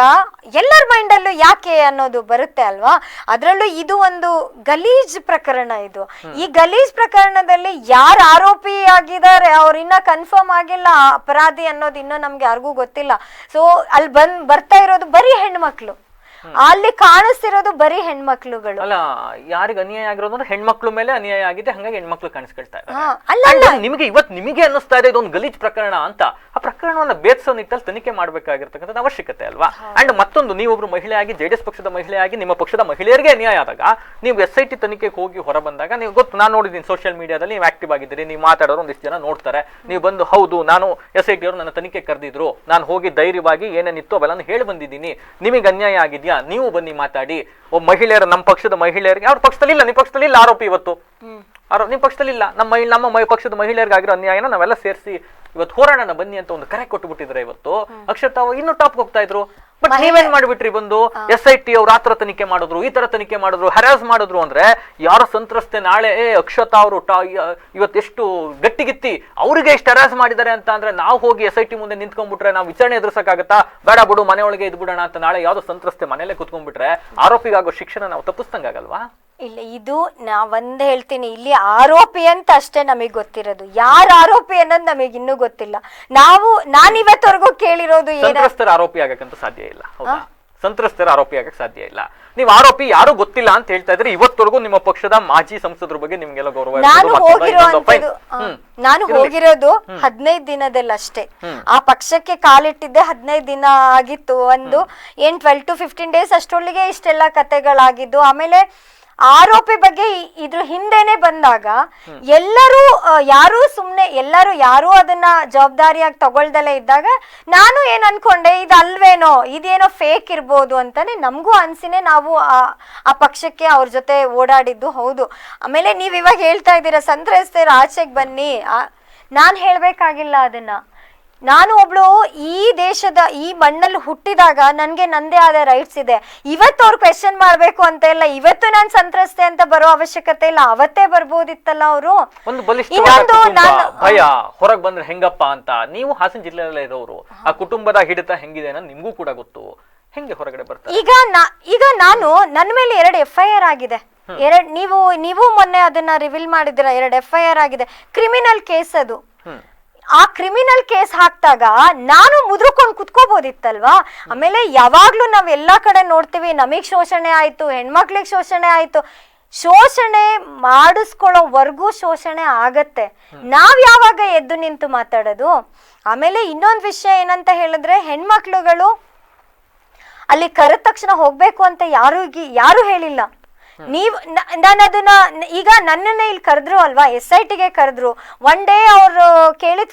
ಎಲ್ಲರ ಮೈಂಡಲ್ಲೂ ಯಾಕೆ ಅನ್ನೋದು ಬರುತ್ತೆ ಅಲ್ವಾ. ಅದರಲ್ಲೂ ಇದು ಒಂದು ಗಲೀಜ್ ಪ್ರಕರಣ. ಇದು ಈ ಗಲೀಜ್ ಪ್ರಕರಣದಲ್ಲಿ ಯಾರು ಆರೋಪಿ ಆಗಿದ್ದಾರೆ ಅವ್ರು ಇನ್ನ ಕನ್ಫರ್ಮ್ ಆಗಿಲ್ಲ, ಅಪರಾಧಿ ಅನ್ನೋದು ಇನ್ನೂ ನಮ್ಗೆ ಯಾರಿಗೂ ಗೊತ್ತಿಲ್ಲ. ಸೊ ಅಲ್ಲಿ ಬರ್ತಾ ಇರೋದು ಬರೀ ಹೆಣ್ಮಕ್ಳು, ಅಲ್ಲಿ ಕಾಣಿಸ್ತಿರೋದು ಬರೀ ಹೆಣ್ಮಕ್ಳುಗಳು. ಅಲ್ಲ, ಯಾರಿಗ ಅನ್ಯಾಯ ಆಗಿರೋದು ಅಂದ್ರೆ ಹೆಣ್ಮಕ್ಳು ಮೇಲೆ ಅನ್ಯಾಯ ಆಗಿದೆ, ಹಂಗಾಗಿ ಹೆಣ್ಮಕ್ಳು ಕಾಣಿಸ್ಕೊಳ್ತಾ ಇದ್ದಾರೆ. ನಿಮಗೆ ನಿಮಗೆ ಅನ್ನಿಸ್ತಾ ಇದೆ ಇದೊಂದು ಗಲೀಜ್ ಪ್ರಕರಣ ಅಂತ. ಆ ಪ್ರಕರಣವನ್ನ ಬೇರ್ಸೋ ನಿಟ್ಟಲ್ಲಿ ತನಿಖೆ ಮಾಡ್ಬೇಕಾಗಿರ್ತಕ್ಕಂಥ ಅವಶ್ಯಕತೆ ಅಲ್ವಾ. ಅಂಡ್ ಮತ್ತೊಂದು, ನೀವೊಬ್ರು ಮಹಿಳೆಯಾಗಿ ಜೆಡಿಎಸ್ ಪಕ್ಷದ ಮಹಿಳೆಯಾಗಿ ನಿಮ್ಮ ಪಕ್ಷದ ಮಹಿಳೆಯರಿಗೆ ಅನ್ಯಾಯ ಆದಾಗ ನೀವು SIT ತನಿಖೆಗೆ ಹೋಗಿ ಹೊರ ಬಂದಾಗ ನೀವು ಗೊತ್ತು, ನಾನು ನೋಡಿದ್ದೀನಿ ಸೋಷಿಯಲ್ ಮೀಡಿಯಾದಲ್ಲಿ ನೀವು ಆಕ್ಟಿವ್ ಆಗಿದ್ದೀರಿ, ನೀವು ಮಾತಾಡೋರು ಒಂದಿಷ್ಟು ಜನ ನೋಡ್ತಾರೆ. ನೀವು ಬಂದು ಹೌದು ನಾನು SIT ಅವರು ನನ್ನ ತನಿಖೆ ಕರೆದಿದ್ರು, ನಾನು ಹೋಗಿ ಧೈರ್ಯವಾಗಿ ಏನೇನಿತ್ತು ಅವೆಲ್ಲ ಹೇಳಿ ಬಂದಿದ್ದೀನಿ, ನಿಮಗೆ ಅನ್ಯಾಯ ಆಗಿದ್ಯಾ ನೀವು ಬನ್ನಿ ಮಾತಾಡಿ. ಒಬ್ಬ ಮಹಿಳೆಯರು, ನಮ್ಮ ಪಕ್ಷದ ಮಹಿಳೆಯರಿಗೆ, ಅವ್ರ ಪಕ್ಷದಲ್ಲಿ ಇಲ್ಲ, ನಿಮ್ಮ ಪಕ್ಷದಲ್ಲಿ ಇಲ್ಲ ಆರೋಪಿ ಇವತ್ತು, ನಿಮ್ಮ ಪಕ್ಷದಲ್ಲಿ ಇಲ್ಲ, ನಮ್ಮ ಪಕ್ಷದ ಮಹಿಳೆಯರಿಗಾಗಿರೋ ಅನ್ಯಾಯನ ನಾವೆಲ್ಲ ಸೇರಿಸಿ ಇವತ್ತು ಹೋರಾಡೋಣ ಬನ್ನಿ ಅಂತ ಒಂದು ಕರೆ ಕೊಟ್ಟುಬಿಟ್ಟಿದ್ರೆ ಇವತ್ತು ಅಕ್ಷತಾ ಇನ್ನೂ ಟಾಪ್ ಹೋಗ್ತಾ ಇದ್ರು. ಬಟ್ ನೀವೇನ್ ಮಾಡ್ಬಿಟ್ರಿ, ಬಂದು SIT ಅವ್ರು ಆತರ ತನಿಖೆ ಮಾಡಿದ್ರು, ಈ ತರ ತನಿಖೆ ಮಾಡಿದ್ರು, ಹರಾಸ್ ಮಾಡಿದ್ರು ಅಂದ್ರೆ ಯಾರ ಸಂತ್ರಸ್ತೆ ನಾಳೆ ಅಕ್ಷತಾ ಅವರು ಇವತ್ತೆಷ್ಟು ಗಟ್ಟಿಗಿತ್ತಿ ಅವ್ರಿಗೆ ಎಷ್ಟು ಹರಾಸ್ ಮಾಡಿದ್ದಾರೆ ಅಂತ ಅಂದ್ರೆ ನಾವು ಹೋಗಿ SIT ಮುಂದೆ ನಿಂತ್ಕೊಂಡ್ಬಿಟ್ರೆ ನಾವು ವಿಚಾರಣೆ ಎದುರಿಸಕ್ಕಾಗತ್ತಾ? ಬೇಡ ಬಿಡು, ಮನೆಯೊಳಗೆ ಇದ್ಬಿಡೋಣ ಅಂತ ನಾಳೆ ಯಾವ್ದೋ ಸಂತ್ರಸ್ತೆ ಮನೇಲೆ ಕುತ್ಕೊಂಡ್ಬಿಟ್ರೆ ಆರೋಪಿಗಾಗೋ ಶಿಕ್ಷಣ ನಾವು ತಪ್ಪಿಸ್ದಂಗಾಗಲ್ವಾ? ಇಲ್ಲ, ಇದು ಒಂದ್ ಹೇಳ್ತೀನಿ, ಇಲ್ಲಿ ಆರೋಪಿ ಅಂತ ಅಷ್ಟೇ ನಮಗ್ ಗೊತ್ತಿರೋದು, ಯಾರ ಆರೋಪಿ ಅನ್ನೋದು ನಮಗ್ ಇನ್ನೂ ಗೊತ್ತಿಲ್ಲ. ನಾನ್ ಇವತ್ತವರೆಗೂ ಕೇಳಿರೋದು ಸಂತ್ರಸ್ತರ ಆರೋಪಿ ಆಗಕ್ಕಂತೂ ಸಾಧ್ಯ ಇಲ್ಲ. ಹೌದಾ? ಸಂತ್ರಸ್ತರ ಆರೋಪಿ ಆಗಕ್ಕೆ ಸಾಧ್ಯ ಇಲ್ಲ. ನೀವು ಆರೋಪಿ ಯಾರು ಗೊತ್ತಿಲ್ಲ ಅಂತ ಹೇಳ್ತಾ ಇದ್ರೆ, ಇವತ್ತವರೆಗೂ ನಿಮ್ಮ ಪಕ್ಷದ ಮಾಜಿ ಸಂಸದರ ಬಗ್ಗೆ ನಿಮ್ಗೆಲ್ಲ ಗೌರವ. ನಾನು ಹೋಗಿರೋದು 15 ದಿನದಲ್ಲಷ್ಟೇ. ಆ ಪಕ್ಷಕ್ಕೆ ಕಾಲಿಟ್ಟಿದ್ದೆ 15 ದಿನ ಆಗಿತ್ತು. ಒಂದು 12 to 15 days ಅಷ್ಟೊಳಗೆ ಇಷ್ಟೆಲ್ಲ ಕತೆಗಳಾಗಿದ್ದು. ಆಮೇಲೆ ಆರೋಪಿ ಬಗ್ಗೆ ಇದ್ರ ಹಿಂದೆನೆ ಬಂದಾಗ ಯಾರು ಅದನ್ನ ಜವಾಬ್ದಾರಿಯಾಗಿ ತಗೊಳ್ದಲೇ ಇದ್ದಾಗ ನಾನು ಏನ್ ಅನ್ಕೊಂಡೆ, ಇದು ಅಲ್ವೇನೋ, ಇದೇನೋ ಫೇಕ್ ಇರ್ಬೋದು ಅಂತಾನೆ ನಮಗೂ ಅನ್ಸಿನೇ ನಾವು ಆ ಪಕ್ಷಕ್ಕೆ ಅವ್ರ ಜೊತೆ ಓಡಾಡಿದ್ದು. ಹೌದು. ಆಮೇಲೆ ನೀವ್ ಇವಾಗ ಹೇಳ್ತಾ ಇದ್ದೀರಾ ಸಂತ್ರಸ್ತೆಯರು ಆಚೆಗೆ ಬನ್ನಿ, ನಾನ್ ಹೇಳ್ಬೇಕಾಗಿಲ್ಲ ಅದನ್ನ. ನಾನು ಒಬ್ಳು ಈ ದೇಶದ ಈ ಮಣ್ಣಲ್ಲಿ ಹುಟ್ಟಿದಾಗ ನನ್ಗೆ ನಂದೇ ಆದ ರೈಟ್ಸ್ ಇದೆ. ಇವತ್ತು ಅವ್ರು ಕ್ವೆಶನ್ ಮಾಡ್ಬೇಕು ಅಂತ ಇಲ್ಲ, ಇವತ್ತು ನಾನ್ ಸಂತ್ರಸ್ತೆ ಅಂತ ಬರೋ ಅವಶ್ಯಕತೆ ಇಲ್ಲ, ಅವತ್ತೇ ಬರ್ಬೋದಿತ್ತಲ್ಲ ಅವರು. ಒಂದು ಬಲಿಷ್ಠ ಭಯ ಹೊರಗ್ ಬಂದ್ರೆ ಹೆಂಗಪ್ಪ ಅಂತ. ನೀವು ಹಾಸನ ಜಿಲ್ಲೆಯಲ್ಲೇ ಇರೋರು, ಆ ಕುಟುಂಬದ ಹಿಡಿತ ಹೆಂಗಿದೆ ಅನ್ನೋದು ನಿಮ್ಗೂ ಕೂಡ ಗೊತ್ತು. ಹೆಂಗೆ ಹೊರಗಡೆ ಬರ್ತಾರೆ? ಈಗ ನಾನು ನನ್ನ ಮೇಲೆ 2 FIR ಆಗಿದೆ. ನೀವು ಮೊನ್ನೆ ಅದನ್ನ ರಿವೀಲ್ ಮಾಡಿದಿರ, 2 FIR ಆಗಿದೆ, ಕ್ರಿಮಿನಲ್ ಕೇಸ್ ಅದು. ಆ ಕ್ರಿಮಿನಲ್ ಕೇಸ್ ಹಾಕ್ದಾಗ ನಾನು ಮುದ್ರಕೊಂಡು ಕುತ್ಕೋಬೋದಿತ್ತಲ್ವಾ. ಆಮೇಲೆ ಯಾವಾಗ್ಲೂ ನಾವ್ ಎಲ್ಲಾ ಕಡೆ ನೋಡ್ತೀವಿ, ನಮಗ್ ಶೋಷಣೆ ಆಯ್ತು, ಹೆಣ್ಮಕ್ಳಿಗೆ ಶೋಷಣೆ ಆಯ್ತು. ಶೋಷಣೆ ಮಾಡಿಸ್ಕೊಳ್ಳೋವರೆಗೂ ಶೋಷಣೆ ಆಗತ್ತೆ. ನಾವ್ ಯಾವಾಗ ಎದ್ದು ನಿಂತು ಮಾತಾಡೋದು? ಆಮೇಲೆ ಇನ್ನೊಂದು ವಿಷಯ ಏನಂತ ಹೇಳಿದ್ರೆ, ಹೆಣ್ಮಕ್ಳುಗಳು ಅಲ್ಲಿ ಕರೆದ ತಕ್ಷಣ ಹೋಗ್ಬೇಕು ಅಂತ ಯಾರು ಹೇಳಿಲ್ಲ. ನಾನು ಅದನ್ನ ಈಗ ನನ್ನನ್ನೇ ಇಲ್ಲಿ ಕರೆದ್ರು ಅಲ್ವಾ, SITಗೆ ಕರೆದ್ರು. ಒನ್ ಡೇ ಅವ್ರು ಕೇಳಿದ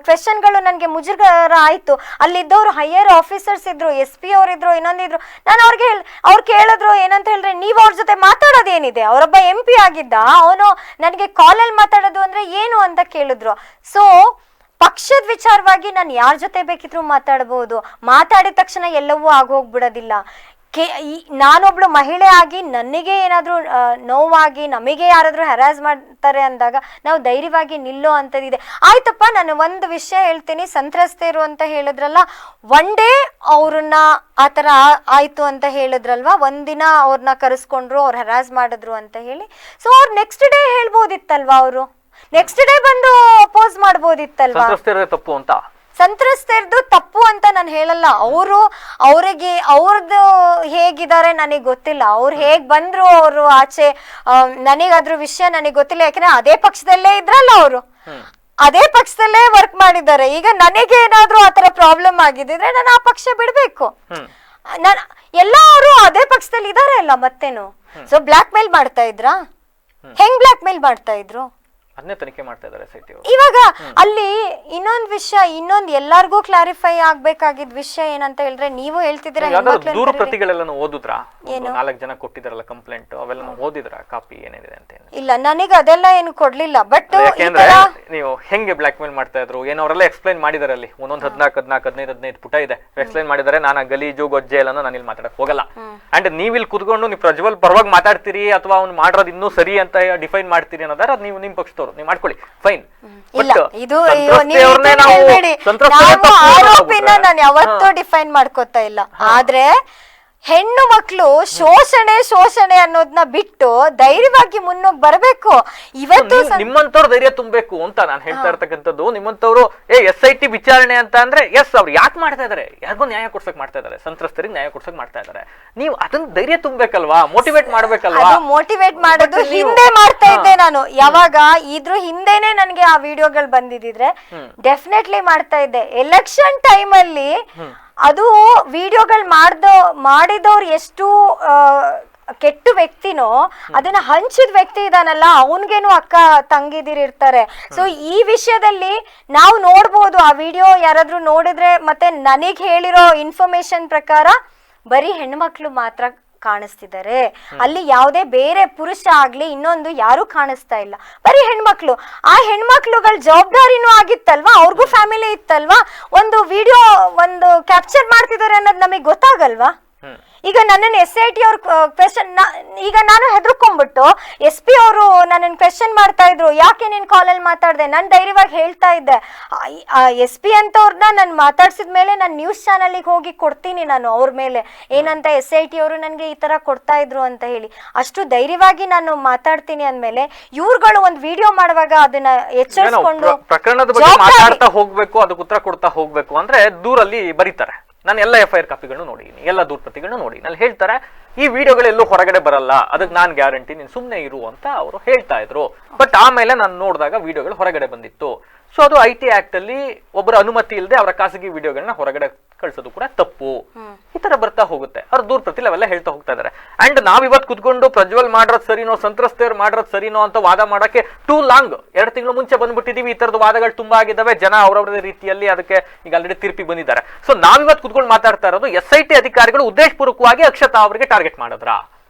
ಕ್ವೆಶನ್ಗಳು ನನ್ಗೆ ಮುಜುಗರ ಆಯ್ತು. ಅಲ್ಲಿದ್ದವ್ರು ಹೈಯರ್ ಆಫೀಸರ್ಸ್ ಇದ್ರು, SP ಅವ್ರಿದ್ರು, ಇನ್ನೊಂದಿದ್ರು. ನಾನು ಅವ್ರು ಕೇಳಿದ್ರು ಏನಂತ ಹೇಳಿದ್ರೆ, ನೀವ್ ಅವ್ರ ಜೊತೆ ಮಾತಾಡೋದೇನಿದೆ? ಅವರೊಬ್ಬ MP ಆಗಿದ್ದ, ಅವನು ನನಗೆ ಕಾಲಲ್ಲಿ ಮಾತಾಡೋದು ಅಂದ್ರೆ ಏನು ಅಂತ ಕೇಳಿದ್ರು. ಸೊ ಪಕ್ಷದ ವಿಚಾರವಾಗಿ ನಾನು ಯಾರ ಜೊತೆ ಬೇಕಿದ್ರು ಮಾತಾಡಬಹುದು. ಮಾತಾಡಿದ ತಕ್ಷಣ ಎಲ್ಲವೂ ಆಗೋಗ್ಬಿಡೋದಿಲ್ಲ. ನಾನೊಬ್ಳು ಮಹಿಳೆ ಆಗಿ ನನಗೆ ಏನಾದ್ರೂ ನೋವಾಗಿ, ನಮಗೆ ಯಾರಾದ್ರೂ ಹರಾಸ್ ಮಾಡ್ತಾರೆ ಅಂದಾಗ ನಾವು ಧೈರ್ಯವಾಗಿ ನಿಲ್ಲೋ ಅಂತದಿದೆ. ಆಯ್ತಪ್ಪ, ನಾನು ಒಂದು ವಿಷಯ ಹೇಳ್ತೀನಿ. ಸಂತ್ರಸ್ತೆಯರು ಅಂತ ಹೇಳಿದ್ರಲ್ಲ, ಒನ್ ಡೇ ಅವ್ರನ್ನ ಆತರ ಆಯ್ತು ಅಂತ ಹೇಳಿದ್ರಲ್ವಾ, ಒಂದಿನ ಅವ್ರನ್ನ ಕರೆಸ್ಕೊಂಡ್ರು, ಅವ್ರು ಹರಾಸ್ ಮಾಡಿದ್ರು ಅಂತ ಹೇಳಿ. ಸೊ ಅವ್ರು ನೆಕ್ಸ್ಟ್ ಡೇ ಹೇಳ್ಬೋದಿತ್ತಲ್ವಾ, ಅವರು ನೆಕ್ಸ್ಟ್ ಡೇ ಬಂದು ಅಪೋಸ್ ಮಾಡ್ಬೋದಿತ್ತಲ್ವಾ. ತಪ್ಪು ಅಂತ ಸಂತ್ರಸ್ತೆಯರ್ದು ತಪ್ಪು ಅಂತ ನಾನು ಹೇಳಲ್ಲ. ಅವ್ರದ್ದು ಹೇಗಿದ್ದಾರೆ ನನಗೆ ಗೊತ್ತಿಲ್ಲ, ಅವ್ರು ಹೇಗ್ ಬಂದ್ರು ಅವರು ಆಚೆ, ನನಗದ್ರ ವಿಷಯ ನನಗೆ ಗೊತ್ತಿಲ್ಲ. ಯಾಕಂದ್ರೆ ಅದೇ ಪಕ್ಷದಲ್ಲೇ ಇದ್ರಲ್ಲ ಅವರು, ಅದೇ ಪಕ್ಷದಲ್ಲೇ ವರ್ಕ್ ಮಾಡಿದ್ದಾರೆ. ಈಗ ನನಗೆ ಏನಾದ್ರೂ ಆತರ ಪ್ರಾಬ್ಲಮ್ ಆಗಿದ್ರೆ ನಾನು ಆ ಪಕ್ಷ ಬಿಡ್ಬೇಕು. ಎಲ್ಲರೂ ಅದೇ ಪಕ್ಷದಲ್ಲಿ ಇದಾರೆ ಅಲ್ಲ, ಮತ್ತೇನು. ಸೊ ಬ್ಲಾಕ್ ಮೇಲ್ ಮಾಡ್ತಾ ಇದ್ರಾ? ಹೆಂಗ್ ಬ್ಲಾಕ್ ಮೇಲ್ ಮಾಡ್ತಾ ಇದ್ರು? ಅದನ್ನೇ ತನಿಖೆ ಮಾಡ್ತಾ ಇದ್ದಾರೆ SIT ಅವರು. ಇವಾಗ ಅಲ್ಲಿ ಇನ್ನೊಂದು ವಿಷಯ, ಎಲ್ಲಾರ್ಗೂ ಕ್ಲಾರಿಫೈ ಆಗ್ಬೇಕಾಗಿದ್ ವಿಷಯ ಏನಂತ ಹೇಳಿದ್ರೆ, ನೀವು ಹೇಳ್ತಿದ್ದೀರಾ ದೂರು ಪ್ರತಿಗಳೆಲ್ಲ ಓದಿದ್ರಾ? 4 ಜನ ಕೊಟ್ಟಿದಾರಲ್ಲ ಕಂಪ್ಲೇಂಟ್, ಅವೆಲ್ಲ ಓದಿದ್ರಾ ಕಾಪಿ ಏನೇನಿದೆ ಅಂತ? ಇಲ್ಲ, ನನಗೆ ಅದೆಲ್ಲ ಏನು ಕೊಡ್ಲಿಲ್ಲ. ಬಟ್ ನೀವು ಹೆಂಗೆ ಬ್ಲಾಕ್ ಮೇಲ್ ಮಾಡ್ತಾ ಇದ್ರು ಏನೋ ಅವರೆಲ್ಲ ಎಕ್ಸ್ಪ್ಲೈನ್ ಮಾಡಿದಾರೆ ಅಲ್ಲಿ ಒಂದೊಂದು 14 ಪುಟ ಇದೆ ಎಕ್ಸ್ಪ್ಲೈನ್ ಮಾಡಿದಾರೆ. ನಾನು ಗಲೀಜು ಗೊಜ್ಜೆ ಎಲ್ಲ ನಾನು ಇಲ್ಲಿ ಮಾತಾಡಕ್ ಹೋಗಲ್ಲ. ಅಂಡ್ ನೀವ್ ಇಲ್ಲಿ ಕುತ್ಕೊಂಡು ನೀವು ಪ್ರಜ್ವಲ್ ಪರವಾಗಿ ಮಾತಾಡ್ತೀರಿ ಅಥವಾ ಅವ್ನು ಮಾಡೋದು ಇನ್ನೂ ಸರಿ ಅಂತ ಡಿಫೈನ್ ಮಾಡ್ತೀರಿ ಅನ್ನೋದಾರ ಅದು ನೀವು ನಿಮ್ ಪಕ್ಷದವ್ರು ನೀವು ಮಾಡ್ಕೊಳ್ಳಿ, ಫೈನ್. ಆರೋಪಿನ ನಾನು ಯಾವತ್ತೂ ಡಿಫೈನ್ ಮಾಡ್ಕೋತಾ ಇಲ್ಲ. ಆದ್ರೆ ಹೆಣ್ಣು ಮಕ್ಕಳು ಶೋಷಣೆ ಅನ್ನೋದನ್ನ ಬಿಟ್ಟು ಧೈರ್ಯವಾಗಿ ಮುನ್ನೋಗ್ ಬರ್ಬೇಕು. ಇವತ್ತು ನಿಮ್ಮಂತವ್ರು ಧೈರ್ಯ ತುಂಬಬೇಕು ಅಂತ ನಾನು ಹೇಳ್ತಾ ಇರ್ತಕ್ಕಂಥದ್ದು. ನಿಮ್ಮಂತವ್ರು SIT ವಿಚಾರಣೆ ಅಂತ ಅಂದ್ರೆ ಅವ್ರು ಯಾಕೆ ಮಾಡ್ತಾ ಇದಾರೆ, ಯಾರಿಗೂ ನ್ಯಾಯ ಕೊಡ್ಸಕ್ ಮಾಡ್ತಾ ಇದಾರೆ, ಸಂತ್ರಸ್ತರಿಗೆ ನ್ಯಾಯ ಕೊಡ್ಸಕ್ ಮಾಡ್ತಾ ಇದಾರೆ. ನೀವು ಅದನ್ನ ಧೈರ್ಯ ತುಂಬಬೇಕಲ್ವಾ, ಮೋಟಿವೇಟ್ ಮಾಡ್ಬೇಕಲ್ವಾ. ಮೋಟಿವೇಟ್ ಮಾಡೋದು ಹಿಂದೆ ಮಾಡ್ತಾ ಇದ್ದೆ ನಾನು. ಯಾವಾಗ ಇದ್ರ ಹಿಂದೆನೆ ನನ್ಗೆ ಆ ವಿಡಿಯೋಗಳು ಬಂದಿದ್ರೆ ಡೆಫಿನೆಟ್ಲಿ ಮಾಡ್ತಾ ಇದ್ದೆ. ಎಲೆಕ್ಷನ್ ಟೈಮ್ ಅಲ್ಲಿ ಅದು ವಿಡಿಯೋಗಳು ಮಾಡಿದವ್ರು ಎಷ್ಟು ಕೆಟ್ಟ ವ್ಯಕ್ತಿನೋ ಅದನ್ನ ಹಂಚಿದ ವ್ಯಕ್ತಿ ಇದಾನಲ್ಲ ಅವನ್ಗೇನು ಅಕ್ಕ ತಂಗಿದಿರಿರ್ತಾರೆ. ಸೊ ಈ ವಿಷಯದಲ್ಲಿ ನಾವು ನೋಡ್ಬೋದು, ಆ ವಿಡಿಯೋ ಯಾರಾದ್ರೂ ನೋಡಿದ್ರೆ ಮತ್ತೆ ನನಗ್ ಹೇಳಿರೋ ಇನ್ಫಾರ್ಮೇಶನ್ ಪ್ರಕಾರ ಬರೀ ಹೆಣ್ಮಕ್ಳು ಮಾತ್ರ ಕಾಣಿಸ್ತಿದ್ದಾರೆ ಅಲ್ಲಿ. ಯಾವುದೇ ಬೇರೆ ಪುರುಷ ಆಗ್ಲಿ ಇನ್ನೊಂದು ಯಾರು ಕಾಣಿಸ್ತಾ ಇಲ್ಲ, ಬರೀ ಹೆಣ್ಮಕ್ಳು. ಆ ಹೆಣ್ಮಕ್ಳುಗಳ ಜವಾಬ್ದಾರಿನೂ ಆಗಿತ್ತಲ್ವಾ, ಅವ್ರಿಗೂ ಫ್ಯಾಮಿಲಿ ಇತ್ತಲ್ವಾ. ಒಂದು ವಿಡಿಯೋ ಒಂದು ಕ್ಯಾಪ್ಚರ್ ಮಾಡ್ತಿದ್ದಾರೆ ಅನ್ನೋದು ನಮಗೆ ಗೊತ್ತಾಗಲ್ವಾ. ಈಗ ನನ್ನನ್ನು SIT ಅವ್ರ ಕ್ವೆಶನ್, ಈಗ ನಾನು ಹೆದರ್ಕೊಂಡ್ಬಿಟ್ಟು SP ಅವರು ನನ್ನನ್ನು ಕ್ವೆಶನ್ ಮಾಡ್ತಾ ಇದ್ರು, ಯಾಕೆ ನೀನ್ ಕಾಲಲ್ಲಿ ಮಾತಾಡ್ದೆ. ನಾನು ಧೈರ್ಯವಾಗಿ ಹೇಳ್ತಾ ಇದ್ದೆ. SP ಅಂತವ್ರನ್ನ ನಾನು ಮಾತಾಡ್ಸಿದ ಮೇಲೆ ನಾನು ನ್ಯೂಸ್ ಚಾನಲ್ಗೆ ಹೋಗಿ ಕೊಡ್ತೀನಿ ನಾನು ಅವ್ರ ಮೇಲೆ ಏನಂತ SIT ಅವರು ನನಗೆ ಈ ತರ ಕೊಡ್ತಾ ಇದ್ರು ಅಂತ ಹೇಳಿ. ಅಷ್ಟು ಧೈರ್ಯವಾಗಿ ನಾನು ಮಾತಾಡ್ತೀನಿ ಅಂದ್ಮೇಲೆ ಇವ್ರುಗಳು ಒಂದು ವಿಡಿಯೋ ಮಾಡುವಾಗ ಅದನ್ನ ಎಚ್ಚರಿಸ್ಕೊಂಡು ಪ್ರಕರಣದ ಬಗ್ಗೆ ಮಾತಾಡ್ತಾ ಹೋಗ್ಬೇಕು, ಅದಕ್ಕೆ ಉತ್ತರ ಕೊಡ್ತಾ ಹೋಗ್ಬೇಕು ಅಂದ್ರೆ ದೂರಲ್ಲಿ ಬರೀತಾರೆ. ನಾನು ಎಲ್ಲ FIR ಕಾಪಿಗಳನ್ನು ನೋಡಿದ್ದೀನಿ, ಎಲ್ಲ ದೂರ ಪ್ರತಿಗಳನ್ನು ನೋಡಿ. ನಲ್ಲಿ ಹೇಳ್ತಾರೆ ಈ ವಿಡಿಯೋಗಳೆಲ್ಲೂ ಹೊರಗಡೆ ಬರಲ್ಲ, ಅದಕ್ಕೆ ನಾನು ಗ್ಯಾರಂಟಿ, ನೀನು ಸುಮ್ಮನೆ ಇರು ಅಂತ ಅವರು ಹೇಳ್ತಾ ಇದ್ರು. ಬಟ್ ಆಮೇಲೆ ನಾನು ನೋಡಿದಾಗ ವಿಡಿಯೋಗಳು ಹೊರಗಡೆ ಬಂದಿತ್ತು. ಸೊ ಅದು IT ಆಕ್ಟ್ ಅಲ್ಲಿ ಒಬ್ಬರ ಅನುಮತಿ ಇಲ್ಲದೆ ಅವರ ಖಾಸಗಿ ವಿಡಿಯೋಗಳನ್ನ ಹೊರಗಡೆ ಕಳ್ಸೋದು ಕೂಡ ತಪ್ಪು. ಈ ತರ ಬರ್ತಾ ಹೋಗುತ್ತೆ. ಅವ್ರ ದೂರ ಪ್ರತಿ ಅವೆಲ್ಲ ಹೇಳ್ತಾ ಹೋಗ್ತಾ ಇದಾರೆ. ಅಂಡ್ ನಾವ್ ಇವತ್ತು ಕುತ್ಕೊಂಡು ಪ್ರಜ್ವಲ್ ಮಾಡೋದ್ ಸರಿನೋ ಸಂತ್ರಸ್ತೆಯವ್ರು ಮಾಡೋದ್ ಸರಿನೋ ಅಂತ ವಾದ ಮಾಡಕ್ಕೆ ಟೂ ಲಾಂಗ್ 2 ತಿಂಗಳು ಮುಂಚೆ ಬಂದ್ಬಿಟ್ಟಿದೀವಿ. ಈ ತರದ ವಾದಗಳು ತುಂಬಾ ಆಗಿದಾವೆ. ಜನ ಅವರವರ ರೀತಿಯಲ್ಲಿ ಅದಕ್ಕೆ ಈಗ ಆಲ್ರೆಡಿ ತೀರ್ಪಿಗೆ ಬಂದಿದ್ದಾರೆ. ಸೊ ನಾವಿವತ್ತು ಕುತ್ಕೊಂಡು ಮಾತಾಡ್ತಾ ಇರೋದು SIT ಅಧಿಕಾರಿಗಳು ಉದ್ದೇಶಪೂರ್ವಕವಾಗಿ ಅಕ್ಷತಾ ಅವರಿಗೆ ಟಾರ್ಗೆಟ್ ಮಾಡಿದ್ರ.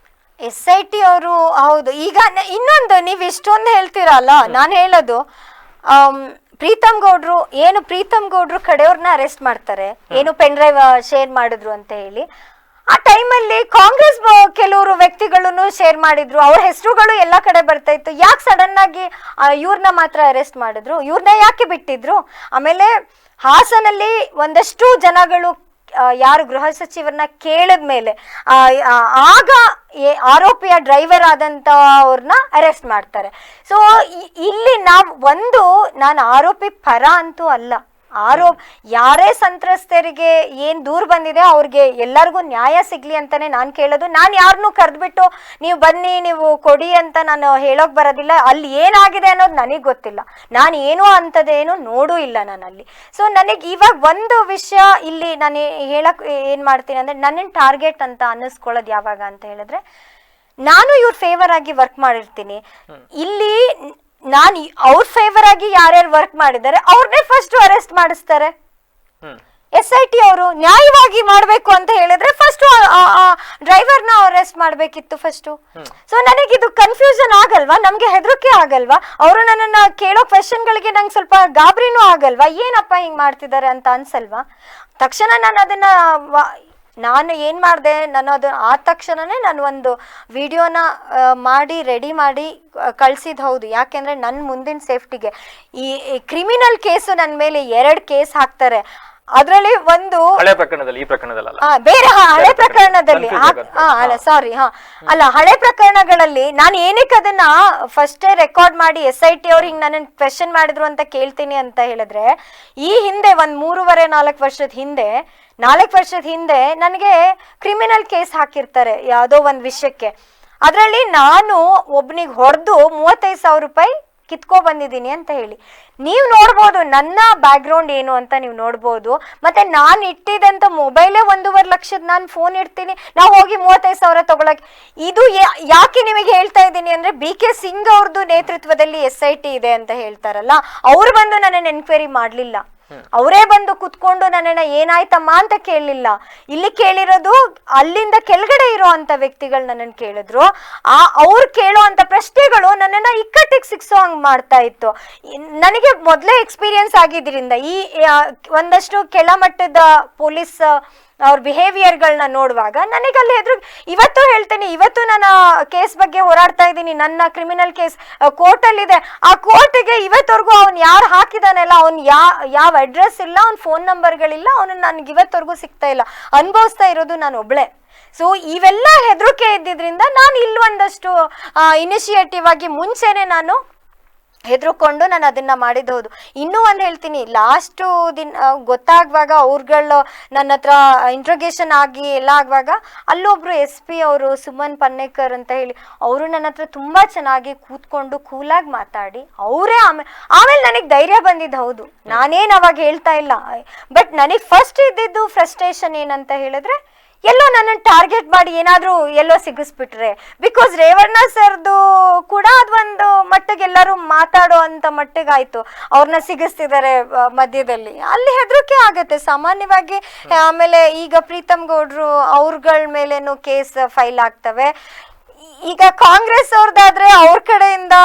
SIT ಅವರು ಹೌದು. ಈಗ ಇನ್ನೊಂದು ನೀವ್ ಇಷ್ಟೊಂದು ಹೇಳ್ತೀರಲ್ಲ, ನಾನು ಹೇಳೋದು ಪ್ರೀತಮ್ ಗೌಡ್ರು ಕಡೆಯವ್ರನ್ನ ಅರೆಸ್ಟ್ ಮಾಡ್ತಾರೆ, ಏನು ಪೆನ್ ಡ್ರೈವ್ ಶೇರ್ ಮಾಡಿದ್ರು ಅಂತ ಹೇಳಿ. ಆ ಟೈಮಲ್ಲಿ ಕಾಂಗ್ರೆಸ್ ಕೆಲವರು ವ್ಯಕ್ತಿಗಳನ್ನು ಶೇರ್ ಮಾಡಿದ್ರು, ಅವ್ರ ಹೆಸರುಗಳು ಎಲ್ಲ ಕಡೆ ಬರ್ತಾ ಇತ್ತು. ಯಾಕೆ ಸಡನ್ ಆಗಿ ಇವ್ರನ್ನ ಮಾತ್ರ ಅರೆಸ್ಟ್ ಮಾಡಿದ್ರು, ಇವ್ರನ್ನ ಯಾಕೆ ಬಿಟ್ಟಿದ್ರು? ಆಮೇಲೆ ಹಾಸನಲ್ಲಿ ಒಂದಷ್ಟು ಜನಗಳು ಯಾರು ಗೃಹ ಸಚಿವರನ್ನ ಕೇಳಿದ್ಮೇಲೆ ಆಗ ಆರೋಪಿಯ ಡ್ರೈವರ್ ಆದಂತ ಅವ್ರನ್ನ ಅರೆಸ್ಟ್ ಮಾಡ್ತಾರೆ. ಸೊ ಇಲ್ಲಿ ನಾನು ಆರೋಪಿ ಪರ ಅಂತೂ ಅಲ್ಲ. ಯಾರೇ ಸಂತ್ರಸ್ತರಿಗೆ ಏನ್ ದೂರ ಬಂದಿದೆ ಅವ್ರಿಗೆ ಎಲ್ಲರಿಗೂ ನ್ಯಾಯ ಸಿಗ್ಲಿ ಅಂತಾನೆ ನಾನು ಕೇಳೋದು. ನಾನು ಯಾರನ್ನೂ ಕರೆದ್ಬಿಟ್ಟು ನೀವು ಬನ್ನಿ ನೀವು ಕೊಡಿ ಅಂತ ನಾನು ಹೇಳೋಕ್ ಬರೋದಿಲ್ಲ. ಅಲ್ಲಿ ಏನಾಗಿದೆ ಅನ್ನೋದು ನನಗೆ ಗೊತ್ತಿಲ್ಲ, ನಾನು ಏನೋ ಅಂತದೇನು ನೋಡೂ ಇಲ್ಲ ನಾನು ಅಲ್ಲಿ. ಸೊ ನನಗೆ ಇವಾಗ ಒಂದು ವಿಷಯ ಇಲ್ಲಿ ನಾನು ಹೇಳಕ್ ಏನ್ ಮಾಡ್ತೀನಿ ಅಂದ್ರೆ, ನನ್ನನ್ನು ಟಾರ್ಗೆಟ್ ಅಂತ ಅನ್ನಿಸ್ಕೊಳ್ಳೋದು ಯಾವಾಗ ಅಂತ ಹೇಳಿದ್ರೆ, ನಾನು ಇವ್ರ ಫೇವರ್ ಆಗಿ ವರ್ಕ್ ಮಾಡಿರ್ತೀನಿ. ಇಲ್ಲಿ ನಾನು ಅವ್ರ ಫೇವರ್ ಆಗಿ ಯಾರ್ಯಾರು ವರ್ಕ್ ಮಾಡಿದ್ದಾರೆ ಅವ್ರನ್ನೇ ಫಸ್ಟ್ ಅರೆಸ್ಟ್ ಮಾಡಿಸ್ತಾರೆ. SIT ಅವರು ನ್ಯಾಯವಾಗಿ ಮಾಡ್ಬೇಕು ಅಂತ ಹೇಳಿದ್ರೆ ಫಸ್ಟ್ ಡ್ರೈವರ್ನ ಅರೆಸ್ಟ್ ಮಾಡ್ಬೇಕಿತ್ತು ಫಸ್ಟ್. ಸೊ ನನಗಿದು ಕನ್ಫ್ಯೂಷನ್ ಆಗಲ್ವಾ, ನಮ್ಗೆ ಹೆದರಿಕೆ ಆಗಲ್ವಾ? ಅವರು ನನ್ನನ್ನ ಕೇಳೋ ಕ್ವೆಶನ್ಗಳಿಗೆ ನಂಗೆ ಸ್ವಲ್ಪ ಗಾಬರಿನೂ ಆಗಲ್ವಾ? ಏನಪ್ಪ ಹಿಂಗ್ ಮಾಡ್ತಿದ್ದಾರೆ ಅಂತ ಅನ್ಸಲ್ವಾ? ತಕ್ಷಣ ನಾನು ಏನ್ ಮಾಡಿದೆ, ನಾನು ಅದು ಆದ ತಕ್ಷಣನೇ ನಾನು ಒಂದು ವಿಡಿಯೋನ ಮಾಡಿ ರೆಡಿ ಮಾಡಿ ಕಳ್ಸಿದ್ ಹೌದು. ಯಾಕೆಂದ್ರೆ ನನ್ನ ಮುಂದಿನ ಸೇಫ್ಟಿಗೆ ಈ ಕ್ರಿಮಿನಲ್ ಕೇಸು ನನ್ನ ಮೇಲೆ 2 ಕೇಸ್ ಹಾಕ್ತಾರೆ. ಅದರಲ್ಲಿ ಒಂದು ಹಳೆ ಪ್ರಕರಣದಲ್ಲಿ, ಈ ಪ್ರಕರಣದಲ್ಲಿ ಬೇರೆ ಹಳೆ ಪ್ರಕರಣದಲ್ಲಿ ಹಳೆ ಪ್ರಕರಣಗಳಲ್ಲಿ ನಾನು ಏನಕ್ಕೆ ಅದನ್ನ ಫಸ್ಟೇ ರೆಕಾರ್ಡ್ ಮಾಡಿ SIT ಅವ್ರು ಹಿಂಗ್ ನನ್ನ ಕ್ವೆಶನ್ ಮಾಡಿದ್ರು ಅಂತ ಕೇಳ್ತೀನಿ ಅಂತ ಹೇಳಿದ್ರೆ, ಈ ಹಿಂದೆ ಒಂದ್ 3-4 ವರ್ಷದ ಹಿಂದೆ ನನಗೆ ಕ್ರಿಮಿನಲ್ ಕೇಸ್ ಹಾಕಿರ್ತಾರೆ ಯಾವುದೋ ಒಂದ್ ವಿಷಯಕ್ಕೆ. ಅದರಲ್ಲಿ ನಾನು ಒಬ್ನಿಗೆ ಹೊಡೆದು 35,000 ರೂಪಾಯಿ ಕಿತ್ಕೊ ಬಂದಿದ್ದೀನಿ ಅಂತ ಹೇಳಿ. ನೀವು ನೋಡ್ಬೋದು ನನ್ನ ಬ್ಯಾಕ್ ಗ್ರೌಂಡ್ ಏನು ಅಂತ ನೀವು ನೋಡ್ಬೋದು. ಮತ್ತೆ ನಾನು ಇಟ್ಟಿದಂತ ಮೊಬೈಲೇ 1.5 ಲಕ್ಷದ ನಾನು ಫೋನ್ ಇಡ್ತೀನಿ, ನಾವು ಹೋಗಿ 35,000 ತಗೊಳಕ್. ಇದು ಯಾಕೆ ನಿಮಗೆ ಹೇಳ್ತಾ ಇದ್ದೀನಿ ಅಂದ್ರೆ, BK ಸಿಂಗ್ ಅವ್ರದ್ದು ನೇತೃತ್ವದಲ್ಲಿ SIT ಇದೆ ಅಂತ ಹೇಳ್ತಾರಲ್ಲ, ಅವ್ರು ಬಂದು ನನ್ನನ್ನು ಎನ್ಕ್ವೈರಿ ಮಾಡ್ಲಿಲ್ಲ. ಅವರೇ ಬಂದು ಕುತ್ಕೊಂಡು ನನ್ನನ್ನ ಏನಾಯ್ತಮ್ಮ ಅಂತ ಕೇಳಲಿಲ್ಲ. ಇಲ್ಲಿ ಕೇಳಿರೋದು ಅಲ್ಲಿಂದ ಕೆಳಗಡೆ ಇರೋ ಅಂತ ವ್ಯಕ್ತಿಗಳು ನನ್ನನ್ನು ಕೇಳಿದ್ರು. ಅವ್ರು ಕೇಳೋ ಅಂತ ಪ್ರಶ್ನೆಗಳು ನನ್ನನ್ನ ಇಕ್ಕಟ್ಟಿಗೆ ಸಿಕ್ಸೋ ಹಂಗ್ ಮಾಡ್ತಾ ಇತ್ತು. ನನಗೆ ಮೊದಲೇ ಎಕ್ಸ್ಪೀರಿಯನ್ಸ್ ಆಗಿದ್ರಿಂದ ಈ ಒಂದಷ್ಟು ಕೆಳಮಟ್ಟದ ಪೊಲೀಸ್ ಅವ್ರ ಬಿಹೇವಿಯರ್ಗಳನ್ನ ನೋಡುವಾಗ ನನಗಲ್ಲಿ ಇವತ್ತು ಹೇಳ್ತೇನೆ, ಇವತ್ತು ನಾನು ಕೇಸ್ ಬಗ್ಗೆ ಹೋರಾಡ್ತಾ ಇದ್ದೀನಿ. ನನ್ನ ಕ್ರಿಮಿನಲ್ ಕೇಸ್ ಕೋರ್ಟಲ್ಲಿದೆ. ಆ ಕೋರ್ಟ್ಗೆ ಇವತ್ತವರೆಗೂ ಅವ್ನು ಯಾರು ಹಾಕಿದಾನೆಲ್ಲ, ಅವ್ನು ಯಾವ ಅಡ್ರೆಸ್ ಇಲ್ಲ, ಅವ್ನ ಫೋನ್ ನಂಬರ್ಗಳಿಲ್ಲ, ಅವನು ನನಗೆ ಇವತ್ತವರೆಗೂ ಸಿಗ್ತಾ ಇಲ್ಲ. ಅನುಭವಿಸ್ತಾ ಇರೋದು ನಾನು ಒಬ್ಳೆ. ಸೊ ಇವೆಲ್ಲ ಹೆದರಿಕೆ ಇದ್ದಿದ್ರಿಂದ ನಾನು ಇಲ್ಲೊಂದಷ್ಟು ಇನಿಷಿಯೇಟಿವ್ ಆಗಿ ಮುಂಚೆನೆ ನಾನು ಹೆದರ್ಕೊಂಡು ನಾನು ಅದನ್ನ ಮಾಡಿದ್ದು. ಹೌದು, ಇನ್ನೂ ಒಂದು ಹೇಳ್ತೀನಿ, ಲಾಸ್ಟು ದಿನ ಗೊತ್ತಾಗುವಾಗ ಅವ್ರುಗಳು ನನ್ನ ಹತ್ರ ಇಂಟ್ರೋಗೇಷನ್ ಆಗಿ ಎಲ್ಲ ಆಗುವಾಗ ಅಲ್ಲೊಬ್ರು SP ಅವರು ಸುಮನ್ ಪನ್ನೇಕರ್ ಅಂತ ಹೇಳಿ ಅವರು ನನ್ನ ಹತ್ರ ತುಂಬಾ ಚೆನ್ನಾಗಿ ಕೂತ್ಕೊಂಡು ಕೂಲಾಗಿ ಮಾತಾಡಿ ಅವರೇ ಆಮೇಲೆ ನನಗೆ ಧೈರ್ಯ ಬಂದಿದ್ದು. ಹೌದು, ನಾನೇನು ಅವಾಗ ಹೇಳ್ತಾ ಇಲ್ಲ. ಬಟ್ ನನಗೆ ಫಸ್ಟ್ ಇದ್ದಿದ್ದು ಫ್ರಸ್ಟ್ರೇಷನ್ ಏನಂತ ಹೇಳಿದ್ರೆ, ಎಲ್ಲೋ ನನ್ನನ್ನು ಟಾರ್ಗೆಟ್ ಮಾಡಿ ಏನಾದರೂ ಎಲ್ಲೋ ಸಿಗಿಸ್ಬಿಟ್ರೆ. ಬಿಕಾಸ್ ರೇವಣ್ಣ ಸರ್ದು ಕೂಡ ಅದೊಂದು ಮಟ್ಟಿಗೆ ಎಲ್ಲರೂ ಮಾತಾಡೋ ಅಂತ ಮಟ್ಟಿಗಾಯ್ತು. ಅವ್ರನ್ನ ಸಿಗಿಸ್ತಿದ್ದಾರೆ ಮಧ್ಯದಲ್ಲಿ, ಅಲ್ಲಿ ಹೆದರಿಕೆ ಆಗುತ್ತೆ ಸಾಮಾನ್ಯವಾಗಿ. ಆಮೇಲೆ ಈಗ ಪ್ರೀತಮ್ ಗೌಡ್ರು ಅವ್ರಗಳ ಮೇಲೇನು ಕೇಸ್ ಫೈಲ್ ಆಗ್ತವೆ. ಈಗ ಕಾಂಗ್ರೆಸ್ ಅವ್ರದ್ದಾದ್ರೆ ಅವ್ರ ಕಡೆಯಿಂದ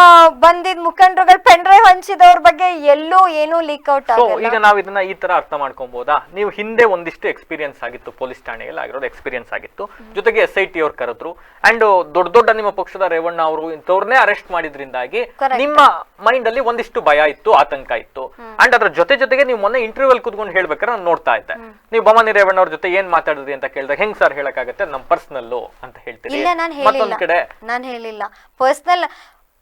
ಬಂದಿದ್ ಮುಖಂಡರುಗಳು ಪೆನ್ ಡ್ರೈವ್ ಹಂಚಿದವ್ರ ಬಗ್ಗೆ ಎಲ್ಲೂ ಏನೂ ಲೀಕ್ ಔಟ್ ಆಗಲ್ಲ. ಈಗ ನಾವು ಇದನ್ನ ಈ ತರ ಅರ್ಥ ಮಾಡ್ಕೊಬಹುದಾ? ನೀವು ಹಿಂದೆ ಒಂದಿಷ್ಟು ಎಕ್ಸ್ಪೀರಿಯನ್ಸ್ ಆಗಿತ್ತು, ಪೊಲೀಸ್ ಠಾಣೆಯಲ್ಲಿ ಆಗಿರೋದು ಎಕ್ಸ್ಪೀರಿಯನ್ಸ್ ಆಗಿತ್ತು, ಜೊತೆಗೆ SIT ಅವ್ರು ಕರೆದ್ರು, ಅಂಡ್ ದೊಡ್ಡ ನಿಮ್ಮ ಪಕ್ಷದ ರೇವಣ್ಣ ಅವರು ಇಂಥವ್ರನ್ನೇ ಅರೆಸ್ಟ್ ಮಾಡಿದ್ರಿಂದಾಗಿ ನಿಮ್ಮ ಮೈಂಡ್ ಅಲ್ಲಿ ಒಂದಿಷ್ಟು ಭಯ ಇತ್ತು, ಆತಂಕ ಇತ್ತು. ಅಂಡ್ ಅದ್ರ ಜೊತೆಗೆ ನೀವು ಮೊನ್ನೆ ಇಂಟರ್ವ್ಯೂ ಅಲ್ಲಿ ಕುತ್ಕೊಂಡು ಹೇಳ್ಬೇಕಾದ್ರೆ ನಾನು ನೋಡ್ತಾ ಇದ್ದೆ, ನೀವು ಭವಾನಿ ರೇವಣ್ಣ ಅವ್ರ ಜೊತೆ ಏನ್ ಮಾತಾಡಿದ್ರಿ ಅಂತ ಕೇಳಿದಾಗ ಹೆಂಗ್ ಸರ್ ಹೇಳಕ್ಕಾಗತ್ತೆ, ನಮ್ ಪರ್ಸನಲ್ ಅಂತ ಹೇಳ್ತೀರಿ. ಮತ್ತೊಂದ್ ಕಡೆ ನಾನು ಹೇಳಿಲ್ಲ ಪರ್ಸನಲ್,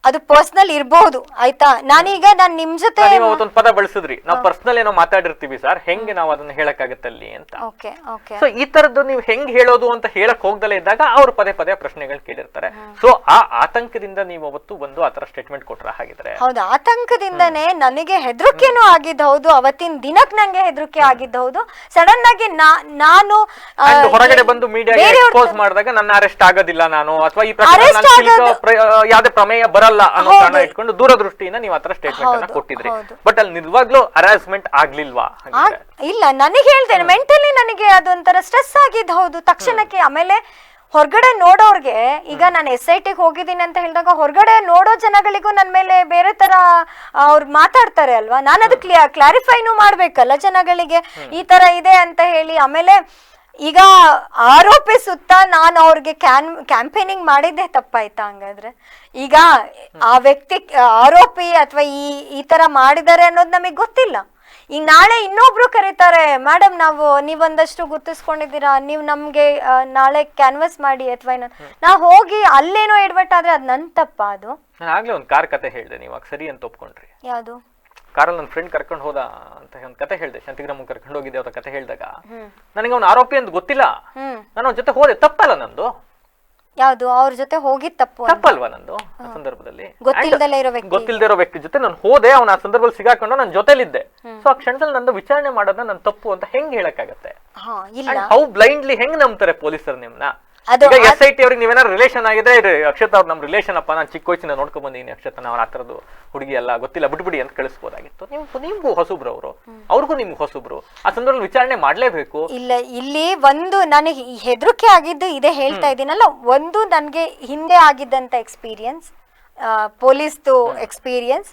ಅದು ಪರ್ಸನಲ್ ಇರಬಹುದು ಆಯ್ತಾ. ನಾನೀಗ ನಾನು ನಿಮ್ ಜೊತೆ ಒಂದು ಪದ ಬಳಸಿದ್ರಿ, ನಾವು ಪರ್ಸನಲ್ ಏನೋ ಮಾತಾಡಿರ್ತೀವಿ ಸರ್, ಹೆಂಗೆ ನಾವು ಅದನ್ನ ಹೇಳಕ್ಕಾಗತ್ತೆ ಅಲ್ಲಿ ಅಂತ. ಸೊ ಈ ತರದ್ದು ನೀವು ಹೆಂಗ್ ಹೇಳೋದು ಅಂತ ಹೇಳಕ್ ಹೋಗ್ದಲೇ ಇದ್ದಾಗ ಅವ್ರು ಪದೇ ಪ್ರಶ್ನೆಗಳು ಕೇಳಿರ್ತಾರೆ. ಸೊ ಆ ಆತಂಕದಿಂದ ನೀವು ಅವತ್ತು ಬಂದು ಆತರ ಸ್ಟೇಟ್ಮೆಂಟ್ ಕೊಟ್ರ ಹಾಗಿದ್ರೆ? ಹೌದು, ಆತಂಕದಿಂದನೇ ನನಗೆ ಹೆದರಿಕೆನೂ ಆಗಿದ್ದು. ಹೌದು, ಅವತ್ತಿನ ದಿನಕ್ಕೆ ನಂಗೆ ಹೆದರಿಕೆ ಆಗಿದ್ದು. ಹೌದು, ಸಡನ್ ಆಗಿ ನಾನು ಹೊರಗಡೆ ಬಂದು ಮೀಡಿಯಾ ಎಕ್ಸ್ಪೋಸ್ ಮಾಡಿದಾಗ ನನ್ನ ಅರೆಸ್ಟ್ ಆಗೋದಿಲ್ಲ ನಾನು, ಅಥವಾ ಈ ಯಾವುದೇ ಪ್ರಮೇಯ ಬರಲ್ಲ ಅನ್ನೋ ಕಾರಣ ಇಟ್ಕೊಂಡು ದೂರದೃಷ್ಟಿಯಿಂದ ನೀವು ಆತರ ಸ್ಟೇಟ್ಮೆಂಟ್ ಅನ್ನ ಕೊಟ್ಟಿದ್ರಿ. ಬಟ್ ಅಲ್ಲಿ ನಿಜವಾಗ್ಲೂ ಹರಾಸ್ಮೆಂಟ್ ಆಗ್ಲಿಲ್ವಾ? ಇಲ್ಲ, ನನಗೆ ಹೇಳ್ತೇನೆ, ಮೆಂಟಲಿ ನನಗೆ ಅದೊಂಥರ ಸ್ಟ್ರೆಸ್ ಆಗಿದ್ದು. ಹೌದು, ತಕ್ಷಣಕ್ಕೆ. ಆಮೇಲೆ ಹೊರಗಡೆ ನೋಡೋರ್ಗೆ, ಈಗ ನಾನು SITಗೆ ಹೋಗಿದ್ದೀನಿ ಅಂತ ಹೇಳಿದಾಗ ಹೊರಗಡೆ ನೋಡೋ ಜನಗಳಿಗೂ ನನ್ನ ಮೇಲೆ ಬೇರೆ ತರ ಅವ್ರು ಮಾತಾಡ್ತಾರೆ ಅಲ್ವಾ. ನಾನು ಅದು ಕ್ಲಾರಿಫೈನು ಮಾಡ್ಬೇಕಲ್ಲ ಜನಗಳಿಗೆ, ಈ ತರ ಇದೆ ಅಂತ ಹೇಳಿ. ಆಮೇಲೆ ಈಗ ಆರೋಪಿಸುತ್ತಾ ನಾನು ಅವ್ರಿಗೆ ಕ್ಯಾಂಪೇನಿಂಗ್ ಮಾಡಿದ್ದೆ ತಪ್ಪಾಯ್ತಾ ಹಂಗಾದ್ರೆ? ಈಗ ಆ ವ್ಯಕ್ತಿ ಆರೋಪಿ ಅಥವಾ ಈ ತರ ಮಾಡಿದ್ದಾರೆ ಅನ್ನೋದು ನಮಗೆ ಗೊತ್ತಿಲ್ಲ. ಈಗ ನಾಳೆ ಇನ್ನೊಬ್ರು ಕರೀತಾರೆ, ಮೇಡಮ್ ನೀವೊಂದಷ್ಟು ಗುರ್ತಿಸ್ಕೊಂಡಿದ್ದೀರಾ, ನೀವು ನಮ್ಗೆ ನಾಳೆ ಕ್ಯಾನ್ವಸ್ ಮಾಡಿ ಅಥವಾ ನಾ ಹೋಗಿ ಅಲ್ಲೇನೋ ಎಡ್ವರ್ಟ್ ಆದ್ರೆ ಅದ್ ನನ್ ತಪ್ಪ? ಅದು ನಾನು ಆಗ್ಲೇ ಒಂದು ಕಾರ್ ಕತೆ ಹೇಳ್ದೆ, ನೀವು ಸರಿ ಅಂತ ಒಪ್ಕೊಂಡ್ರಿ. ಯಾವುದು? ಕಾರಲ್ಲಿ ನನ್ನ ಫ್ರೆಂಡ್ ಕರ್ಕೊಂಡು ಹೋದ ಅಂತ ಒಂದು ಕತೆ ಹೇಳ್ದೆ, ಶಾಂತಿಗ್ರಾಮ ಕರ್ಕೊಂಡು ಹೋಗಿದ್ದೆ ಅಂತ ಕತೆ ಹೇಳಿದಾಗ ನನಗೆ ಅವ್ನ ಆರೋಪಿ ಅಂತ ಗೊತ್ತಿಲ್ಲ, ನಾನು ಅವ್ನ ಜೊತೆ ಹೋದೆ, ತಪ್ಪಲ್ಲ ನಂದು? ಯಾವುದು? ಅವ್ರ ಜೊತೆ ಹೋಗಿದ್ ತಪ್ಪಲ್ವಾ ನಂದು? ಆ ಸಂದರ್ಭದಲ್ಲಿ ಗೊತ್ತಿಲ್ಲದೆ ಇರೋ ವ್ಯಕ್ತಿ ಜೊತೆ ನಾನು ಹೋದೆ, ಅವ್ನ ಆ ಸಂದರ್ಭದಲ್ಲಿ ಸಿಗಾಕೊಂಡು ನನ್ನ ಜೊತೆಲಿದ್ದೆ. ಸೊ ಆ ಕ್ಷಣದಲ್ಲಿ ನಂದು ವಿಚಾರಣೆ ಮಾಡೋದನ್ನ ನನ್ ತಪ್ಪು ಅಂತ ಹೆಂಗ್ ಹೇಳಕ್ಕಾಗತ್ತೆ? ಹೌ ಬ್ಲೈಂಡ್ಲಿ ಹೆಂಗ್ ನಂಬ್ತಾರೆ ಪೊಲೀಸರು ನಿಮ್ನ? ಈಗ SIT ಅವ್ರಿಗೆ ನೀವೇನಾರು ರಿಲೇಷನ್ ಆಗಿದೆ, ಅಕ್ಷತಾ ಅವ್ರು ನಮ್ ರಿಲೇಷನ್ ಅಪ್ಪ, ನಾನು ಚಿಕ್ಕ ವಯಸ್ಸಿನ ನೋಡ್ಕೊಂಡ್ ಬಂದಿದ್ದೀನಿ ಅಕ್ಷತಾ, ಅವ್ರ ಆತರದ್ದು ಹುಡುಗಿ ಎಲ್ಲ ಗೊತ್ತಿಲ್ಲ, ಬಿಟ್ಬಿಡಿ ಅಂತ ಕಳಿಸ್ಬೋದಾಗಿತ್ತು. ನಿಮ್ಗೂ ಹೊಸಬ್ರು ಅವರು, ಅವ್ರಿಗೂ ನಿಮ್ಗೆ ಹೊಸಬ್ರು, ಆ ಸಂದರ್ಭದಲ್ಲಿ ವಿಚಾರಣೆ ಮಾಡ್ಲೇಬೇಕು. ಇಲ್ಲ, ಇಲ್ಲಿ ಒಂದು ನನಗೆ ಹೆದರಿಕೆ ಆಗಿದ್ದು ಇದೇ ಹೇಳ್ತಾ ಇದ್ದೀನಲ್ಲ, ಒಂದು ನನ್ಗೆ ಹಿಂದೆ ಆಗಿದ್ದಂತ ಎಕ್ಸ್ಪೀರಿಯನ್ಸ್, ಪೊಲೀಸ್ದು ಎಕ್ಸ್ಪೀರಿಯನ್ಸ್.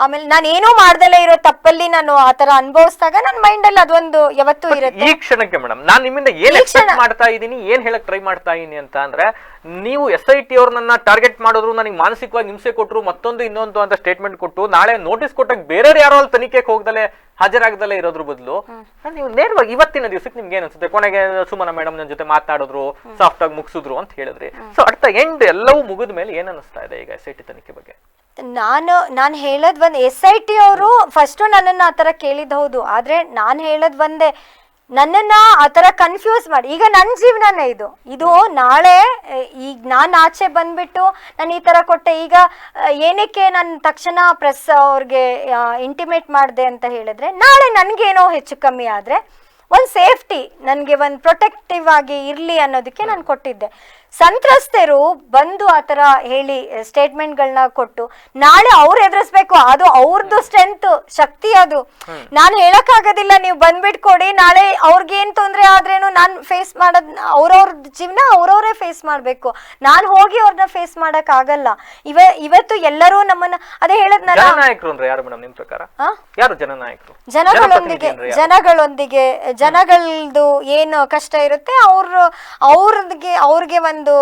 ಆಮೇಲೆ ನಾನು ಏನೂ ಮಾಡ್ದಲೇ ಇರೋ ತಪ್ಪಲ್ಲಿ ನಾನು ಆತರ ಅನುಭವಿಸಿದಾಗ ನನ್ನ ಮೈಂಡ್ ಅಲ್ಲಿ ಅದೊಂದು ಯಾವತ್ತೂ ಇರುತ್ತೆ. ಈ ಕ್ಷಣಕ್ಕೆ ಮೇಡಮ್ ನಾನು ನಿಮ್ಮಿಂದ ಏನ್ ಎಕ್ಸ್ಪೆಕ್ಟ್ ಮಾಡ್ತಾ ಇದ್ದೀನಿ, ಏನ್ ಹೇಳಕ್ ಟ್ರೈ ಮಾಡ್ತಾ ಇದೀನಿ ಅಂತ ಅಂದ್ರೆ, ನೀವು SIT ಅವ್ರನ್ನ ಟಾರ್ಗೆಟ್ ಮಾಡಿದ್ರು, ನನಗೆ ಮಾನಸಿಕವಾಗಿ ಹಿಂಸೆ ಕೊಟ್ಟರು, ಮತ್ತೊಂದು ಇನ್ನೊಂದು ಅಂತ ಸ್ಟೇಟ್ಮೆಂಟ್ ಕೊಟ್ಟು ನಾಳೆ ನೋಟಿಸ್ ಕೊಟ್ಟಾಗ ಬೇರೆ ಯಾರೋ ಅಲ್ಲಿ ತನಿಖೆಗೆ ಹೋಗ್ದಲೆ ಹಾಜರಾಗದಲ್ಲೇ ಇರೋದ್ರ ಬದಲು ನೀವು ನೇರವಾಗಿ ಇವತ್ತಿನ ದಿವಸಕ್ಕೆ ನಿಮ್ಗೆ ಏನ್ ಅನ್ಸುತ್ತೆ, ಕೊನೆಗೆ ಸುಮನ ಮೇಡಮ್ ನನ್ನ ಜೊತೆ ಮಾತಾಡಿದ್ರು, ಸಾಫ್ಟ್ ಆಗಿ ಮುಗಿಸಿದ್ರು ಅಂತ ಹೇಳಿದ್ರಿ. ಸೊ ಅಟ್ ದ ಎಂಡ್ ಎಲ್ಲವೂ ಮುಗಿದ ಮೇಲೆ ಏನ್ ಅನಿಸ್ತಾ ಇದೆ ಈಗ SIT ತನಿಖೆ ಬಗ್ಗೆ? ನಾನು ಹೇಳದ್ ಒಂದ್ SIT ಅವರು ಫಸ್ಟ್ ನನ್ನನ್ನ ಆತರ ಕೇಳಿದ್. ಹೌದು, ಆದ್ರೆ ನಾನು ಹೇಳದ್ ಒಂದೇ, ನನ್ನನ್ನ ಆತರ ಕನ್ಫ್ಯೂಸ್ ಮಾಡಿ, ಈಗ ನನ್ನ ಜೀವನನೇ ಇದು ನಾಳೆ ಈಗ ನಾನು ಆಚೆ ಬಂದ್ಬಿಟ್ಟು ನಾನು ಈ ತರ ಕೊಟ್ಟೆ, ಈಗ ಏನಕ್ಕೆ ನಾನು ತಕ್ಷಣ ಪ್ರೆಸ್ ಅವ್ರಿಗೆ ಇಂಟಿಮೇಟ್ ಮಾಡಿದೆ ಅಂತ ಹೇಳಿದ್ರೆ, ನಾಳೆ ನನ್ಗೇನೋ ಹೆಚ್ಚು ಕಮ್ಮಿ ಆದ್ರೆ ಒಂದು ಸೇಫ್ಟಿ, ನನಗೆ ಒಂದು ಪ್ರೊಟೆಕ್ಟಿವ್ ಆಗಿ ಇರಲಿ ಅನ್ನೋದಕ್ಕೆ ನಾನು ಕೊಟ್ಟಿದ್ದೆ. ಸಂತ್ರಸ್ತರು ಬಂದು ಆತರ ಹೇಳಿ ಸ್ಟೇಟ್ಮೆಂಟ್ ಗಳನ್ನ ಕೊಟ್ಟು ನಾಳೆ ಅವ್ರು ಎದುರಿಸ್ಬೇಕು, ಅದು ಅವ್ರದ್ದು ಸ್ಟ್ರೆಂತ್, ಶಕ್ತಿ. ಅದು ನಾನು ಹೇಳಕ್ ಆಗೋದಿಲ್ಲ ನೀವು ಬಂದ್ಬಿಟ್ ಕೊಡಿ, ನಾಳೆ ಅವ್ರಿಗೇನ್ ತೊಂದ್ರೆ ಆದ್ರೇನು ನಾನ್ ಫೇಸ್ ಮಾಡೋದ್, ಅವ್ರವ್ರ ಜೀವನ ಅವ್ರವ್ರೇ ಫೇಸ್ ಮಾಡ್ಬೇಕು, ನಾನ್ ಹೋಗಿ ಅವ್ರನ್ನ ಫೇಸ್ ಮಾಡಕ್ ಆಗಲ್ಲ. ಇವತ್ತು ಎಲ್ಲರೂ ನಮ್ಮನ್ನ ಅದೇ ಹೇಳದ್ನಲ್ಲ, ಜನನಾಯಕರು ಅಂದ್ರೆ ಯಾರು ಮೇಡಮ್ ನಿಮ್ ಪ್ರಕಾರ? ಯಾರು ಜನನಾಯಕರು? ಜನಗಳೊಂದಿಗೆ ಜನಗಳದ್ದು ಏನು ಕಷ್ಟ ಇರುತ್ತೆ ಅವ್ರಿಗೆ ಒಂದು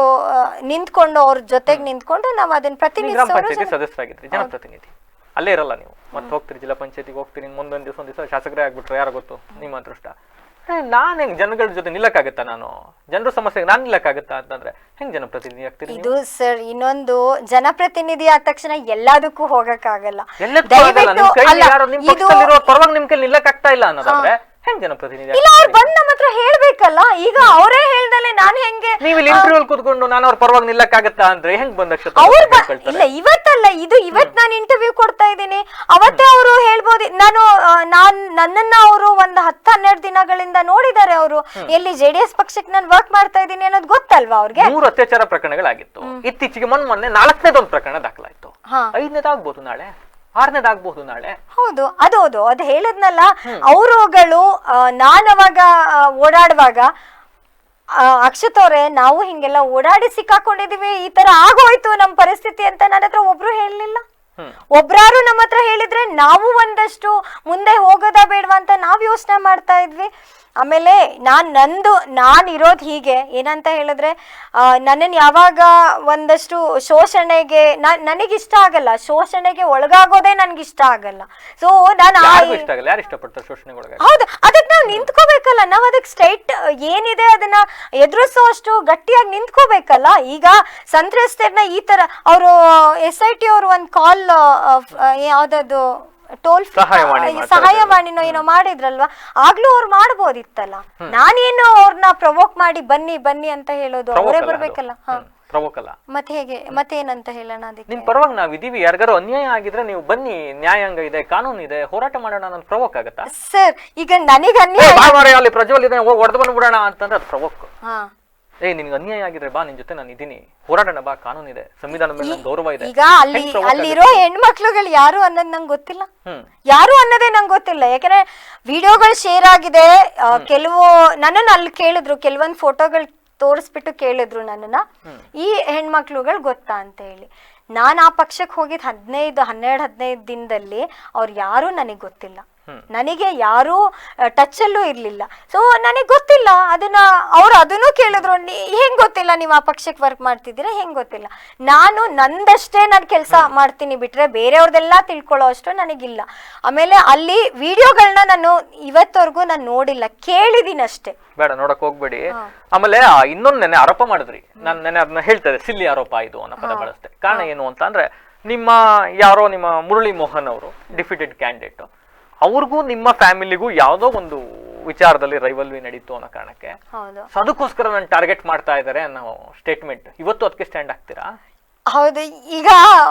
ನಿಂತ್ಕೊಂಡು ಅವ್ರ ಜೊತೆಗೆ ನಿಂತ್ಕೊಂಡು ನಾವು ಅದನ್ನ ಪ್ರತಿನಿಧಿಸಿ ಸದಸ್ಯರಾಗಿದ್ರಿ, ಜನಪ್ರತಿನಿಧಿ ಅಲ್ಲೇ ಇರಲ್ಲ ನೀವು, ಮತ್ತೆ ಹೋಗ್ತೀರಿ ಜಿಲ್ಲಾ ಪಂಚಾಯತಿಗೆ ಹೋಗ್ತೀರಿ, ಮುಂದೊಂದ್ ದಿವಸ ಶಾಸಕರೇ ಆಗ್ಬಿಟ್ರು, ಯಾರು ಗೊತ್ತು, ನಿಮ್ಮ ಅದೃಷ್ಟ. ನಾನ್ ಹೆಂಗ್ ಜನಗಳ ಜೊತೆ ನಿಲ್ಲಕ್ಕಾಗತ್ತಾ? ನಾನು ಜನರ ಸಮಸ್ಯೆಗೆ ನಾನ್ ನಿಲ್ಲಕ್ಕಾಗತ್ತಾ ಅಂತಂದ್ರೆ ಹೆಂಗ್ ಜನಪ್ರತಿನಿಧಿ ಆಗ್ತೀರಿ? ಇದು ಸರ್ ಇನ್ನೊಂದು, ಜನಪ್ರತಿನಿಧಿ ಆದ ತಕ್ಷಣ ಎಲ್ಲದಕ್ಕೂ ಹೋಗಕ್ ಆಗಲ್ಲ. ಪರವಾಗಿ ನಿಮ್ ಕೈಲಿ ನಿಲ್ಲಕ್ ಆಗ್ತಾ ಇಲ್ಲ ಅನ್ನೋದಾದ್ರೆ ಹೆಂಗ್ ಜನಪ್ರತಿನಿಧಿ? ಇಲ್ಲ, ಅವ್ರು ಬಂದ್ ನಮ್ಮ ಹತ್ರ ಹೇಳ್ಬೇಕಲ್ಲ. ಈಗ ಅವರೇ ಹೇಳ್ದಲೆ ನಾನ್ ಹೆಂಗೆ ನೀವು ಇಲ್ಲಿ ಇಂಟರ್ವ್ಯೂ ಕೂತ್ಕೊಂಡು ನಾನು ಅವ್ರ ಪರವಾಗಿ ನಿಲ್ಲಕ್ಕಾಗತ್ತಾ ಅಂದ್ರೆ ಹೆಂಗ್ ಬಂದ? ಇಲ್ಲ, ಇವತ್ತಲ್ಲ ಇದು, ಇವತ್ ನಾನು ಇಂಟರ್ವ್ಯೂ ಕೊಡ್ತಾ ಇದ್ದೀನಿ, ಅವತ್ತೇ ಅವರು ಹೇಳ್ಬೋದು. ನನ್ನನ್ನ ಅವರು ಒಂದು 10-12 ದಿನಗಳಿಂದ ನೋಡಿದ್ದಾರೆ. ಅವರು ಎಲ್ಲಿ JDS ಪಕ್ಷಕ್ಕೆ ನಾನು ವರ್ಕ್ ಮಾಡ್ತಾ ಇದ್ದೀನಿ ಅನ್ನೋದು ಗೊತ್ತಲ್ವಾ ಅವ್ರಿಗೆ? 3 ಅತ್ಯಾಚಾರ ಪ್ರಕರಣಗಳಾಗಿತ್ತು. ಇತ್ತೀಚೆಗೆ ಮೊನ್ನೆ 4ನೇದೊಂದು ಪ್ರಕರಣ ದಾಖಲಾಯ್ತು. 5ನೇದಾಗ್ಬೋದು ನಾಳೆ, 6ನೇದಾಗ್ಬಹುದು ನಾಳೆ. ಹೌದು, ಅದು ಹೇಳದ್ನಲ್ಲ, ಅವರುಗಳು ನಾನು ಅವಾಗ ಓಡಾಡುವಾಗ ಅಕ್ಷತವ್ರೆ ನಾವು ಹಿಂಗೆಲ್ಲ ಓಡಾಡಿ ಸಿಕ್ಕಾಕೊಂಡಿದೀವಿ, ಈ ತರ ಆಗೋಯ್ತು ನಮ್ ಪರಿಸ್ಥಿತಿ ಅಂತ ನನ್ನ ಹತ್ರ ಒಬ್ರು ಹೇಳಲಿಲ್ಲ. ಒಬ್ರಾರು ನಮ್ಮ ಹತ್ರ ಹೇಳಿದ್ರೆ ನಾವು ಒಂದಷ್ಟು ಮುಂದೆ ಹೋಗೋದಾ ಬೇಡವಾ ಅಂತ ನಾವ್ ಯೋಚನೆ ಮಾಡ್ತಾ ಇದ್ವಿ. ಆಮೇಲೆ ನಾನ್ ಇರೋದು ಹೀಗೆ ಏನಂತ ಹೇಳಿದ್ರೆ, ನನ್ನನ್ನು ಯಾವಾಗ ಒಂದಷ್ಟು ಶೋಷಣೆಗೆ ನನಗಿಷ್ಟ ಆಗಲ್ಲ, ಶೋಷಣೆಗೆ ಒಳಗಾಗೋದೇ ನನ್ಗಿಷ್ಟ ಆಗಲ್ಲ. ಸೊ ಹೌದು, ಅದಕ್ಕೆ ನಾವು ನಿಂತ್ಕೋಬೇಕಲ್ಲ, ನಾವ್ ಅದಕ್ಕೆ ಸ್ಟ್ರೈಟ್ ಏನಿದೆ ಅದನ್ನ ಎದುರಿಸೋಷ್ಟು ಗಟ್ಟಿಯಾಗಿ ನಿಂತ್ಕೋಬೇಕಲ್ಲ. ಈಗ ಸಂತ್ರಸ್ತರನ್ನ ಈ ತರ ಅವರು SIT ಅವರು ಒಂದ್ ಕಾಲ್ ಯಾವ್ದದು ಟೋಲ್ ಸಹಾಯವಾಣಿನೋ ಏನೋ ಮಾಡಿದ್ರಲ್ವಾ, ಆಗ್ಲೂ ಅವ್ರು ಮಾಡ್ಬೋದಿತ್ತಲ್ಲ. ನಾನೇನು ಅವ್ರನ್ನ ಪ್ರವೋಕ್ ಮಾಡಿ ಬನ್ನಿ ಅಂತ ಹೇಳೋದು, ಅವರೇ ಬರ್ಬೇಕಲ್ಲ. ಮತ್ತೆ ಹೇಗೆ, ಮತ್ತೇನಂತ ಹೇಳೋಣ? ಅದಕ್ಕೆ ನಿಮ್ ಪರವಾಗಿ ನಾವಿದೀವಿ, ಯಾರಿಗಾರು ಅನ್ಯಾಯ ಆಗಿದ್ರೆ ನೀವು ಬನ್ನಿ, ನ್ಯಾಯಾಂಗ ಇದೆ, ಕಾನೂನು ಇದೆ, ಹೋರಾಟ ಮಾಡೋಣ ಅನ್ನೋದು ಪ್ರವೋಕ್ ಆಗತ್ತಾ? ಸರ್ ಈಗ ನನಗೆ ಅನ್ಯಾಯ ಅಲ್ಲಿ ಪ್ರಜ್ವಲ್ ಇದೆ ಹೊಡೆದು ಬಂದ್ಬಿಡೋಣ ಅಂತಂದ್ರೆ ಅದು ಪ್ರವೋಕ್. ನಿನ್ಗೆ ಅನ್ಯಾಯ ಆಗಿದ್ರೆ ಬಾ, ನಿನ್ ಜೊತೆ ನಾನು ಇದೀನಿ, ಹೋರಾಟನ ಬಾ, ಕಾನೂನಿದೆ, ಸಂವಿಧಾನದ ಮೇಲೆ ಗೌರವ ಇದೆ. ಈಗ ಅಲ್ಲಿರೋ ಹೆಣ್ಮಕ್ಳುಗಳು ಯಾರು ಅನ್ನೋದು ನಂಗೆ ಗೊತ್ತಿಲ್ಲ, ಯಾರು ಅನ್ನೋದೇ ನಂಗೆ ಗೊತ್ತಿಲ್ಲ. ಯಾಕಂದ್ರೆ ವಿಡಿಯೋಗಳು ಶೇರ್ ಆಗಿದೆ, ಕೆಲವು ನನ್ನನ್ನು ಅಲ್ಲಿ ಕೇಳಿದ್ರು, ಕೆಲವೊಂದು ಫೋಟೋಗಳು ತೋರಿಸ್ಬಿಟ್ಟು ಕೇಳಿದ್ರು ನನ್ನನ್ನ, ಈ ಹೆಣ್ಮಕ್ಳುಗಳು ಗೊತ್ತಾ ಅಂತ ಹೇಳಿ. ನಾನು ಆ ಪಕ್ಷಕ್ಕೆ ಹೋಗಿದ್ 12-15 ದಿನದಲ್ಲಿ ಅವ್ರು ಯಾರು ನನಗೆ ಗೊತ್ತಿಲ್ಲ, ನನಗೆ ಯಾರೂ ಟಚ್ ಅಲ್ಲೂ ಇರ್ಲಿಲ್ಲ. ಸೊ ನನಗೆ ಗೊತ್ತಿಲ್ಲ. ಅದನ್ನು ಕೇಳಿದ್ರು, ಹೆಂಗ್ ಗೊತ್ತಿಲ್ಲ ನೀವು ಆ ಪಕ್ಷಕ್ಕೆ ವರ್ಕ್ ಮಾಡ್ತಿದ್ದೀರಾ, ಹೆಂಗ್ ಗೊತ್ತಿಲ್ಲ. ನಂದಷ್ಟೇ ನಾನು ಕೆಲಸ ಮಾಡ್ತೀನಿ ಬಿಟ್ರೆ ಬೇರೆಯವ್ರದೆಲ್ಲ ತಿಳ್ಕೊಳ್ಳೋ ಅಷ್ಟು ನನಗಿಲ್ಲ. ಆಮೇಲೆ ಅಲ್ಲಿ ವಿಡಿಯೋಗಳನ್ನ ನಾನು ಇವತ್ತವರೆಗೂ ನಾನು ನೋಡಿಲ್ಲ, ಕೇಳಿದೀನಿ ಅಷ್ಟೇ. ಬೇಡ ನೋಡಕ್ ಹೋಗ್ಬೇಡಿ. ಆಮೇಲೆ ಇನ್ನೊಂದು ನೆನೆ ಆರೋಪ ಮಾಡಿದ್ರಿ, ನಾನು ನೆನೆ ಅದನ್ನ ಹೇಳ್ತಾರೆ, ಸಿಲ್ಲಿ ಆರೋಪ ಇದು ಅನ್ನೋ ಪದ ಬಳಸ್ತೆ. ಕಾರಣ ಏನು ಅಂತ ಅಂದ್ರೆ, ನಿಮ್ಮ ಮುರಳಿ ಮೋಹನ್ ಅವರು ಡಿಫೀಟೆಡ್ ಕ್ಯಾಂಡಿಡೇಟ್, ಅವ್ರಿಗೂ ನಿಮ್ಮ ಫ್ಯಾಮಿಲಿಗೂ ಯಾವ್ದೋ ಒಂದು ವಿಚಾರದಲ್ಲಿ ರೈವಲ್ವಿ ನಡೀತು ಅನ್ನೋ ಕಾರಣಕ್ಕೆ ಅದಕ್ಕೋಸ್ಕರ ನಾನು ಟಾರ್ಗೆಟ್ ಮಾಡ್ತಾ ಇದ್ದಾರೆ ಅನ್ನೋ ಸ್ಟೇಟ್ಮೆಂಟ್, ಇವತ್ತು ಅದಕ್ಕೆ ಸ್ಟ್ಯಾಂಡ್ ಆಗ್ತೀರಾ? ಹೌದು. ಈಗ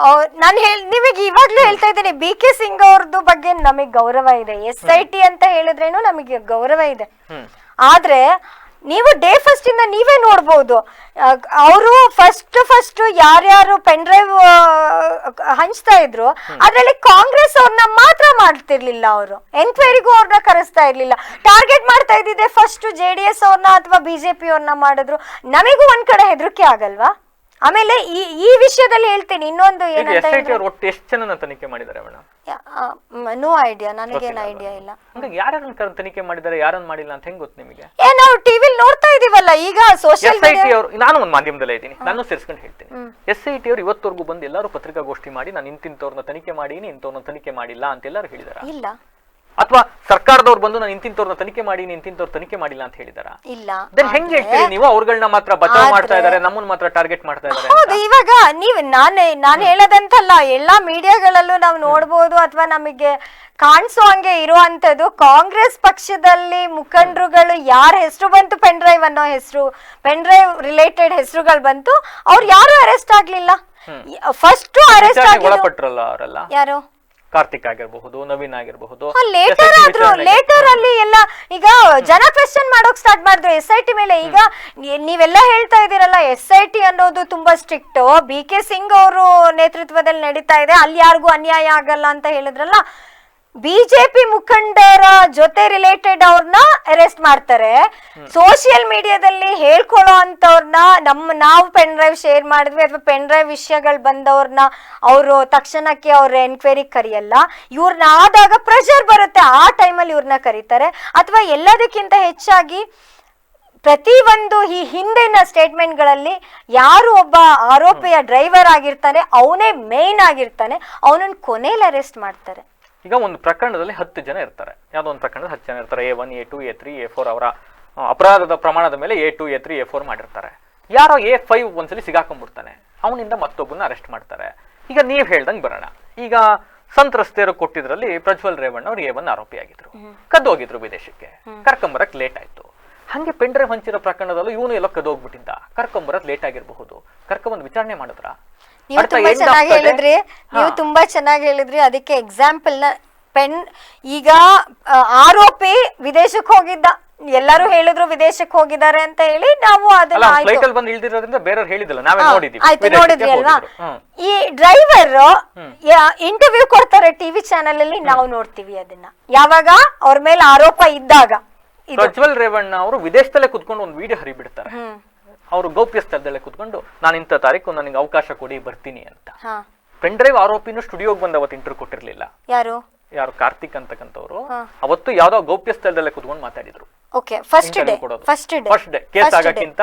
ನಾನು ನಿಮಗೆ ಇವಾಗ್ಲೂ ಹೇಳ್ತಾ ಇದ್ದೇನೆ, BK ಸಿಂಗ್ ಅವ್ರದ್ದು ಬಗ್ಗೆ ನಮಗೆ ಗೌರವ ಇದೆ, SIT ಅಂತ ಹೇಳಿದ್ರೇನು ನಮಗೆ ಗೌರವ ಇದೆ. ಆದ್ರೆ ನೀವು ಡೇ ಫಸ್ಟ್ ಇಂದ ನೀವೇ ನೋಡ್ಬೋದು, ಅವರು ಫಸ್ಟ್ ಯಾರ್ಯಾರು ಪೆನ್ ಡ್ರೈವ್ ಹಂಚ್ತಾ ಇದ್ರು ಅದ್ರಲ್ಲಿ ಕಾಂಗ್ರೆಸ್ ಅವ್ರನ್ನ ಮಾತ್ರ ಮಾಡ್ತಿರ್ಲಿಲ್ಲ, ಅವರು ಎನ್ಕ್ವೈರಿಗೂ ಅವ್ರನ್ನ ಕರೆಸ್ತಾ ಇರ್ಲಿಲ್ಲ. ಟಾರ್ಗೆಟ್ ಮಾಡ್ತಾ ಇದ್ದಿದೆ ಫಸ್ಟ್ JDS ಅವ್ರನ್ನ ಅಥವಾ BJP ಅವ್ರನ್ನ ಮಾಡಿದ್ರು. ನಮಗೂ ಒಂದ್ ಕಡೆ ಹೆದರಿಕೆ ಆಗಲ್ವಾ? ಆಮೇಲೆ ಈ ವಿಷಯದಲ್ಲಿ ಹೇಳ್ತೀನಿ ಇನ್ನೊಂದು ಏನಂತ ಹೇಳಿದ್ರೆ, ಒಟ್ಟು ಎಷ್ಟು ಜನನ ತನಿಖೆ ಮಾಡಿದ್ದಾರೆ ಮೇಡಮ್? ನೋ ಐಡಿಯಾ, ನನಗೇನು ಐಡಿಯಾ ಇಲ್ಲ. ಯಾರನ್ನ ತನಿಖೆ ಮಾಡಿದ್ದಾರೆ, ಯಾರನ್ನ ಮಾಡಿಲ್ಲ ಅಂತ ಹೆಂಗ್ ಗೊತ್ತು ನಿಮಗೆ? ನಾವು ಟಿವಿಲಿ ನೋಡ್ತಾ ಇದೀವಲ್ಲ ಈಗ ಸೋಷಿಯಲ್ ಮೀಡಿಯಾ. ನಾನು ಒಂದು ಮಾಧ್ಯಮದಲ್ಲೇ ಇದ್ದೀನಿ, ನಾನು ಸೇರಿಸ್ಕೊಂಡು ಹೇಳ್ತೀನಿ. SIT ಅವರು ಇವತ್ತವರೆಗೂ ಬಂದು ಎಲ್ಲರೂ ಪತ್ರಿಕಾಗೋಷ್ಠಿ ಮಾಡಿ ನಾನು ಇಂತಿಂತವ್ರನ್ನ ತನಿಖೆ ಮಾಡೀನಿ, ಇಂಥವ್ರನ್ನ ತನಿಖೆ ಮಾಡಿಲ್ಲ ಅಂತ ಎಲ್ಲರೂ ಹೇಳಿದಾರ? ಇಲ್ಲ. ಅಥವಾ ಸರ್ಕಾರದವ್ರು ಬಂದು ನಾನು ಇಂತಿಂತವ್ರನ್ನ ತನಿಖೆ ಮಾಡೀನಿ, ಇಂತಿಂತವ್ರ ತನಿಖೆ ಮಾಡಿಲ್ಲ ಅಂತ ಹೇಳಿದಾರ? ಇಲ್ಲ. ದೆನ್ ಹೆಂಗ್ ಹೇಳ್ತೀರಿ ನೀವು ಅವ್ರಗಳನ್ನ ಮಾತ್ರ ಬಚಾವ್ ಮಾಡ್ತಾ ಇದಾರೆ, ನಮ್ಮನ್ನ ಮಾತ್ರ ಟಾರ್ಗೆಟ್ ಮಾಡ್ತಾ ಇದಾರೆ? ಹೌದು, ಇವಾಗ ನಾನು ಹೇಳೋದಂತಲ್ಲ, ಎಲ್ಲಾ ಮೀಡಿಯಾಗಳಲ್ಲೂ ನಾವು ನೋಡ್ಬೋದು ಅಥವಾ ನಮಗೆ ಕಾಣಿಸೋ ಹಂಗೆ ಇರುವಂತದ್ದು, ಕಾಂಗ್ರೆಸ್ ಪಕ್ಷದಲ್ಲಿ ಮುಖಂಡರುಗಳು ಯಾರ ಹೆಸರು ಬಂತು, ಪೆನ್ ಡ್ರೈವ್ ಅನ್ನೋ ಹೆಸರು, ಪೆನ್ ಡ್ರೈವ್ ರಿಲೇಟೆಡ್ ಹೆಸರುಗಳು ಬಂತು, ಅವ್ರು ಯಾರು ಅರೆಸ್ಟ್ ಆಗ್ಲಿಲ್ಲ. ಫಸ್ಟ್ ಅರೆಸ್ಟ್ ಒಳಪಟ್ರಲ್ಲ ಅವರೆಲ್ಲ. ಯಾರು? ಕಾರ್ತಿಕ್ ಆಗಿರಬಹುದು, ನವೀನ್ ಆಗಿರಬಹುದು, ಲೇಟರ್ ಅಲ್ಲಿ ಎಲ್ಲ ಈಗ ಜನ ಕ್ವೆಶ್ಚನ್ ಮಾಡೋಕ್ ಸ್ಟಾರ್ಟ್ ಮಾಡಿದ್ರು SIT ಮೇಲೆ. ಈಗ ನೀವೆಲ್ಲ ಹೇಳ್ತಾ ಇದೀರಲ್ಲ SIT ಅನ್ನೋದು ತುಂಬಾ ಸ್ಟ್ರಿಕ್ಟ್, BK ಸಿಂಗ್ ಅವರು ನೇತೃತ್ವದಲ್ಲಿ ನಡೀತಾ ಇದೆ, ಅಲ್ಲಿ ಯಾರಿಗೂ ಅನ್ಯಾಯ ಆಗಲ್ಲ ಅಂತ ಹೇಳಿದ್ರಲ್ಲ. ಬಿಜೆಪಿ ಮುಖಂಡರ ಜೊತೆ ರಿಲೇಟೆಡ್ ಅವ್ರನ್ನ ಅರೆಸ್ಟ್ ಮಾಡ್ತಾರೆ. ಸೋಷಿಯಲ್ ಮೀಡಿಯಾದಲ್ಲಿ ಹೇಳ್ಕೊಳ್ಳೋ ಅಂತವ್ರನ್ನ ನಾವು ಪೆನ್ ಡ್ರೈವ್ ಶೇರ್ ಮಾಡಿದ್ವಿ ಅಥವಾ ಪೆನ್ ಡ್ರೈವ್ ವಿಷಯಗಳು ಬಂದವ್ರನ್ನ ಅವರು ತಕ್ಷಣಕ್ಕೆ ಅವ್ರ ಎನ್ಕ್ವೈರಿ ಕರೆಯಲ್ಲ. ಇವ್ರನ್ನ ಆದಾಗ ಪ್ರೆಷರ್ ಬರುತ್ತೆ, ಆ ಟೈಮಲ್ಲಿ ಇವ್ರನ್ನ ಕರೀತಾರೆ. ಅಥವಾ ಎಲ್ಲದಕ್ಕಿಂತ ಹೆಚ್ಚಾಗಿ ಪ್ರತಿ ಒಂದು ಈ ಹಿಂದಿನ ಸ್ಟೇಟ್ಮೆಂಟ್ಗಳಲ್ಲಿ ಯಾರು ಒಬ್ಬ ಆರೋಪಿಯ ಡ್ರೈವರ್ ಆಗಿರ್ತಾನೆ ಅವನೇ ಮೇನ್ ಆಗಿರ್ತಾನೆ, ಅವನನ್ನ ಕೊನೆಯಲ್ಲಿ ಅರೆಸ್ಟ್ ಮಾಡ್ತಾರೆ. ಈಗ ಒಂದು ಪ್ರಕರಣದಲ್ಲಿ 10 ಜನ ಇರ್ತಾರೆ, ಯಾವುದೋ ಒಂದು ಪ್ರಕರಣದಲ್ಲಿ 10 ಜನ ಇರ್ತಾರೆ. A1, A2, A3, A4 ಅವರ ಅಪರಾಧದ ಪ್ರಮಾಣದ ಮೇಲೆ A2, A3, A4 ಮಾಡಿರ್ತಾರೆ. ಯಾರೋ A5 ಒಂದ್ಸಲಿ ಸಿಗಾಕೊಂಡ್ಬಿಡ್ತಾನೆ, ಅವನಿಂದ ಮತ್ತೊಬ್ಬನ ಅರೆಸ್ಟ್ ಮಾಡ್ತಾರೆ. ಈಗ ನೀವ್ ಹೇಳ್ದಂಗೆ ಬರೋಣ. ಈಗ ಸಂತ್ರಸ್ತೆಯರು ಕೊಟ್ಟಿದ್ರಲ್ಲಿ ಪ್ರಜ್ವಲ್ ರೇವಣ್ಣ ಅವ್ರು A1 ಆರೋಪಿ ಆಗಿದ್ರು, ಕದ್ದೋಗಿದ್ರು ವಿದೇಶಕ್ಕೆ, ಕರ್ಕೊಂಬರಕ್ ಲೇಟ್ ಆಯ್ತು. ಹಂಗೆ ಪೆಂಡ್ರೈವ್ ಹಂಚಿರೋ ಪ್ರಕರಣದಲ್ಲೂ ಇವನು ಎಲ್ಲ ಕದ್ದೋಗ್ಬಿಟ್ಟಿದ್ದ, ಕರ್ಕೊಂಬರಕ್ ಲೇಟ್ ಆಗಿರಬಹುದು, ಕರ್ಕೊಂಬಂದು ವಿಚಾರಣೆ ಮಾಡಿದ್ರ? ನೀವು ತುಂಬಾ ಚೆನ್ನಾಗಿ ಹೇಳಿದ್ರಿ, ತುಂಬಾ ಚೆನ್ನಾಗಿ ಹೇಳಿದ್ರಿ. ಅದಕ್ಕೆ ಎಕ್ಸಾಂಪಲ್ ನ ಈಗ ಆರೋಪಿ ವಿದೇಶಕ್ಕೆ ಹೋಗಿದ್ದ, ಎಲ್ಲರೂ ಹೇಳಿದ್ರು ವಿದೇಶಕ್ಕೆ ಹೋಗಿದ್ದಾರೆ ಅಂತ ಹೇಳಿ, ನಾವು ಅದನ್ನ ಬಂದು ಇಳ್ದಿರೋದ್ರಿಂದ ಬೇರೆಯವ್ರು ಹೇಳಿದಿಲ್ಲ, ನಾವೇ ನೋಡಿದ್ವಿ. ಆಯ್ತು, ನೋಡಿದ್ವಿ ಅಲ್ವಾ? ಈ ಡ್ರೈವರ್ ಇಂಟರ್ವ್ಯೂ ಕೊಡ್ತಾರೆ ಟಿವಿ ಚಾನೆಲ್ ಅಲ್ಲಿ, ನಾವು ನೋಡ್ತೀವಿ ಅದನ್ನ. ಯಾವಾಗ ಅವ್ರ ಮೇಲೆ ಆರೋಪ ಇದ್ದಾಗ ಪ್ರಜ್ವಲ್ ರೇವಣ್ಣ ಅವರು ವಿದೇಶದಲ್ಲೇ ಕುತ್ಕೊಂಡು ಒಂದು ವಿಡಿಯೋ ಹರಿಬಿಡ್ತಾರೆ. ಅವರು ಗೌಪ್ಯ ಸ್ಥಳದಲ್ಲೇ ಕುತ್ಕೊಂಡು ನಾನು ಇಂಥ ತಾರೀಕು ನನಗೆ ಅವಕಾಶ ಕೊಡಿ ಬರ್ತೀನಿ ಅಂತ. ಪೆನ್ ಡ್ರೈವ್ ಆರೋಪಿನೂ ಸ್ಟುಡಿಯೋಗೆ ಬಂದು ಅವತ್ತು ಇಂಟರ್ವ್ಯೂ ಕೊಟ್ಟಿರ್ಲಿಲ್ಲ. ಯಾರು ಕಾರ್ತಿಕ್ ಅಂತಕ್ಕಂಥವ್ರು ಅವತ್ತು ಯಾವ್ದೋ ಗೌಪ್ಯ ಸ್ಥಳದಲ್ಲೇ ಕುತ್ಕೊಂಡು ಮಾತಾಡಿದ್ರು. ಫಸ್ಟ್ ಡೇ ಕೇಸ್ ಆಗಕ್ಕಿಂತ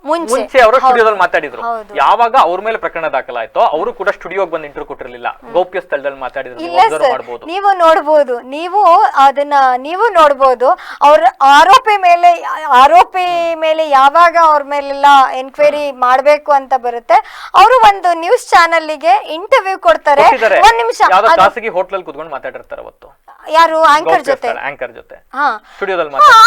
ಮುಂಚೆ ಅವರು ಸ್ಟುಡಿಯೋದಲ್ಲಿ ಮಾತಾಡಿದ್ರು. ಯಾವಾಗ ಅವ್ರ ಮೇಲೆ ಪ್ರಕರಣ ದಾಖಲಾಯ್ತೋ ಅವರು ಕೂಡ ಸ್ಟುಡಿಯೋಗೆ ಬಂದು ಇಂಟರ್ವ್ಯೂ ಕೊಟ್ಟಿರ್ಲಿಲ್ಲ, ಗೌಪ್ಯ ಸ್ಥಳದಲ್ಲಿ ಮಾತಾಡಿದ್ರು. ನೀವು ನೋಡ್ಬೋದು, ನೀವು ನೋಡ್ಬೋದು ಅವ್ರ ಆರೋಪಿ ಮೇಲೆ ಯಾವಾಗ ಅವ್ರ ಮೇಲೆಲ್ಲ ಎನ್ಕ್ವೈರಿ ಮಾಡ್ಬೇಕು ಅಂತ ಬರುತ್ತೆ, ಅವರು ಒಂದು ನ್ಯೂಸ್ ಚಾನೆಲ್ಗೆ ಇಂಟರ್ವ್ಯೂ ಕೊಡ್ತಾರೆ. ಒಂದ್ ನಿಮಿಷ, ಖಾಸಗಿ ಹೋಟೆಲ್ ಕುತ್ಕೊಂಡು ಮಾತಾಡಿರ್ತಾರೆ ಅವತ್ತು. ಯಾರು ಆಂಕರ್ ಜೊತೆ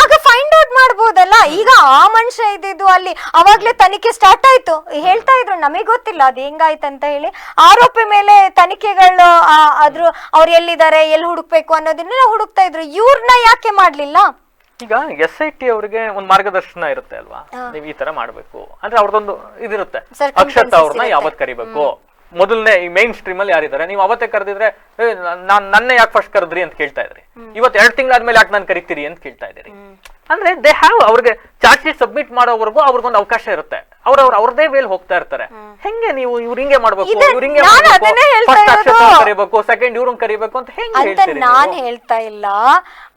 ಆಗ ಫೈಂಡ್ ಔಟ್ ಮಾಡ್ಬೋದಲ್ಲ. ಈಗ ಆ ಮನುಷ್ಯ ಇದ್ದಿದ್ದು ಅಲ್ಲಿ ಅವಾಗ್ಲೇ ತನಿಖೆ ಸ್ಟಾರ್ಟ್ ಆಯ್ತು. ಹೇಳ್ತಾ ಇದ್ರು ನಮಗ್ ಗೊತ್ತಿಲ್ಲ ಅದು ಹೆಂಗಾಯ್ತು ಅಂತ ಹೇಳಿ. ಆರೋಪಿ ಮೇಲೆ ತನಿಖೆಗಳು ಆದ್ರೂ ಅವ್ರು ಎಲ್ಲಿದ್ದಾರೆ, ಎಲ್ಲಿ ಹುಡುಕ್ಬೇಕು ಅನ್ನೋದನ್ನೆಲ್ಲ ಹುಡುಕ್ತಾ ಇದ್ರು. ಇವ್ರನ್ನ ಯಾಕೆ ಮಾಡ್ಲಿಲ್ಲ? ಈಗ SIT ಅವ್ರಿಗೆ ಒಂದು ಮಾರ್ಗದರ್ಶನ ಇರುತ್ತೆ ಅಲ್ವಾ, ನೀವು ಈ ತರ ಮಾಡ್ಬೇಕು ಅಂದ್ರೆ ಅವ್ರದೊಂದು ಇದಿರುತ್ತೆ. ಅಕ್ಷತಾ ಅವ್ರನ್ನ ಯಾವತ್ ಕರಿಬೇಕು, ಮೊದಲನೇ ಈ ಮೈನ್ ಸ್ಟ್ರೀಮ್ ಅಲ್ಲಿ ಯಾರಿದ್ದಾರೆ, ನೀವು ಅವತ್ತೇ ಕರೆದಿದ್ರೆ ನನ್ನೇ ಯಾಕೆ ಫಸ್ಟ್ ಕರೆದ್ರಿ ಅಂತ ಕೇಳ್ತಾ ಇದ್ರಿ. ಇವತ್ತು 2 ತಿಂಗಳಾದ್ಮೇಲೆ ಯಾಕೆ ನಾನು ಕರಿತೀರಿ ಅಂತ ಕೇಳ್ತಾ ಇದ್ದೀರಿ. ಅಂದ್ರೆ ದೇ ಹ್ಯಾವ್ ಅವ್ರಿಗೆ ಚಾರ್ಜ್ ಶೀಟ್ ಸಬ್ಮಿಟ್ ಮಾಡೋವರೆಗೂ ಅವ್ರಿಗೊಂದು ಅವಕಾಶ ಇರುತ್ತೆ. ಅವ್ರದೇ ವೇಲ್ ಹೋಗ್ತಾ ಇರ್ತಾರೆ. ಹೆಂಗೆ ನೀವು ಇವ್ರು ಹಿಂಗೆ ಮಾಡ್ಬೇಕು, ಇವ್ರು ಹಿಂಗೆ ಕರಿಬೇಕು, ಸೆಕೆಂಡ್ ಇವ್ರನ್ನ ಕರಿಬೇಕು ಅಂತ ಹೆಂಗೆ ನಾನ್ ಹೇಳ್ತಾ ಇಲ್ಲ.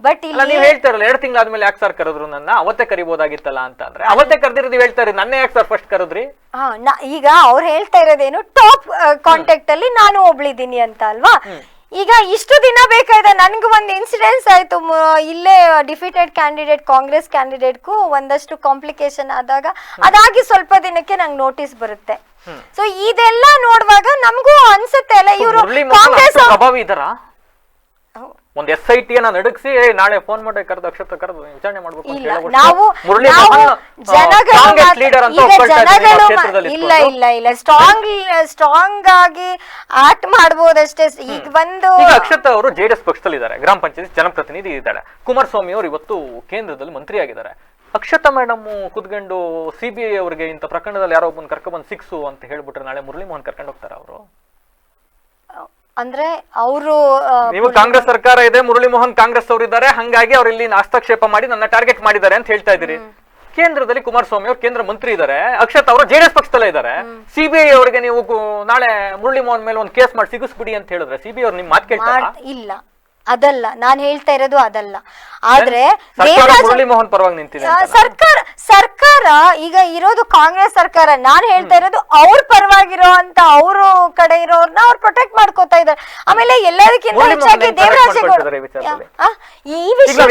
ಬಟ್ ನೀವ್ ಹೇಳ್ತಾ ಇರಲ್ಲ 2 ತಿಂಗಳಾದ್ಮೇಲೆ ಯಾಕೆ ಸರ್ ಕರೆದ್ರು ನನ್ನ, ಅವತ್ತೇ ಕರಿಬಹುದಾಗಿತ್ತಲ್ಲ ಅಂತ. ಅಂದ್ರೆ ಅವತ್ತೇ ಕರೆದಿರೋದು ಹೇಳ್ತಾ ಇರಿ, ನನ್ನೇ ಯಾಕೆ ಸರ್ ಫಸ್ಟ್ ಕರೆದ್ರಿ? ಈಗ ಅವ್ರು ಹೇಳ್ತಾ ಇರೋದೇನು ಟಾಪ್ ಕಾಂಟ್ಯಾಕ್ಟ್ ಅಲ್ಲಿ ನಾನು ಒಬ್ಳಿದ್ದೀನಿ ಅಂತ ಅಲ್ವಾ. ಈಗ ಇಷ್ಟು ದಿನ ಬೇಕಾಯ್ತ. ನನ್ಗೆ ಒಂದು ಇನ್ಸಿಡೆನ್ಸ್ ಆಯ್ತು, ಇಲ್ಲೇ ಡಿಫೀಟೆಡ್ ಕ್ಯಾಂಡಿಡೇಟ್ ಕಾಂಗ್ರೆಸ್ ಕ್ಯಾಂಡಿಡೇಟ್ಗೂ ಒಂದಷ್ಟು ಕಾಂಪ್ಲಿಕೇಶನ್ ಆದಾಗ ಅದಾಗಿ ಸ್ವಲ್ಪ ದಿನಕ್ಕೆ ನಂಗೆ ನೋಟಿಸ್ ಬರುತ್ತೆ. ಸೊ ಇದೆಲ್ಲ ನೋಡುವಾಗ ನಮಗೂ ಅನ್ಸುತ್ತೆ ಅಲ್ಲ, ಇವರು ಕಾಂಗ್ರೆಸ್ ಒಂದು SIT ನಡಗಿಸಿ ನಾಳೆ ಫೋನ್ ಮಾಡಿ ಕರೆದು ಅಕ್ಷತಾ ಕರೆದು ವಿಚಾರಣೆ ಮಾಡ್ಬೇಕು ಅಂತ ಹೇಳಬಹುದು. ನಾವು ಇಲ್ಲ ಸ್ಟ್ರಾಂಗ್ ಆಗಿ ಆಕ್ಟ್ ಮಾಡಬಹುದಷ್ಟೇ. ಈಗ ಒಂದು ಅಕ್ಷತಾ ಅವರು JDS ಪಕ್ಷದಲ್ಲಿ ಇದ್ದಾರೆ, ಗ್ರಾಮ ಪಂಚಾಯತ್ ಜನಪ್ರತಿನಿಧಿ ಇದ್ದಾರೆ. ಕುಮಾರಸ್ವಾಮಿ ಅವರು ಇವತ್ತು ಕೇಂದ್ರದಲ್ಲಿ ಮಂತ್ರಿ ಆಗಿದ್ದಾರೆ. ಅಕ್ಷತಾ ಮೇಡಮ್ ಕುತ್ಕೊಂಡು CBI ಅವರಿಗೆ ಇಂಥ ಪ್ರಕರಣದಲ್ಲಿ ಯಾರೋ ಒಬ್ಬನ ಕರ್ಕೊಂಡ್ಬಂದು ಸಿಕ್ಸು ಅಂತ ಹೇಳ್ಬಿಟ್ರೆ ನಾಳೆ ಮುರಳಿ ಮೋಹನ್ ಕರ್ಕೊಂಡು ಹೋಗ್ತಾರ ಅವರು? ಅಂದ್ರೆ ಅವರು ನೀವು ಕಾಂಗ್ರೆಸ್ ಸರ್ಕಾರ ಇದೆ, ಮುರಳಿ ಮೋಹನ್ ಕಾಂಗ್ರೆಸ್ ಅವರು ಇದ್ದಾರೆ, ಹಂಗಾಗಿ ಅವ್ರು ಇಲ್ಲಿ ಹಸ್ತಕ್ಷೇಪ ಮಾಡಿ ನನ್ನ ಟಾರ್ಗೆಟ್ ಮಾಡಿದ್ದಾರೆ ಅಂತ ಹೇಳ್ತಾ ಇದ್ದೀರಿ. ಕೇಂದ್ರದಲ್ಲಿ ಕುಮಾರಸ್ವಾಮಿ ಅವರು ಕೇಂದ್ರ ಮಂತ್ರಿ ಇದ್ದಾರೆ, ಅಕ್ಷತಾ ಅವರು JDS ಪಕ್ಷದಲ್ಲೇ ಇದ್ದಾರೆ. CBI ಅವರಿಗೆ ನೀವು ನಾಳೆ ಮುರಳಿ ಮೋಹನ್ ಮೇಲೆ ಒಂದು ಕೇಸ್ ಮಾಡಿ ಸಿಗಿಸ್ಬಿಡಿ ಅಂತ ಹೇಳಿದ್ರೆ CBI ಅವ್ರು ನಿಮ್ ಮಾತು ಕೇಳ್ತಾರಾ? ಇಲ್ಲ, ಅದಲ್ಲ ನಾನು ಹೇಳ್ತಾ ಇರೋದು, ಅದಲ್ಲ. ಆದ್ರೆ ಮುರಳೀಮೋಹನ್ ಪರವಾಗಿ ನಿಂತಿದೆ ಸರ್ಕಾರ ಈಗ ಇರೋದು ಕಾಂಗ್ರೆಸ್ ಸರ್ಕಾರ. ನಾನು ಹೇಳ್ತಾ ಇರೋದು ಅವ್ರ ಪರವಾಗಿರೋ ಅಂತ ಅವ್ರ ಕಡೆ ಇರೋರ್ನ ಅವ್ರು ಪ್ರೊಟೆಕ್ಟ್ ಮಾಡ್ಕೋತಾ ಇದ್ದಾರೆ. ಆಮೇಲೆ ಎಲ್ಲದಕ್ಕಿಂತ ಹೆಚ್ಚಾಗಿ ದೇವರಾಜೇಗೌಡ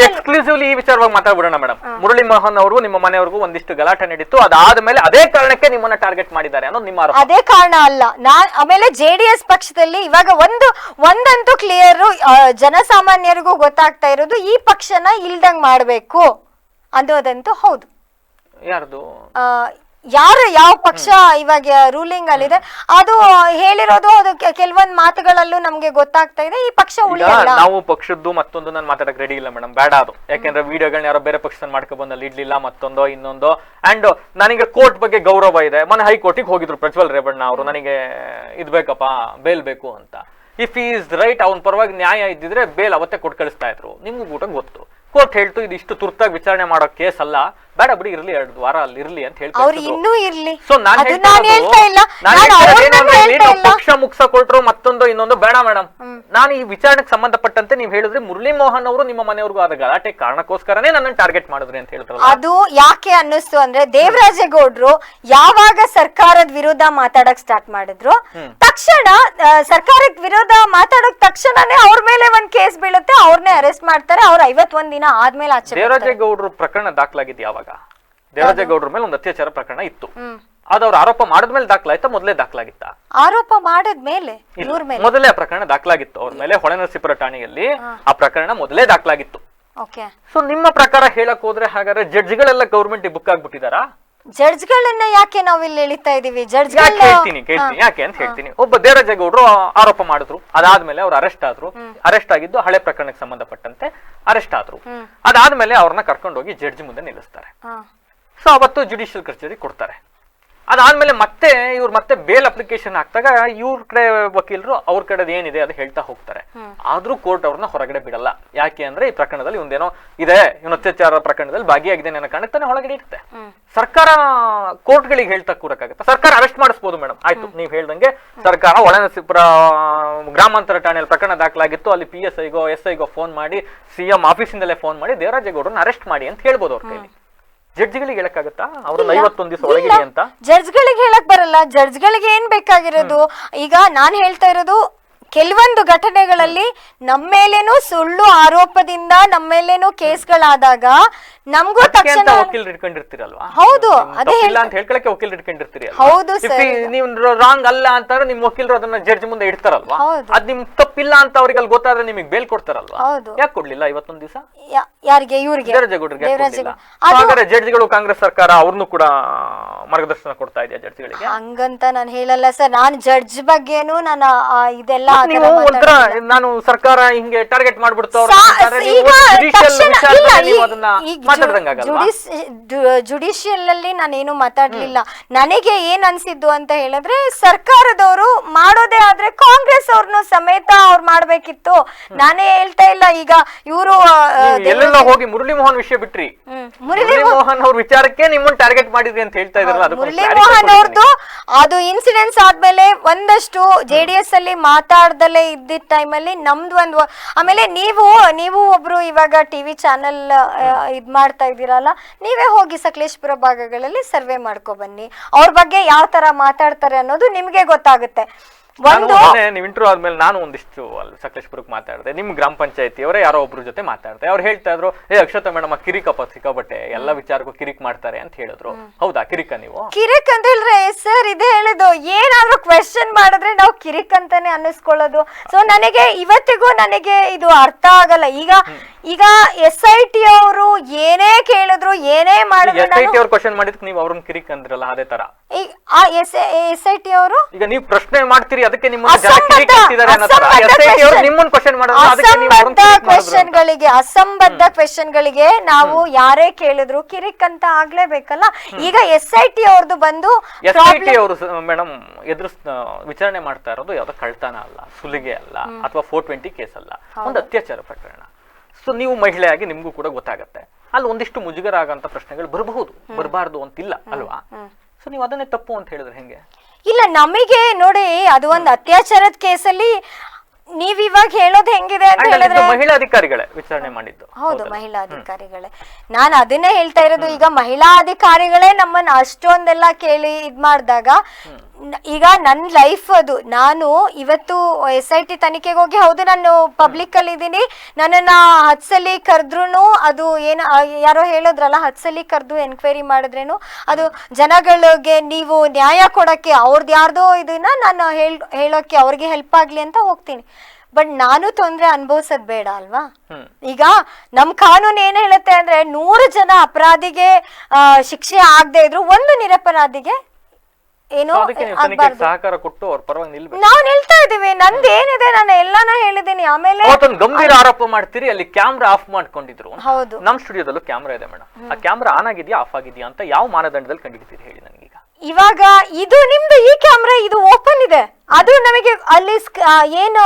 ಎಕ್ಸ್ಕ್ಲೂಸಿವ್ಲಿ ಈ ವಿಚಾರವಾಗಿ ಮಾತಾಡ್ಬಿಡೋಣ ಮೇಡಮ್. ಮುರಳಿ ಮೋಹನ್ ಅವರು ನಿಮ್ಮ ಮನೆಯವ್ರಿಗೂ ಒಂದಿಷ್ಟು ಗಲಾಟೆ ನಡೀತು, ಅದಾದ್ಮೇಲೆ ಅದೇ ಕಾರಣಕ್ಕೆ ನಿಮ್ಮನ್ನ ಟಾರ್ಗೆಟ್ ಮಾಡಿದ್ದಾರೆ ಅನ್ನೋದು ನಿಮ್ಮ ಆರೋಪ. ಅದೇ ಕಾರಣ ಅಲ್ಲ. ಆಮೇಲೆ JDS ಪಕ್ಷದಲ್ಲಿ ಇವಾಗ ಒಂದಂತೂ ಕ್ಲಿಯರ್, ಜನಸಾಮಾನ್ಯರಿಗೂ ಗೊತ್ತಾಗ್ತಾ ಇರೋದು ಈ ಪಕ್ಷನ ಇಲ್ದಂಗ್ ಮಾಡ್ಬೇಕು ಅನ್ನೋದಂತೂ ಹೌದು. ಯಾರ್ದು? ಯಾವ ಪಕ್ಷ ಇವಾಗ ರೂಲಿಂಗ್ ಅಲ್ಲಿದೆ ಅದು ಹೇಳಿರೋದು ಅದು ಕೆಲವೊಂದ್ ಮಾತುಗಳಲ್ಲೂ ನಮ್ಗೆ ಗೊತ್ತಾಗ್ತಾ ಇದೆ ಈ ಪಕ್ಷ ಉಳಿಯಲ್ಲ. ನಾವು ಪಕ್ಷದ್ದು ಮತ್ತೊಂದು ನಾನು ಮಾತಾಡಕ್ ರೆಡಿ ಇಲ್ಲ ಮೇಡಮ್, ಬೇಡ ಅದು. ಯಾಕೆಂದ್ರೆ ವಿಡಿಯೋಗಳನ್ನ ಯಾರೋ ಬೇರೆ ಪಕ್ಷದ ಮಾಡ್ಕೊ ಬಂದಲ್ಲಿ ಇಡ್ಲಿಲ್ಲ ಮತ್ತೊಂದೋ ಇನ್ನೊಂದೋ. ಅಂಡ್ ನನಗೆ ಕೋರ್ಟ್ ಬಗ್ಗೆ ಗೌರವ ಇದೆ. ಮೊನ್ನೆ ಹೈಕೋರ್ಟಿಗೆ ಹೋಗಿದ್ರು ಪ್ರಜ್ವಲ್ ರೇವಣ್ಣ ಅವರು, ನನಗೆ ಇದ್ ಬೇಕಪ್ಪ ಬೇಲ್ ಬೇಕು ಅಂತ. ಇಫ್ ಈಸ್ ರೈಟ್, ಅವನ ಪರವಾಗಿ ನ್ಯಾಯ ಇದ್ದಿದ್ರೆ ಬೇಲ್ ಅವತ್ತೇ ಕೊಟ್ಟು ಕಳಿಸ್ತಾ ಇದ್ರು. ನಿಮ್ಗೂ ಕೂಡ ಗೊತ್ತು, ಕೋರ್ಟ್ ಹೇಳ್ತು ಇದು ಇಷ್ಟು ತುರ್ತಾಗಿ ವಿಚಾರಣೆ ಮಾಡೋ ಕೇಸ್ ಅಲ್ಲ, ಬೇಡ ಬಿಡಿ ಇರ್ಲಿ 2 ವಾರ ಅಲ್ಲಿ ಇರ್ಲಿ ಅಂತ ಇರ್ಲಿ. ಸೊ ಪಕ್ಷ ಮುಗಿಸ ಕೊಟ್ರು ಮತ್ತೊಂದು ಇನ್ನೊಂದು ಬೇಡ ಮೇಡಮ್. ನಾನು ಈ ವಿಚಾರಣೆಗೆ ಸಂಬಂಧಪಟ್ಟಂತೆ ನೀವು ಹೇಳಿದ್ರೆ ಮುರಳಿ ಮೋಹನ್ ಅವರು ನಿಮ್ಮ ಮನೆಯವ್ರಿಗೂ ಆದ ಗಲಾಟೆ ಕಾರಣಕ್ಕೋಸ್ಕರನೇ ನನ್ನನ್ನು ಟಾರ್ಗೆಟ್ ಮಾಡಿದ್ರಿ ಅಂತ ಹೇಳಿದ್ರು. ಅದು ಯಾಕೆ ಅನ್ನಿಸ್ತು ಅಂದ್ರೆ ದೇವರಾಜೇಗೌಡರು ಯಾವಾಗ ಸರ್ಕಾರದ ವಿರುದ್ಧ ಮಾತಾಡಕ್ ಸ್ಟಾರ್ಟ್ ಮಾಡಿದ್ರು ತಕ್ಷಣ ಸರ್ಕಾರದ ವಿರುದ್ಧ ಮಾತಾಡೋಕ್ ತಕ್ಷಣನೇ ಅವ್ರ ಮೇಲೆ ಒಂದ್ ಕೇಸ್ ಬೀಳುತ್ತೆ, ಅವ್ರನ್ನೇ ಅರೆಸ್ಟ್ ಮಾಡ್ತಾರೆ. ಅವ್ರ 51 ದಿನ ಆದ್ಮೇಲೆ ಆಚೆ. ದೇವರಾಜೇಗೌಡರು ಪ್ರಕರಣ ದಾಖಲಾಗಿದ್ದು ಯಾವಾಗ? ದೇವರಾಜೇಗೌಡರ ಮೇಲೆ ಒಂದು ಅತ್ಯಾಚಾರ ಪ್ರಕರಣ ಇತ್ತು, ಅದು ಅವ್ರ ಆರೋಪ ಮಾಡಿದ್ಮೇಲೆ ದಾಖಲಾಯ್ತಾ ಮೊದಲೇ ದಾಖಲಾಗಿತ್ತ? ಆರೋಪ ಮಾಡಿದ್ಮೇಲೆ ಮೊದಲೇ ಆ ಪ್ರಕರಣ ದಾಖಲಾಗಿತ್ತು ಅವ್ರ ಮೇಲೆ. ಹೊಳೆನರಸೀಪುರ ಠಾಣೆಯಲ್ಲಿ ಆ ಪ್ರಕರಣ ಮೊದಲೇ ದಾಖಲಾಗಿತ್ತು. ಸೊ ನಿಮ್ಮ ಪ್ರಕಾರ ಹೇಳಕ್ ಹೋದ್ರೆ ಹಾಗಾದ್ರೆ ಜಡ್ಜ್ಗಳೆಲ್ಲ ಗೌರ್ಮೆಂಟ್ ಬುಕ್ ಆಗ್ಬಿಟ್ಟಿದಾರಾ? ಜಡ್ಜ್ಗಳನ್ನ ಯಾಕೆ ನಾವು ಇಲ್ಲಿ ಎಳಿತಾ ಇದೀವಿ? ಕೇಳ್ತೀನಿ ಯಾಕೆ ಅಂತ ಹೇಳ್ತೀನಿ. ಒಬ್ಬ ದೇವರಾಜೇಗೌಡರು ಆರೋಪ ಮಾಡಿದ್ರು, ಅದಾದ್ಮೇಲೆ ಅವ್ರು ಅರೆಸ್ಟ್ ಆದ್ರು. ಅರೆಸ್ಟ್ ಆಗಿದ್ದು ಹಳೆ ಪ್ರಕರಣಕ್ಕೆ ಸಂಬಂಧಪಟ್ಟಂತೆ ಅರೆಸ್ಟ್ ಆದ್ರು. ಅದಾದ್ಮೇಲೆ ಅವ್ರನ್ನ ಕರ್ಕೊಂಡೋಗಿ ಜಡ್ಜ್ ಮುಂದೆ ನಿಲ್ಲಿಸ್ತಾರೆ. ಸೊ ಅವತ್ತು ಜುಡಿಷಿಯಲ್ ಕಸ್ಟಡಿ ಕೊಡ್ತಾರೆ. ಅದಾದ್ಮೇಲೆ ಮತ್ತೆ ಇವ್ರು ಮತ್ತೆ ಬೇಲ್ ಅಪ್ಲಿಕೇಶನ್ ಹಾಕ್ದಾಗ ಇವ್ರ ಕಡೆ ವಕೀಲರು ಅವ್ರ ಕಡೆದು ಏನಿದೆ ಅದು ಹೇಳ್ತಾ ಹೋಗ್ತಾರೆ. ಆದ್ರೂ ಕೋರ್ಟ್ ಅವ್ರನ್ನ ಹೊರಗಡೆ ಬಿಡಲ್ಲ. ಯಾಕೆ ಅಂದ್ರೆ ಈ ಪ್ರಕರಣದಲ್ಲಿ ಒಂದೇನೋ ಇದೆ, ಇವನು ಅತ್ಯಾಚಾರ ಪ್ರಕರಣದಲ್ಲಿ ಭಾಗಿಯಾಗಿದೆ ಅನ್ನೋ ಕಾರಣಕ್ಕೆ ಹೊರಗಡೆ ಇರುತ್ತೆ. ಸರ್ಕಾರ ಕೋರ್ಟ್ ಗಳಿಗೆ ಹೇಳ್ತಾ ಕೂರಕ್ಕಾಗತ್ತೆ? ಸರ್ಕಾರ ಅರೆಸ್ಟ್ ಮಾಡಿಸ್ಬೋದು ಮೇಡಮ್, ಆಯ್ತು ನೀವ್ ಹೇಳ್ದಂಗೆ ಸರ್ಕಾರ ಹೊಳೆನರಸೀಪುರ ಗ್ರಾಮಾಂತರ ಠಾಣೆಯಲ್ಲಿ ಪ್ರಕರಣ ದಾಖಲಾಗಿತ್ತು, ಅಲ್ಲಿ PSIಗೋ SIಗೋ ಫೋನ್ ಮಾಡಿ CM ಆಫೀಸಿಂದಲೇ ಫೋನ್ ಮಾಡಿ ದೇವರಾಜೇಗೌಡರನ್ನ ಅರೆಸ್ಟ್ ಮಾಡಿ ಅಂತ ಹೇಳ್ಬೋದು ಅವ್ರ ಕೈಲಿ. ಜಡ್ಜ್ಗಳಿಗೆ ಹೇಳಕ್ಕಾಗತ್ತಾ ಅವ್ರನ್ನ 51 ದಿವಸ ಒಳಗಿಡಿ ಅಂತ? ಜಡ್ಜ್ಗಳಿಗೆ ಹೇಳಕ್ ಬರಲ್ಲ. ಜಡ್ಜ್ಗಳಿಗೆ ಏನ್ ಬೇಕಾಗಿರೋದು, ಈಗ ನಾನ್ ಹೇಳ್ತಾ ಇರೋದು ಕೆಲವೊಂದು ಘಟನೆಗಳಲ್ಲಿ ನಮ್ಮೇಲೇನು ಸುಳ್ಳು ಆರೋಪದಿಂದ ನಮ್ಮೇಲೇನು ಕೇಸ್ಗಳಾದಾಗ ನಮಗೂ ತಕ್ಷಣ ವಕೀಲರು ಇಟ್ಕೊಂಡಿರ್ತೀರಲ್ವಾ? ಹೌದು, ಅದೇ ಅಂತ ಹೇಳ್ಕೊಳಕ್ಕೆ ವಕೀಲರು ಇಟ್ಕೊಂಡಿರ್ತೀರಿ. ಹೌದು ಸರ್. ನೀವು ರಾಂಗ್ ಅಲ್ಲ ಅಂತಂದ್ರೆ ನಿಮ್ ವಕೀಲರು ಅದನ್ನ ಜಡ್ಜ್ ಮುಂದೆ ಇಡ್ತಾರಲ್ವಾ? ಅದ್ ನಿಮ್ ತಪ್ಪಿಲ್ಲ ಅಂತ ಅವ್ರಿಗೆ ಅಲ್ಲಿ ಗೊತ್ತಾದ್ರೆ ನಿಮಗೆ ಬೇಲ್ ಕೊಡ್ತಾರಲ್ವಾ? ಯಾಕೆ ಕೊಡ್ಲಿಲ್ಲ 51 ದಿವಸ? ಯಾರಿಗೆ? ಇವ್ರಿಗೆ, ದೇವರಾಜೇಗೌಡರಿಗೆ. ಹಾಗಾದ್ರೆ ಜಡ್ಜ್ಗಳು ಕಾಂಗ್ರೆಸ್ ಸರ್ಕಾರ ಅವ್ರನ್ನು ಕೂಡ ಮಾರ್ಗದರ್ಶನ ಕೊಡ್ತಾ ಇದೆಯಾ ಜಡ್ಜ್ಗಳಿಗೆ? ಹಂಗಂತ ನಾನು ಹೇಳಲ್ಲ ಸರ್. ನಾನು ಜಡ್ಜ್ ಬಗ್ಗೆನು ನಾನು ಇದೆಲ್ಲ ನಾನು ಸರ್ಕಾರ ಹಿಂಗೆ ಟಾರ್ಗೆಟ್ ಮಾಡ್ಬಿಡ್ತು ಜುಡಿಷಿಯಲ್ ಅಲ್ಲಿ ನಾನೇನು ಮಾತಾಡ್ಲಿಲ್ಲ. ನನಗೆ ಏನ್ ಅನ್ಸಿದ್ದು ಅಂತ ಹೇಳಿದ್ರೆ ಸರ್ಕಾರದವರು ಮಾಡೋದೇ ಆದ್ರೆ ಕಾಂಗ್ರೆಸ್ ಅವ್ರನ್ನು ಸಮೇತ ಅವ್ರು ಮಾಡ್ಬೇಕಿತ್ತು. ನಾನೇ ಹೇಳ್ತಾ ಇಲ್ಲ. ಈಗ ಇವರು ಎಲ್ಲೆಲ್ಲ ಹೋಗಿ ಮುರಳಿ ಮೋಹನ್ ವಿಷಯ ಬಿಟ್ರಿ, ಮುರಳಿ ಮೋಹನ್ ಅವ್ರ ವಿಚಾರಕ್ಕೆ ನಿಮ್ಮನ್ನ ಟಾರ್ಗೆಟ್ ಮಾಡಿದ್ರಿ ಅಂತ ಹೇಳ್ತಾ ಇದ್ರಲ್ಲ. ಮುರಳಿ ಮೋಹನ್ ಅವ್ರದ್ದು ಅದು ಇನ್ಸಿಡೆನ್ಸ್ ಆದ್ಮೇಲೆ ಒಂದಷ್ಟು JDS ಅಲ್ಲಿ ಮಾತಾಡ್ದಲೇ ಇದ್ದಿದ್ದ ಟೈಮಲ್ಲಿ ನಮ್ದು ಒಂದು, ಆಮೇಲೆ ನೀವು ಒಬ್ರು ಇವಾಗ TV ಚಾನೆಲ್ ಇದ್ ಮಾಡ್ತಾ ಇದ್ದೀರಲ್ಲ, ನೀವೇ ಹೋಗಿ ಸಕಲೇಶಪುರ ಭಾಗಗಳಲ್ಲಿ ಸರ್ವೆ ಮಾಡ್ಕೊ ಬನ್ನಿ. ಅವ್ರ ಬಗ್ಗೆ ಯಾವ ತರ ಮಾತಾಡ್ತಾರೆ ಅನ್ನೋದು ನಿಮ್ಗೆ ಗೊತ್ತಾಗುತ್ತೆ. ನೀವು ಇಂಟರ್ವ್ಯೂ ಆದ್ಮೇಲೆ ನಾನು ಒಂದಿಷ್ಟು ಅಲ್ಲಿ ಸಕಲೇಶಪುರಕ್ಕೆ ಮಾತಾಡಿದೆ. ನಿಮ್ ಗ್ರಾಮ ಪಂಚಾಯತಿ ಅವರೇ ಯಾರೋ ಒಬ್ರ ಜೊತೆ ಮಾತಾಡ್ದೆ. ಅವ್ರು ಹೇಳ್ತಾ ಇದ್ರು, ಅಕ್ಷತಾ ಮೇಡಮ್ ಕಿರಿಕಪ್ಪ ಸಿಕ್ಕಾಬಟ್ಟೆ ಎಲ್ಲ ವಿಚಾರಕ್ಕೂ ಕಿರಿಕ್ ಮಾಡ್ತಾರೆ ಅಂತ ಹೇಳಿದ್ರು. ಹೌದಾ ಕಿರಿಕ? ನೀವು ಕಿರಿಕ್ ಅಂತ ಹೇಳಿದ್ರೆ ಸರ್ ಇದೇ ಹೇಳಿದ್ದು, ಏನಾದ್ರೂ ಕ್ವೆಶ್ಚನ್ ಮಾಡಿದ್ರೆ ನಾವು ಕಿರಿಕ್ ಅಂತಾನೆ ಅನ್ನಿಸ್ಕೊಳ್ಳೋದು. ಸೊ ನನಗೆ ಇವತ್ತಿಗೂ ನನಗೆ ಇದು ಅರ್ಥ ಆಗಲ್ಲ. ಈಗ SIT ಅವರು ಏನೇ ಕೇಳಿದ್ರು ಏನೇ ಮಾಡಿದ್ರು, SIT ಅವ್ರು ಕ್ವೆಶ್ಚನ್ ಮಾಡಿದ್ಕೆ ನೀವು ಅವ್ರನ್ನ ಕಿರಿಕ್ ಅಂದ್ರಲ್ಲ, ಅದೇ ತರ SIT ಅವರು ಈಗ ನೀವು ಪ್ರಶ್ನೆ ಮಾಡ್ತೀರಿ, ಅದಕ್ಕೆ ಅಸಂಬದ್ಧ ಕ್ವೆಶ್ಚನ್ ಗಳಿಗೆ ನಾವು ಯಾರೇ ಕೇಳಿದ್ರು ಕಿರಿಕ್ ಅಂತ ಆಗ್ಲೇಬೇಕಲ್ಲ. ಈಗ SIT ಅವ್ರದ್ದು ಬಂದು SIT ಅವರು ಮೇಡಮ್ ವಿಚಾರಣೆ ಮಾಡ್ತಾ ಇರೋದು ಯಾವ್ದೋ ಕಳ್ತನ ಅಲ್ಲ, ಸುಲಿಗೆ ಅಲ್ಲ, ಅಥವಾ 420 ಕೇಸ್ ಅಲ್ಲ, ಒಂದು ಅತ್ಯಾಚಾರ ಪ್ರಕರಣ. ಸೊ ನೀವು ಮಹಿಳೆಯಾಗಿ ನಿಮ್ಗೂ ಕೂಡ ಗೊತ್ತಾಗತ್ತೆ ಅಲ್ಲಿ ಒಂದಿಷ್ಟು ಮುಜುಗರ ಆಗಂತ ಪ್ರಶ್ನೆಗಳು ಬರಬಹುದು, ಬರಬಾರ್ದು ಅಂತಿಲ್ಲ ಅಲ್ವಾ? ಸೊ ನೀವು ಅದನ್ನೇ ತಪ್ಪು ಅಂತ ಹೇಳಿದ್ರೆ ಹೆಂಗೆ? ಇಲ್ಲ, ನಮಗೆ ನೋಡಿ ಅದು ಒಂದು ಅತ್ಯಾಚಾರದ ಕೇಸಲ್ಲಿ ನೀವ್ ಇವಾಗ ಹೇಳೋದು ಹೆಂಗಿದೆ ಅಂತ ಹೇಳಿದ್ರೆ ಮಹಿಳಾ ಅಧಿಕಾರಿಗಳೇ ವಿಚಾರಣೆ ಮಾಡಿದ್ದು. ಹೌದು, ಮಹಿಳಾ ಅಧಿಕಾರಿಗಳೇ. ನಾನು ಅದನ್ನೇ ಹೇಳ್ತಾ ಇರೋದು. ಈಗ ಮಹಿಳಾ ಅಧಿಕಾರಿಗಳೇ ನಮ್ಮನ್ನ ಅಷ್ಟೊಂದೆಲ್ಲ ಕೇಳಿ ಇದ್ ಮಾಡಿದಾಗ, ಈಗ ನನ್ನ ಲೈಫ್ ಅದು, ನಾನು ಇವತ್ತು SIT ತನಿಖೆಗೆ ಹೋಗಿ, ಹೌದು ನಾನು ಪಬ್ಲಿಕ್ ಅಲ್ಲಿ ಇದ್ದೀನಿ, ನನ್ನನ್ನ 10 ಸಲ ಕರೆದ್ರು, ಅದು ಏನ ಯಾರೋ ಹೇಳೋದ್ರಲ್ಲ, 10 ಸಲ ಕರೆದು ಎನ್ಕ್ವೈರಿ ಮಾಡಿದ್ರೇನು ಅದು ಜನಗಳಿಗೆ ನೀವು ನ್ಯಾಯ ಕೊಡಕ್ಕೆ ಅವ್ರದ್ದು ಯಾರ್ದೋ ಇದನ್ನ ನಾನು ಹೇಳೋಕೆ ಅವ್ರಿಗೆ ಹೆಲ್ಪ್ ಆಗ್ಲಿ ಅಂತ ಹೋಗ್ತೀನಿ. ಬಟ್ ನಾನು ತೊಂದ್ರೆ ಅನುಭವಿಸೋದ್ ಬೇಡ ಅಲ್ವಾ? ಈಗ ನಮ್ ಕಾನೂನು ಏನ್ ಹೇಳುತ್ತೆ ಅಂದ್ರೆ 100 ಜನ ಅಪರಾಧಿಗೆ ಶಿಕ್ಷೆ ಆಗದೆ ಇದ್ರು ಒಂದು ನಿರಪರಾಧಿಗೆ ಏನೋ ಸಹಕಾರ ಕೊಟ್ಟು ಅವ್ರ ಪರವಾಗಿ ನಿಲ್ಬೇಕು. ನಾವು ನಿಲ್ತಾ ಇದೀವಿ. ನಂದು ಏನಿದೆ ನಾನು ಎಲ್ಲಾನ ಹೇಳಿದೀನಿ. ಆಮೇಲೆ ಗಂಭೀರ ಆರೋಪ ಮಾಡ್ತೀರಿ, ಅಲ್ಲಿ ಕ್ಯಾಮ್ರಾ ಆಫ್ ಮಾಡ್ಕೊಂಡಿದ್ರು. ಹೌದು, ನಮ್ ಸ್ಟುಡಿಯೋದಲ್ಲೂ ಕ್ಯಾಮ್ರಾ ಇದೆ ಮೇಡಮ್. ಆ ಕ್ಯಾಮ್ರಾ ಆನ್ ಆಗಿದ್ಯಾ ಆಫ್ ಆಗಿದ್ಯಾ ಅಂತ ಯಾವ ಮಾನದಂಡದಲ್ಲಿ ಕಂಡುಹಿಡಿತೀರಿ ಹೇಳಿ ನನಗೀಗ? ಇವಾಗ ಇದು ನಿಮ್ದು ಈ ಕ್ಯಾಮ್ರಾ ಇದು ಓಪನ್ ಇದೆ, ಅದು ನಮಗೆ ಅಲ್ಲಿ ಏನು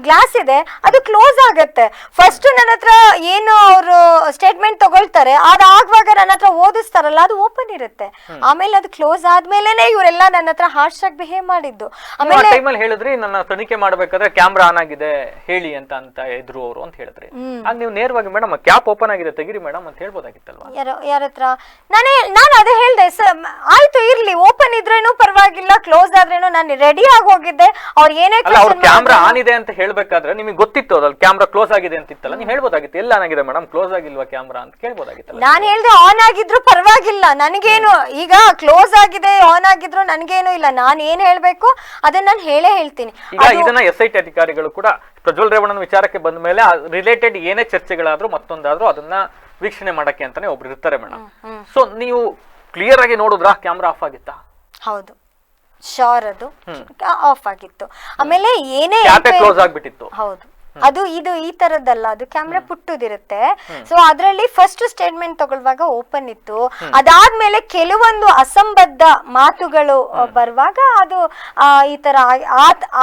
ಗ್ಲಾಸ್ ಇದೆ ಅದು ಕ್ಲೋಸ್ ಆಗತ್ತೆ. ಫಸ್ಟ್ ನನ್ನ ಹತ್ರ ಏನು ಅವರು ಸ್ಟೇಟ್ಮೆಂಟ್ ತಗೊಳ್ತಾರೆ, ಅದಾಗುವಾಗ ನನ್ನ ಹತ್ರ ಓದಿಸ್ತಾರಲ್ಲ ಅದು ಓಪನ್ ಇರುತ್ತೆ. ಆಮೇಲೆ ಅದು ಕ್ಲೋಸ್ ಆದ್ಮೇಲೆನೆ ಇವರೆಲ್ಲ ನನ್ನ ಹತ್ರ ಹಾರ್ಶ್ ಆಗಿ ಬಿಹೇವ್ ಮಾಡಿದ್ದು. ಆಮೇಲೆ ಟೈಮಲ್ಲಿ ಹೇಳಿದ್ರಿ ನನ್ನ ತನಿಖೆ ಮಾಡ್ಬೇಕಾದ್ರೆ ಕ್ಯಾಮ್ರಾ ಆನ್ ಆಗಿದೆ ಹೇಳಿ ಅಂತ ಇದ್ರು ಅವರು ಅಂತ ಹೇಳಿದ್ರಿ. ಆಗ ನೀವು ನೇರವಾಗಿ ಮೇಡಮ್ ಕ್ಯಾಪ್ ಓಪನ್ ಆಗಿದೆ ತೆಗಿರಿ ಮೇಡಮ್ ಅಂತ ಹೇಳ್ಬೋದಾಗಿತ್ತಲ್ವಾ? ಯಾರ ಹತ್ರ ನಾನು ಅದೇ ಹೇಳ್ದೆ, ಆಯ್ತು ಇರ್ಲಿ, ಓಪನ್ ಇದ್ರೇನು ಪರವಾಗಿಲ್ಲ, ಕ್ಲೋಸ್ ಆದ್ರೇನು ನಾನು ರೆಡಿ ಆಗಿ ಹೋಗಿದ್ದೆ. ಅವ್ರು ಏನೇ ಕ್ಯಾಮ್ರಾ ಆನ್ ಇದೆ ಅಂತ ಹೇಳ್ಬೇಕಾದ್ರೆ ನಿಮಗೆ ಗೊತ್ತಿತ್ತು ಅದ್ರಲ್ಲಿ ಕ್ಯಾಮ್ರಾ ಕ್ಲೋಸ್ ಆಗಿದೆ ಅಂತಿತ್ತಲ್ಲ, ನೀವು ಹೇಳ್ಬೋದಾಗಿತ್ತು ಎಲ್ಲ ಆನ್ ಆಗಿದೆ ಮೇಡಮ್ ಕ್ಲೋಸ್ ಆಗಿಲ್ವಾ ಕ್ಯಾಮ್ರಾ ಅಂತ ಕೇಳ್ಬೋದಾಗಿತ್ತಲ್ಲ. ನಾನು ಹೇಳ್ದೆ ಆನ್ ಆಗಿದ್ರು ಪರವಾಗಿಲ್ಲ ನನಗೇನು, ಈಗ ಕ್ಲೋಸ್ ಆಗಿದೆ ಆನ್ ಆಗಿದ್ರು ನನಗೇನು ಇಲ್ಲ, ನಾನು ಏನ್ ಹೇಳ್ಬೇಕು ಅದನ್ನ ನಾನು ಹೇಳ್ತೀನಿ. ಈಗ ಇದನ್ನ SIT ಅಧಿಕಾರಿಗಳು ಕೂಡ ಪ್ರಜ್ವಲ್ ರೇವಣ್ಣನ ವಿಚಾರಕ್ಕೆ ಬಂದ ಮೇಲೆ ರಿಲೇಟೆಡ್ ಏನೇ ಚರ್ಚೆಗಳಾದ್ರೂ ಮತ್ತೊಂದಾದ್ರೂ ಅದನ್ನ ವೀಕ್ಷಣೆ ಮಾಡಕ್ಕೆ ಅಂತಾನೆ ಒಬ್ರು ಇರ್ತಾರೆ ಮೇಡಮ್. ಸೊ ನೀವು ಕ್ಲಿಯರ್ ಆಗಿ ನೋಡಿದ್ರಾ ಕ್ಯಾಮ್ರಾ ಆಫ್ ಆಗಿತ್ತಾ? ಹೌದು, ಶೋರ್ ಅದು ಆಫ್ ಆಗಿತ್ತು. ಆಮೇಲೆ ಏನೇ ಕ್ಲೋಸ್ ಆಗ್ಬಿಟ್ಟಿತ್ತು. ಹೌದು, ಅದು ಇದು ಈ ತರದ್ದಲ್ಲ, ಅದು ಕ್ಯಾಮ್ರಾ ಪುಟ್ಟುದಿರುತ್ತೆ. ಸೊ ಅದ್ರಲ್ಲಿ ಫಸ್ಟ್ ಸ್ಟೇಟ್ಮೆಂಟ್ ತಗೊಳ್ಳುವಾಗ ಓಪನ್ ಇತ್ತು. ಅದಾದ್ಮೇಲೆ ಕೆಲವೊಂದು ಅಸಂಬದ್ಧ ಮಾತುಗಳು ಬರುವಾಗ ಅದು ಈ ತರ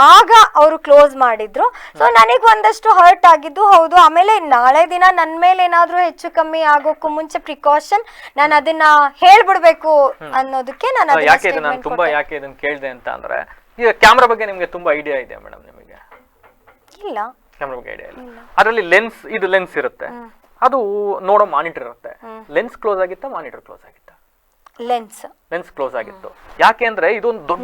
ಆಗ ಅವರು ಕ್ಲೋಸ್ ಮಾಡಿದ್ರು. ಸೊ ನನಗೆ ಒಂದಷ್ಟು ಹರ್ಟ್ ಆಗಿದ್ದು ಹೌದು. ಆಮೇಲೆ ನಾಳೆ ದಿನ ನನ್ ಮೇಲೆ ಏನಾದ್ರೂ ಹೆಚ್ಚು ಕಮ್ಮಿ ಆಗೋಕ್ಕೂ ಮುಂಚೆ ಪ್ರಿಕಾಷನ್ ನಾನು ಅದನ್ನ ಹೇಳ್ಬಿಡ್ಬೇಕು ಅನ್ನೋದಕ್ಕೆ ನಾನು ಯಾಕೆ ಇದನ್ನ ಕೇಳಿದೆ ಅಂತ ಅಂದ್ರೆ, ಈಗ ಕ್ಯಾಮ್ರಾ ಬಗ್ಗೆ ನಿಮ್ಗೆ ತುಂಬಾ ಐಡಿಯಾ ಇದೆ ಮೇಡಮ್? ನಿಮಗೆ ಇಲ್ಲ ಕ್ಯಾಮ್ರಾ ಬಗ್ಗೆ ಐಡಿಯಾ ಇಲ್ಲ. ಅದರಲ್ಲಿ ಲೆನ್ಸ್ ಇರುತ್ತೆ, ಅದು ನೋಡೋ ಮಾನಿಟರ್ ಇರುತ್ತೆ. ಲೆನ್ಸ್ ಕ್ಲೋಸ್ ಆಗಿತ್ತಾ ಮಾನಿಟರ್ ಕ್ಲೋಸ್ ಆಗಿತ್ತಾ? ಲೆನ್ಸ್ ಕ್ಲೋಸ್ ಆಗಿತ್ತು. ಯಾಕೆ ಅಂದ್ರೆ ಇದೊಂದು ದೊಡ್ಡ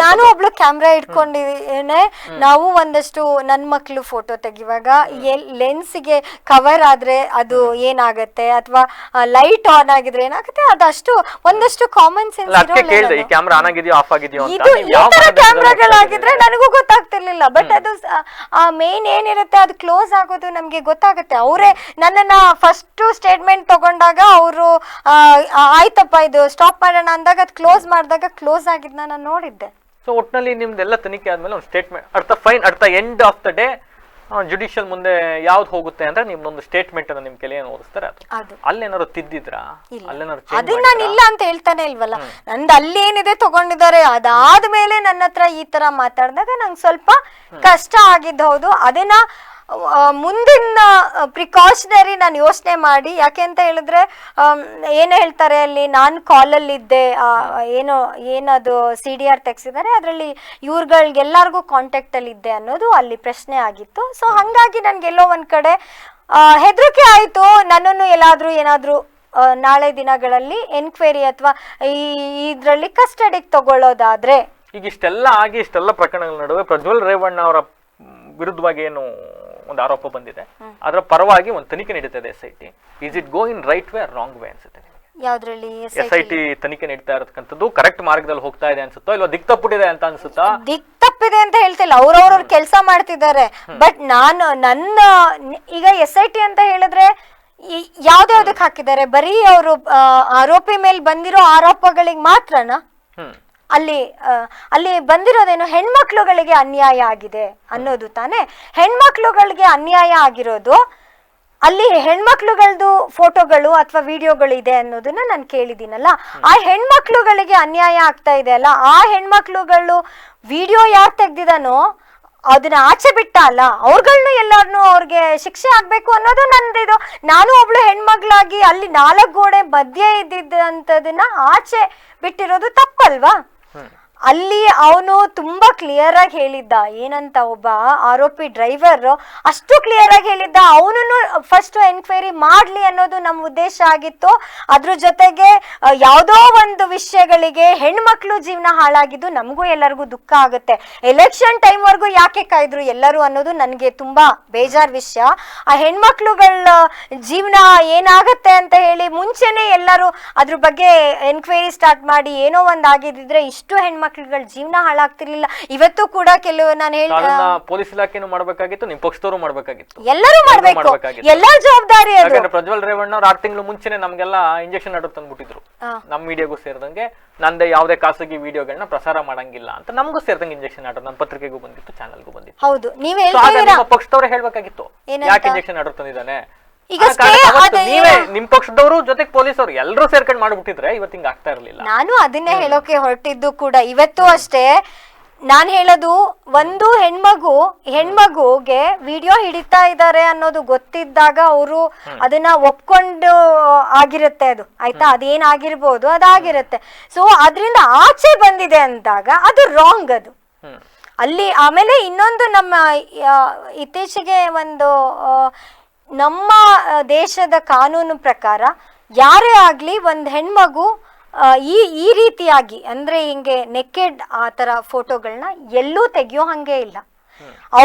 ನಾನು ಒಬ್ಳು ಕ್ಯಾಮ್ರಾ ಇಟ್ಕೊಂಡಿದ್ದೇನೆ. ನಾವು ಒಂದಷ್ಟು ನನ್ ಮಕ್ಳು ಫೋಟೋ ತೆಗಿವಾಗ ಲೆನ್ಸ್ಗೆ ಕವರ್ ಆದ್ರೆ ಅದು ಏನಾಗತ್ತೆ ಅಥವಾ ಲೈಟ್ ಆನ್ ಆಗಿದ್ರೆ ಏನಾಗುತ್ತೆ, ಅದಷ್ಟು ಒಂದಷ್ಟು ಕಾಮನ್ ಸೆನ್ಸ್ ಇದು ಈ ತರ ಕ್ಯಾಮ್ರಾಗಳಾಗಿದ್ರೆ ನನಗೂ ಗೊತ್ತಾಗ್ತಿರ್ಲಿಲ್ಲ. ಬಟ್ ಅದು ಮೇನ್ ಏನಿರುತ್ತೆ ಅದು ಕ್ಲೋಸ್ ಆಗೋದು ನಮ್ಗೆ ಗೊತ್ತಾಗುತ್ತೆ. ಅವರೇ ನನ್ನನ್ನ ಫಸ್ಟ್ ಸ್ಟೇಟ್ಮೆಂಟ್ ತಗೊಂಡಾಗ ಅವರು ಆಯ್ತಪ್ಪ ಇದು ಸ್ಟಾಪ್ ಮಾಡೋಣ ಅಂದಾಗ ಅದು ಕ್ಲೋಸ್ ಮಾಡಿದಾಗ ಕ್ಲೋಸ್ ಆಗಿದ್ನ ನಾನು ನೋಡಿದ್ದೆ. ಸೊ ಒಟ್ಟಿನಲ್ಲಿ ನಿಮ್ದೆಲ್ಲ ತನಿಖೆ ಆದ್ಮೇಲೆ ಒಂದು statement at the end of the day judicial ಮುಂದೆ ಯಾವ್ದು ಹೋಗುತ್ತೆ ಅಂದ್ರೆ ನಿಮ್ದೊಂದು ಸ್ಟೇಟ್ಮೆಂಟ್ ಅನ್ನ ನಿಮ್ ಕೆಲ ಏನು ಓದಿಸ್ತಾರೆ, ಅದು ಅಲ್ಲೇನಾದ್ರು ತಿದ್ದಿದ್ರಾ? ಅದನ್ನ ನಾನು ಇಲ್ಲ ಅಂತ ಹೇಳ್ತಾನೆ ಇಲ್ವಲ್ಲ. ನಂದು ಅಲ್ಲಿ ಏನಿದೆ ತಗೊಂಡಿದ್ದಾರೆ, ಅದಾದ್ಮೇಲೆ ನನ್ನ ಹತ್ರ ಈ ತರ ಮಾತಾಡಿದಾಗ ನಂಗೆ ಸ್ವಲ್ಪ ಕಷ್ಟ ಆಗಿದ್ದು ಹೌದು. ಅದನ್ನ ಮುಂದಿನ ಪ್ರಿಕಾಷನರಿ ನಾನು ಯೋಚನೆ ಮಾಡಿ, ಯಾಕೆ ಅಂತ ಹೇಳಿದ್ರೆ ಏನು ಹೇಳ್ತಾರೆ ಅಲ್ಲಿ ನಾನು ಕಾಲಲ್ಲಿದ್ದೆ, ಏನದು CDR ತೆಗ್ಸಿದ್ದಾರೆ ಅದರಲ್ಲಿ ಇವ್ರುಗಳಿಗೆಲ್ಲರಿಗೂ ಕಾಂಟ್ಯಾಕ್ಟಲ್ಲಿ ಇದ್ದೆ ಅನ್ನೋದು ಅಲ್ಲಿ ಪ್ರಶ್ನೆ ಆಗಿತ್ತು. ಸೊ ಹಾಗಾಗಿ ನನಗೆಲ್ಲೋ ಒಂದು ಕಡೆ ಹೆದರಿಕೆ ಆಯಿತು. ನನ್ನನ್ನು ಏನಾದರೂ ನಾಳೆ ದಿನಗಳಲ್ಲಿ ಎನ್ಕ್ವೈರಿ ಅಥವಾ ಇದರಲ್ಲಿ ಕಸ್ಟಡಿಗೆ ತಗೊಳ್ಳೋದಾದ್ರೆ. ಈಗ ಇಷ್ಟೆಲ್ಲ ಆಗಿ ಇಷ್ಟೆಲ್ಲ ಪ್ರಕರಣಗಳ ನಡುವೆ ಪ್ರಜ್ವಲ್ ರೇವಣ್ಣ ಅವರ ವಿರುದ್ಧವಾಗಿ ಏನು ಒಂದು ಆರೋಪ ಬಂದಿದೆ, ಅದರ ಪರವಾಗಿ ಒಂದು ತನಿಖೆ ನಡೀತದೆ SIT. Is it go in right way wrong way ಅನ್ಸುತ್ತೆ ನಿಮಗೆ? ಯಾವ್ದ್ರಲ್ಲಿ SIT ತನಿಖೆ ನಡೀತಾ ಇರತಕ್ಕಂಥದ್ದು ಕರೆಕ್ಟ್ ಮಾರ್ಗದಲ್ಲಿ ಹೋಗ್ತಾ ಇದೆ ಅನ್ಸುತ್ತೋ ಇಲ್ವಾ ದಿಕ್ ತಪ್ಪಿದೆ ಅಂತ ಅನ್ಸುತ್ತಾ? ದಿಕ್ ತಪ್ಪಿದೆ ಅಂತ ಹೇಳ್ತಿಲ್ಲ, ಅವ್ರವ್ರ ಕೆಲಸ ಮಾಡ್ತಿದ್ದಾರೆ. ಬಟ್ ನನ್ನ ಈಗ SIT ಅಂತ ಹೇಳಿದ್ರೆ ಯಾವ್ದ್ಯಾವ್ದಕ್ ಹಾಕಿದ್ದಾರೆ? ಬರೀ ಅವರು ಆರೋಪಿ ಮೇಲೆ ಬಂದಿರೋ ಆರೋಪಗಳಿಗೆ ಮಾತ್ರನಾ? ಅಲ್ಲಿ ಬಂದಿರೋದೇನು ಹೆಣ್ಮಕ್ಳುಗಳಿಗೆ ಅನ್ಯಾಯ ಆಗಿದೆ ಅನ್ನೋದು ತಾನೇ. ಹೆಣ್ಮಕ್ಳುಗಳಿಗೆ ಅನ್ಯಾಯ ಆಗಿರೋದು ಅಲ್ಲಿ ಹೆಣ್ಮಕ್ಳುಗಳದ್ದು ಫೋಟೋಗಳು ಅಥವಾ ವಿಡಿಯೋಗಳು ಇದೆ ಅನ್ನೋದನ್ನ ನಾನು ಕೇಳಿದ್ದೀನಲ್ಲ. ಆ ಹೆಣ್ಮಕ್ಳುಗಳಿಗೆ ಅನ್ಯಾಯ ಆಗ್ತಾ ಇದೆ ಅಲ್ಲ, ಆ ಹೆಣ್ಮಕ್ಳುಗಳು ವಿಡಿಯೋ ಯಾರು ತೆಗ್ದಿದಾನೋ ಅದನ್ನ ಆಚೆ ಬಿಟ್ಟ ಅಲ್ಲ, ಅವ್ರಗಳ್ನು ಎಲ್ಲಾರ್ನು ಅವ್ರಿಗೆ ಶಿಕ್ಷೆ ಆಗ್ಬೇಕು ಅನ್ನೋದು ನಂದಿದು. ನಾನು ಒಬ್ಳು ಹೆಣ್ಮಗ್ಳಾಗಿ ಅಲ್ಲಿ 4 ಗೋಡೆ ಮಧ್ಯೆ ಇದ್ದಿದ್ದಂಥದನ್ನ ಆಚೆ ಬಿಟ್ಟಿರೋದು ತಪ್ಪಲ್ವಾ? ಅಲ್ಲಿ ಅವನು ತುಂಬಾ ಕ್ಲಿಯರ್ ಆಗಿ ಹೇಳಿದ್ದ ಏನಂತ, ಒಬ್ಬ ಆರೋಪಿ ಡ್ರೈವರ್ ಅಷ್ಟು ಕ್ಲಿಯರ್ ಆಗಿ ಹೇಳಿದ್ದ. ಅವನು ಫಸ್ಟ್ ಎನ್ಕ್ವೈರಿ ಮಾಡ್ಲಿ ಅನ್ನೋದು ನಮ್ಮ ಉದ್ದೇಶ ಆಗಿತ್ತು. ಅದ್ರ ಜೊತೆಗೆ ಯಾವುದೋ ಒಂದು ವಿಷಯಗಳಿಗೆ ಹೆಣ್ಮಕ್ಳು ಜೀವನ ಹಾಳಾಗಿದ್ದು ನಮಗೂ ಎಲ್ಲರಿಗೂ ದುಃಖ ಆಗುತ್ತೆ. ಎಲೆಕ್ಷನ್ ಟೈಮ್ ವರ್ಗೂ ಯಾಕೆ ಕಾಯ್ದ್ರು ಎಲ್ಲರೂ ಅನ್ನೋದು ನನಗೆ ತುಂಬಾ ಬೇಜಾರ್ ವಿಷಯ. ಆ ಹೆಣ್ಮಕ್ಳುಗಳ ಜೀವನ ಏನಾಗತ್ತೆ ಅಂತ ಹೇಳಿ ಮುಂಚೆನೆ ಎಲ್ಲರೂ ಅದ್ರ ಬಗ್ಗೆ ಎನ್ಕ್ವೈರಿ ಸ್ಟಾರ್ಟ್ ಮಾಡಿ ಏನೋ ಒಂದ್ ಆಗಿದ್ರೆ ಇಷ್ಟು ಹೆಣ್ಮಕ್ಳುಗಳ ಜೀವನ ಹಾಳಾಗ್ತಿರ್ಲಿಲ್ಲ. ಇವತ್ತು ಕೂಡ ಕೆಲವು ನಾನು ಪೊಲೀಸ್ ಇಲಾಖೆನೂ ಮಾಡ್ಬೇಕಾಗಿತ್ತು, ನಿಮ್ ಪಕ್ಷದವರು ಮಾಡ್ಬೇಕಾಗಿತ್ತು, ಎಲ್ಲರೂ ಮಾಡ್ಬೇಕು, ಎಲ್ಲಾ ಜವಾಬ್ದಾರಿ ಅದು. ಪ್ರಜ್ವಲ್ ರೇವಣ್ಣ ಅವ್ರು 6 ತಿಂಗಳು ಮುಂಚೆನೆ ನಮ್ಗೆಲ್ಲ ಇಂಜೆಕ್ಷನ್ ಆರ್ಡರ್ ತಂದ್ಬಿಟ್ಟಿದ್ರು. ನಮ್ ಮೀಡಿಯಾಗೂ ಸೇರಿದಂಗೆ ನಂದೇ ಯಾವುದೇ ಖಾಸಗಿ ವಿಡಿಯೋಗಳನ್ನ ಪ್ರಸಾರ ಮಾಡಂಗಿಲ್ಲ ಅಂತ ನಮಗೂ ಸೇರಿದಂಗೆ ಇಂಜೆಕ್ಷನ್ ಆರ್ಡರ್ ನನ್ನ ಪತ್ರಿಕೆಗೂ ಬಂದಿತ್ತು, ಚಾನಲ್ಗೂ ಬಂದಿತ್ತು. ಹೌದು, ನೀವೇ ಪಕ್ಷದವ್ರೆ ಹೇಳ್ಬೇಕಾಗಿತ್ತು ಯಾಕೆ ಇಂಜೆಕ್ಷನ್ ಆರ್ಡರ್ ತಂದಿದ್ದಾನೆ. ಈಗ ನೀವೇ ನಿಮ್ ಪಕ್ಷದವರು ಜೊತೆಗೆ ಪೊಲೀಸ್ ಅವರು ಎಲ್ಲರೂ ಸೇರ್ಕೊಂಡು ಮಾಡ್ಬಿಟ್ಟಿದ್ರೆ ಇವತ್ತು ಹಿಂಗ ಆಗ್ತಾ ಇರ್ಲಿಲ್ಲ. ನಾನು ಅದನ್ನೇ ಹೇಳೋಕೆ ಹೊರಟಿದ್ದು ಕೂಡ. ಇವತ್ತು ಅಷ್ಟೇ ನಾನ್ ಹೇಳೋದು, ಒಂದು ಹೆಣ್ಮಗುಗೆ ವಿಡಿಯೋ ಹಿಡಿತಾ ಇದ್ದಾರೆ ಅನ್ನೋದು ಗೊತ್ತಿದ್ದಾಗ ಅವರು ಅದನ್ನ ಒಪ್ಕೊಂಡು ಆಗಿರುತ್ತೆ, ಅದು ಆಯ್ತಾ, ಅದೇನಾಗಿರ್ಬೋದು ಅದಾಗಿರುತ್ತೆ. ಸೊ ಅದ್ರಿಂದ ಆಚೆ ಬಂದಿದೆ ಅಂದಾಗ ಅದು ರಾಂಗ್ ಅದು ಅಲ್ಲಿ. ಆಮೇಲೆ ಇನ್ನೊಂದು, ನಮ್ಮ ಇತ್ತೀಚೆಗೆ ಒಂದು ನಮ್ಮ ದೇಶದ ಕಾನೂನು ಪ್ರಕಾರ ಯಾರೇ ಆಗ್ಲಿ ಒಂದ್ ಹೆಣ್ಮಗು ಈ ರೀತಿಯಾಗಿ ಅಂದ್ರೆ ಹಿಂಗೆ ನೆಕೆಡ್ ಆ ತರ ಫೋಟೋಗಳನ್ನ ಎಲ್ಲೂ ತೆಗಿಯೋ ಹಂಗೆ ಇಲ್ಲ.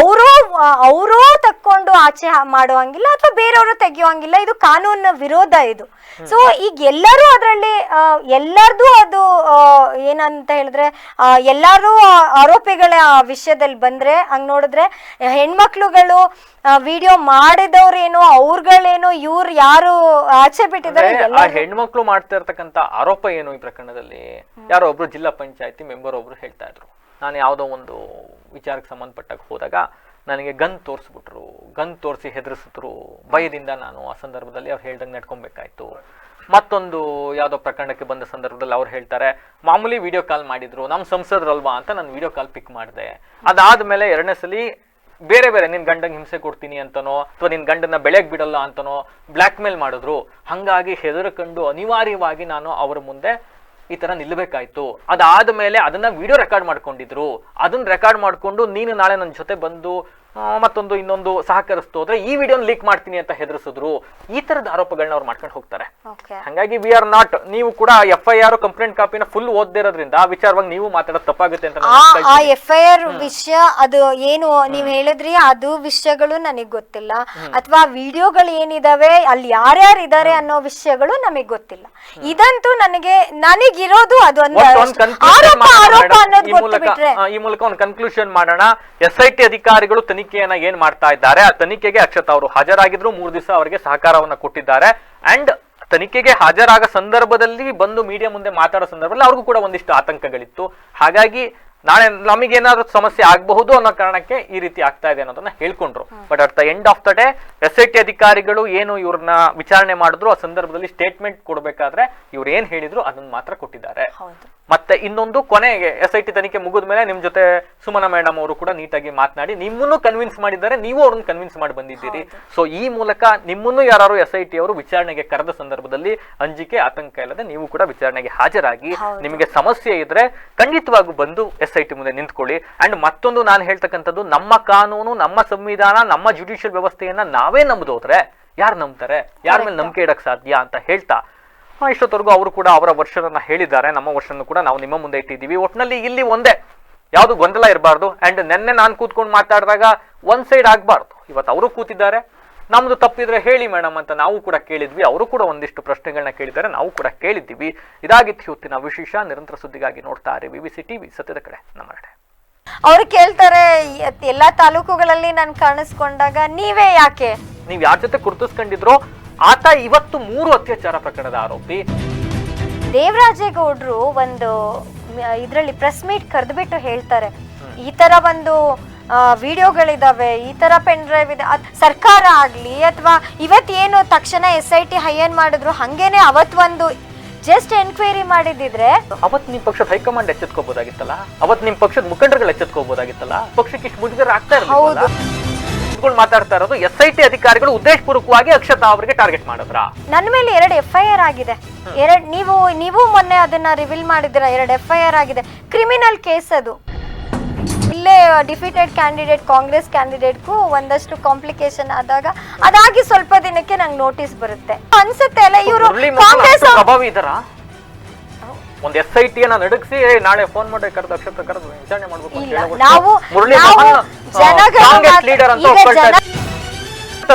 ಅವರು ತಕ್ಕೊಂಡು ಆಚೆ ಮಾಡೋ ಹಂಗಿಲ್ಲ ಅಥವಾ ಬೇರೆಯವರು ತೆಗಿಯೋ ಹಂಗಿಲ್ಲ. ಇದು ಕಾನೂನು ವಿರೋಧ ಇದು. ಸೊ ಈಗ ಎಲ್ಲರೂ ಅದರಲ್ಲಿ ಎಲ್ಲರದು ಅದು ಏನಂತ ಹೇಳಿದ್ರೆ ಎಲ್ಲರೂ ಆರೋಪಿಗಳ ವಿಷಯದಲ್ಲಿ ಬಂದ್ರೆ ಹಂಗ್ ನೋಡಿದ್ರೆ ಹೆಣ್ಮಕ್ಳುಗಳು ವಿಡಿಯೋ ಮಾಡಿದವ್ರೇನೋ ಅವ್ರಗಳೇನೋ ಇವ್ರು ಯಾರು ಆಚೆ ಬಿಟ್ಟಿದ್ದಾರೆ. ಹೆಣ್ಮಕ್ಳು ಮಾಡ್ತಾ ಇರ್ತಕ್ಕಂತ ಆರೋಪ ಏನು ಈ ಪ್ರಕರಣದಲ್ಲಿ? ಯಾರೋ ಒಬ್ರು ಜಿಲ್ಲಾ ಪಂಚಾಯತಿ ಮೆಂಬರ್ ಒಬ್ರು ಹೇಳ್ತಾ ಇದ್ರು, ನಾನು ಯಾವುದೋ ಒಂದು ವಿಚಾರಕ್ಕೆ ಸಂಬಂಧಪಟ್ಟಾಗ ಹೋದಾಗ ನನಗೆ ಗನ್ ತೋರಿಸ್ಬಿಟ್ರು, ಗನ್ ತೋರಿಸಿ ಹೆದರಿಸಿದ್ರು, ಭಯದಿಂದ ನಾನು ಆ ಸಂದರ್ಭದಲ್ಲಿ ಅವ್ರು ಹೇಳ್ದಂಗೆ ನಡ್ಕೊಬೇಕಾಯ್ತು. ಮತ್ತೊಂದು ಯಾವುದೋ ಪ್ರಕರಣಕ್ಕೆ ಬಂದ ಸಂದರ್ಭದಲ್ಲಿ ಅವ್ರು ಹೇಳ್ತಾರೆ, ಮಾಮೂಲಿ ವಿಡಿಯೋ ಕಾಲ್ ಮಾಡಿದ್ರು, ನಮ್ಮ ಸಂಸದರಲ್ವಾ ಅಂತ ನಾನು ವಿಡಿಯೋ ಕಾಲ್ ಪಿಕ್ ಮಾಡಿದೆ. ಅದಾದ್ಮೇಲೆ 2ನೇ ಸಲ ಬೇರೆ ನಿನ್ ಗಂಡಂಗೆ ಹಿಂಸೆ ಕೊಡ್ತೀನಿ ಅಂತನೋ ಅಥವಾ ನಿನ್ ಗಂಡನ್ನ ಬೆಳೆಗ್ ಬಿಡಲ್ಲ ಅಂತನೋ ಬ್ಲ್ಯಾಕ್ ಮೇಲ್ ಮಾಡಿದ್ರು. ಹಂಗಾಗಿ ಹೆದರ್ಕೊಂಡು ಅನಿವಾರ್ಯವಾಗಿ ನಾನು ಅವರ ಮುಂದೆ ಈ ತರ ನಿಲ್ಲಬೇಕಾಯ್ತು. ಅದಾದ್ಮೇಲೆ ಅದನ್ನ ವಿಡಿಯೋ ರೆಕಾರ್ಡ್ ಮಾಡ್ಕೊಂಡಿದ್ರು. ಅದನ್ನ ರೆಕಾರ್ಡ್ ಮಾಡ್ಕೊಂಡು ನೀನು ನಾಳೆ ನನ್ನ ಜೊತೆ ಬಂದು ಮತ್ತೊಂದು ಇನ್ನೊಂದು ಸಹಕರಿಸ್ತು ಹೋದ್ರೆ ಈ ವಿಡಿಯೋನ ಲೀಕ್ ಮಾಡ್ತೀನಿ ಅಂತ ಹೆದರಿಸಿದ್ರು. ಈ ತರದ ಆರೋಪಗಳನ್ನ ಅವ್ರು ಮಾಡ್ಕೊಂಡು ಹೋಗ್ತಾರೆ. ಹಂಗಾಗಿ ವಿ ಆರ್ ನಾಟ್, ನೀವು ಕೂಡ FIR ಕಂಪ್ಲೇಂಟ್ ಕಾಪಿನ ಫುಲ್ ಓದ್ದಿರೋದ್ರಿಂದ ಆ ವಿಚಾರವಾಗಿ ನೀವು ಮಾತಾಡೋದು ತಪ್ಪಾಗುತ್ತೆ ಅಂತ. ಆ FIR ವಿಷಯ ಅದು ಏನು ನೀವ್ ಹೇಳಿದ್ರಿ, ಅದು ವಿಷಯಗಳು ನನಗ್ ಗೊತ್ತಿಲ್ಲ. ಅಥವಾ ವಿಡಿಯೋಗಳು ಏನಿದಾವೆ ಅಲ್ಲಿ ಯಾರ್ಯಾರು ಇದಾರೆ ಅನ್ನೋ ವಿಷಯಗಳು ನಮಗ್ ಗೊತ್ತಿಲ್ಲ. ಇದಂತೂ ನನಗಿರೋದು ಅದು ಒಂದು ಆರೋಪ ಅನ್ನೋದು ಗೊತ್ತಿಬಿಟ್ರೆ. ಈ ಮೂಲಕ ಒಂದು ಕನ್ಕ್ಲೂಷನ್ ಮಾಡೋಣ. SIT ಅಧಿಕಾರಿಗಳು ತನಿಖೆಯನ್ನ ಏನ್ ಮಾಡ್ತಾ ಇದ್ದಾರೆ, ಆ ತನಿಖೆಗೆ ಅಕ್ಷತಾ ಅವರು ಹಾಜರಾಗಿದ್ರು. 3 ದಿವಸ ಅವರಿಗೆ ಸಹಕಾರವನ್ನ ಕೊಟ್ಟಿದ್ದಾರೆ. ಅಂಡ್ ತನಿಖೆಗೆ ಹಾಜರಾಗ ಸಂದರ್ಭದಲ್ಲಿ ಬಂದು ಮೀಡಿಯಾ ಮುಂದೆ ಮಾತಾಡೋ ಸಂದರ್ಭದಲ್ಲಿ ಅವ್ರಿಗೂ ಕೂಡ ಒಂದಿಷ್ಟು ಆತಂಕಗಳಿತ್ತು. ಹಾಗಾಗಿ ನಾಳೆ ನಮಗೇನಾದ್ರೂ ಸಮಸ್ಯೆ ಆಗಬಹುದು ಅನ್ನೋ ಕಾರಣಕ್ಕೆ ಈ ರೀತಿ ಆಗ್ತಾ ಇದೆ ಅನ್ನೋದನ್ನ ಹೇಳ್ಕೊಂಡ್ರು. But at the end of the day SIT ಅಧಿಕಾರಿಗಳು ಏನು ಇವ್ರನ್ನ ವಿಚಾರಣೆ ಮಾಡಿದ್ರು, ಆ ಸಂದರ್ಭದಲ್ಲಿ ಸ್ಟೇಟ್ಮೆಂಟ್ ಕೊಡ್ಬೇಕಾದ್ರೆ ಇವ್ರು ಏನ್ ಹೇಳಿದ್ರು ಅದನ್ನ ಮಾತ್ರ ಕೊಟ್ಟಿದ್ದಾರೆ. ಮತ್ತೆ ಇನ್ನೊಂದು, ಕೊನೆಗೆ SIT ತನಿಖೆ ಮುಗಿದ ಮೇಲೆ ನಿಮ್ ಜೊತೆ ಸುಮನಾ ಮೇಡಮ್ ಅವರು ಕೂಡ ನೀಟಾಗಿ ಮಾತನಾಡಿ ನಿಮ್ಮನ್ನು ಕನ್ವಿನ್ಸ್ ಮಾಡಿದ್ದಾರೆ, ನೀವು ಅವ್ರನ್ನ ಕನ್ವಿನ್ಸ್ ಮಾಡಿ ಬಂದಿದ್ದೀರಿ. ಸೊ ಈ ಮೂಲಕ ನಿಮ್ಮನ್ನು ಯಾರು SIT ಅವರು ವಿಚಾರಣೆಗೆ ಕರೆದ ಸಂದರ್ಭದಲ್ಲಿ ಅಂಜಿಕೆ ಆತಂಕ ಇಲ್ಲದೆ ನೀವು ಕೂಡ ವಿಚಾರಣೆಗೆ ಹಾಜರಾಗಿ ನಿಮಗೆ ಸಮಸ್ಯೆ ಇದ್ರೆ ಖಂಡಿತವಾಗೂ ಬಂದು SIT ಮುಂದೆ ನಿಂತ್ಕೊಳ್ಳಿ. ಅಂಡ್ ಮತ್ತೊಂದು ನಾನು ಹೇಳ್ತಕ್ಕಂಥದ್ದು, ನಮ್ಮ ಕಾನೂನು, ನಮ್ಮ ಸಂವಿಧಾನ, ನಮ್ಮ ಜುಡಿಷಿಯಲ್ ವ್ಯವಸ್ಥೆಯನ್ನ ನಾವೇ ನಂಬುದೋದ್ರೆ ಯಾರು ನಂಬ್ತಾರೆ, ಯಾರ ಮೇಲೆ ನಂಬಿಕೆ ಇಡಕ್ ಸಾಧ್ಯ ಅಂತ ಹೇಳ್ತಾ ಇಷ್ಟೊತ್ತವರೆಗೂ ಅವರು ಕೂಡ ಅವರ ವರ್ಷನ ಹೇಳಿದ್ದಾರೆ. ನಮ್ಮ ವರ್ಷನ್ನು ಕೂಡ ನಾವು ನಿಮ್ಮ ಮುಂದೆ ಇಟ್ಟಿದ್ದೀವಿ. ಒಟ್ಟಿನಲ್ಲಿ ಇಲ್ಲಿ ಒಂದೇ, ಯಾವುದು ಗೊಂದಲ ಇರಬಾರ್ದು. ಅಂಡ್ ನೆನ್ನೆ ನಾನು ಕೂತ್ಕೊಂಡು ಮಾತಾಡಿದಾಗ ಒನ್ ಸೈಡ್ ಆಗ್ಬಾರ್ದು. ಇವತ್ತು ಅವರು ಕೂತಿದ್ದಾರೆ, ನಮ್ದು ತಪ್ಪಿದ್ರೆ ಹೇಳಿ ಮೇಡಮ್ ಅಂತ ನಾವು ಕೂಡ ಕೇಳಿದ್ವಿ. ಅವರು ಕೂಡ ಒಂದಿಷ್ಟು ಪ್ರಶ್ನೆಗಳನ್ನ ಕೇಳಿದ್ದಾರೆ, ನಾವು ಕೂಡ ಕೇಳಿದ್ದೀವಿ. ಇದಾಗಿತ್ತು ಇವತ್ತಿನ ವಿಶೇಷ. ನಿರಂತರ ಸುದ್ದಿಗಾಗಿ ನೋಡ್ತಾ ಇರಿ BBC TV, ಸತ್ಯದ ಕಡೆ ನಮ್ಮ ನಡೆ. ಅವ್ರು ಕೇಳ್ತಾರೆ, ಎಲ್ಲಾ ತಾಲೂಕುಗಳಲ್ಲಿ ನಾನು ಕಾಣಿಸ್ಕೊಂಡಾಗ ನೀವೇ ಯಾಕೆ, ನೀವ್ ಯಾರ ಜೊತೆ ಗುರುತಿಸ್ಕೊಂಡಿದ್ರು ಆತ ಇವತ್ತು 3 ಅತ್ಯಾಚಾರ ಪ್ರಕರಣದ ಆರೋಪಿ. ದೇವರಾಜೇಗೌಡರು ಒಂದು ಇದ್ರಲ್ಲಿ ಪ್ರೆಸ್ ಮೀಟ್ ಕರೆದ್ಬಿಟ್ಟು ಹೇಳ್ತಾರೆ, ಈ ತರ ಒಂದು ವಿಡಿಯೋಗಳಿದಾವೆ, ಈ ತರ ಪೆನ್ ಡ್ರೈವ್ ಇದೆ. ಸರ್ಕಾರ ಆಗ್ಲಿ ಅಥವಾ ಇವತ್ತೇನು ತಕ್ಷಣ SIT ಹೈಯರ್ ಮಾಡಿದ್ರು ಹಂಗೇನೆ ಅವತ್ ಒಂದು ಜಸ್ಟ್ ಎನ್ಕ್ವೈರಿ ಮಾಡಿದಿದ್ರೆ ಅವತ್ ನಿಮ್ ಪಕ್ಷದ ಹೈಕಮಾಂಡ್ ಎಚ್ಚೆತ್ಕೋಬಹುದಾಗಿತ್ತಲ್ಲ, ಅವತ್ ನಿಮ್ ಪಕ್ಷದ ಮುಖಂಡರುಗಳು ಎಚ್ಚೆತ್ಕೋಬಹುದಾಗಿತ್ತಲ್ಲ. ಪಕ್ಷಕ್ಕೆ ಇಷ್ಟು ಮುಜುಗರ ಆಗ್ತಾ ಇರಲಿಲ್ಲ. ಮಾತಾಡ್ತಾ ಇರೋದು SIT ಅಧಿಕಾರಿಗಳು ಉದ್ದೇಶಪೂರ್ವಕವಾಗಿ ಅಕ್ಷತಾ ಅವರಿಗೆ ಟಾರ್ಗೆಟ್ ಮಾಡಿದ್ರ. ನನ್ನ ಮೇಲೆ 2 FIR ಆಗಿದೆ. ನೀವು ಮೊನ್ನೆ ಅದನ್ನ ರಿವೀಲ್ ಮಾಡಿದಿರ. 2 FIR ಆಗಿದೆ, ಕ್ರಿಮಿನಲ್ ಕೇಸ್ ಅದು. ಇಲ್ಲೇ ಡಿಫೀಟೆಡ್ ಕ್ಯಾಂಡಿಡೇಟ್ ಕಾಂಗ್ರೆಸ್ ಕ್ಯಾಂಡಿಡೇಟ್ಗೂ ಒಂದಷ್ಟು ಕಾಂಪ್ಲಿಕೇಶನ್ ಆದಾಗ ಅದಾಗಿ ಸ್ವಲ್ಪ ದಿನಕ್ಕೆ ನಂಗೆ ನೋಟಿಸ್ ಬರುತ್ತೆ ಅನ್ಸುತ್ತೆ ಅಲ್ಲ ಇವರು ಕಾಂಗ್ರೆಸ್ ಪ್ರಭಾವಿ ಇದರ ಒಂದು SIT ನ ನಡಗಿಸಿ ನಾಳೆ ಫೋನ್ ಮಾಡಿ ಕರೆದು ಅಕ್ಷತ್ರ ಕರೆದು ವಿಚಾರಣೆ ಮಾಡ್ಬೇಕು ಅಂತ ಹೇಳ್ಬಿಟ್ಟು ನಾವು ಮುರಳಿ ಮೋಹನ್ ಕಾಂಗ್ರೆಸ್ ಲೀಡರ್ ಅಂತ ಒಪ್ಕೊಳ್ತಾರೆ.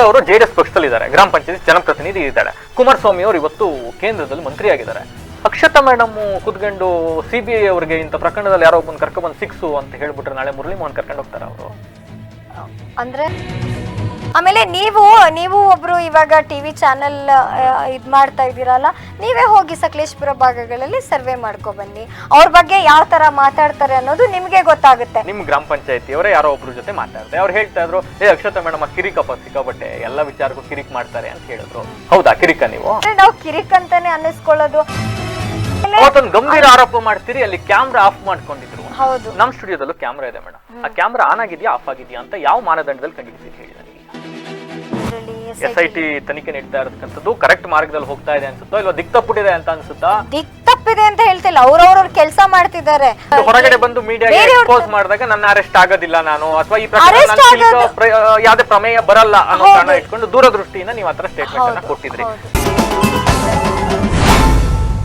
ಅವರು JDS ಪಕ್ಷದಲ್ಲಿದ್ದಾರೆ, ಗ್ರಾಮ ಪಂಚಾಯತ್ ಜನಪ್ರತಿನಿಧಿ ಇದ್ದಾರೆ. ಕುಮಾರಸ್ವಾಮಿ ಅವರು ಇವತ್ತು ಕೇಂದ್ರದಲ್ಲಿ ಮಂತ್ರಿ ಆಗಿದ್ದಾರೆ. ಅಕ್ಷತಾ ಮೇಡಮ್ ಕೂತ್ಕೊಂಡು CBI ಅವರಿಗೆ ಇಂಥ ಪ್ರಕರಣದಲ್ಲಿ ಯಾರೋ ಒಬ್ಬನ ಕರ್ಕೊಂಡ್ಬಂದು ಸಿಕ್ಸು ಅಂತ ಹೇಳ್ಬಿಟ್ರೆ ನಾಳೆ ಮುರಳಿ ಮೋಹನ್ ಕರ್ಕೊಂಡು ಹೋಗ್ತಾರ ಅವರು. ಅಂದ್ರೆ ಆಮೇಲೆ ನೀವು ಒಬ್ರು ಇವಾಗ ಟಿವಿ ಚಾನೆಲ್ ಇದ್ ಮಾಡ್ತಾ ಇದ್ದೀರಲ್ಲ, ನೀವೇ ಹೋಗಿ ಸಕಲೇಶಪುರ ಭಾಗಗಳಲ್ಲಿ ಸರ್ವೆ ಮಾಡ್ಕೊ ಬನ್ನಿ, ಅವ್ರ ಬಗ್ಗೆ ಯಾವ ತರ ಮಾತಾಡ್ತಾರೆ ಅನ್ನೋದು ನಿಮ್ಗೆ ಗೊತ್ತಾಗುತ್ತೆ. ನಿಮ್ ಗ್ರಾಮ ಪಂಚಾಯತಿಯವರೇ ಯಾರೋ ಒಬ್ರು ಜೊತೆ ಮಾತಾಡ್ತಾರೆ, ಅವ್ರು ಹೇಳ್ತಾ ಇದ್ರು ಅಕ್ಷತಾ ಮೇಡಮ್ ಕಿರಿಕಪ್ಪ ಸಿಕ್ಕಾಬಟ್ಟೆ ಎಲ್ಲ ವಿಚಾರಕ್ಕೂ ಕಿರಿಕ್ ಮಾಡ್ತಾರೆ ಅಂತ ಹೇಳಿದ್ರು. ಹೌದಾ ಕಿರಿಕ ನೀವು? ನಾವು ಕಿರಿಕ್ ಅಂತಾನೆ ಅನ್ನಿಸ್ಕೊಳ್ಳೋದು. ಅವತ್ತೊಂದು ಗಂಭೀರ ಆರೋಪ ಮಾಡ್ತೀರಿ, ಅಲ್ಲಿ ಕ್ಯಾಮ್ರಾ ಆಫ್ ಮಾಡ್ಕೊಂಡಿದ್ರು. ಹೌದು, ನಮ್ ಸ್ಟುಡಿಯೋದಲ್ಲೂ ಕ್ಯಾಮ್ರಾ ಇದೆ ಮೇಡಮ್. ಆ ಕ್ಯಾಮ್ರಾ ಆನ್ ಆಗಿದ್ಯಾ ಆಫ್ ಆಗಿದ್ಯಾ ಅಂತ ಯಾವ ಮಾನದಂಡದಲ್ಲಿ ಕಂಡುಹಿಡಿಸಿ ಹೇಳಿ ನನಗೆ. SIT ತನಿಖೆ ನೀಡ್ತಾ ಇರತಕ್ಕಂಥದ್ದು ಕರೆಕ್ಟ್ ಮಾರ್ಗದಲ್ಲಿ ಹೋಗ್ತಾ ಇದೆ ಅನ್ಸುತ್ತೋ ಇಲ್ವಾ ದಿಕ್ತಪ್ಪಿದೆ ಅಂತ ಅನ್ಸುತ್ತಾ? ದಿಕ್ತಪ್ಪಿದೆ ಅಂತ ಹೇಳ್ತಿಲ್ಲ, ಅವ್ರವ್ರ ಕೆಲಸ ಮಾಡ್ತಿದ್ದಾರೆ. ಹೊರಗಡೆ ಬಂದು ಮೀಡಿಯಾಗೆ ಎಕ್ಸ್ಪೋಸ್ ಮಾಡಿದಾಗ ನನ್ನ ಅರೆಸ್ಟ್ ಆಗೋದಿಲ್ಲ ನಾನು, ಅಥವಾ ಈ ಪ್ರಕರಣ ಯಾವ್ದೇ ಪ್ರಮೇಯ ಬರಲ್ಲ ಅನ್ನೋ ಕಾರಣ ಇಟ್ಕೊಂಡು ದೂರದೃಷ್ಟಿಯಿಂದ ನೀವು ಆತರ ಸ್ಟೇಟ್ಮೆಂಟ್ ಅನ್ನ ಕೊಟ್ಟಿದ್ರಿ.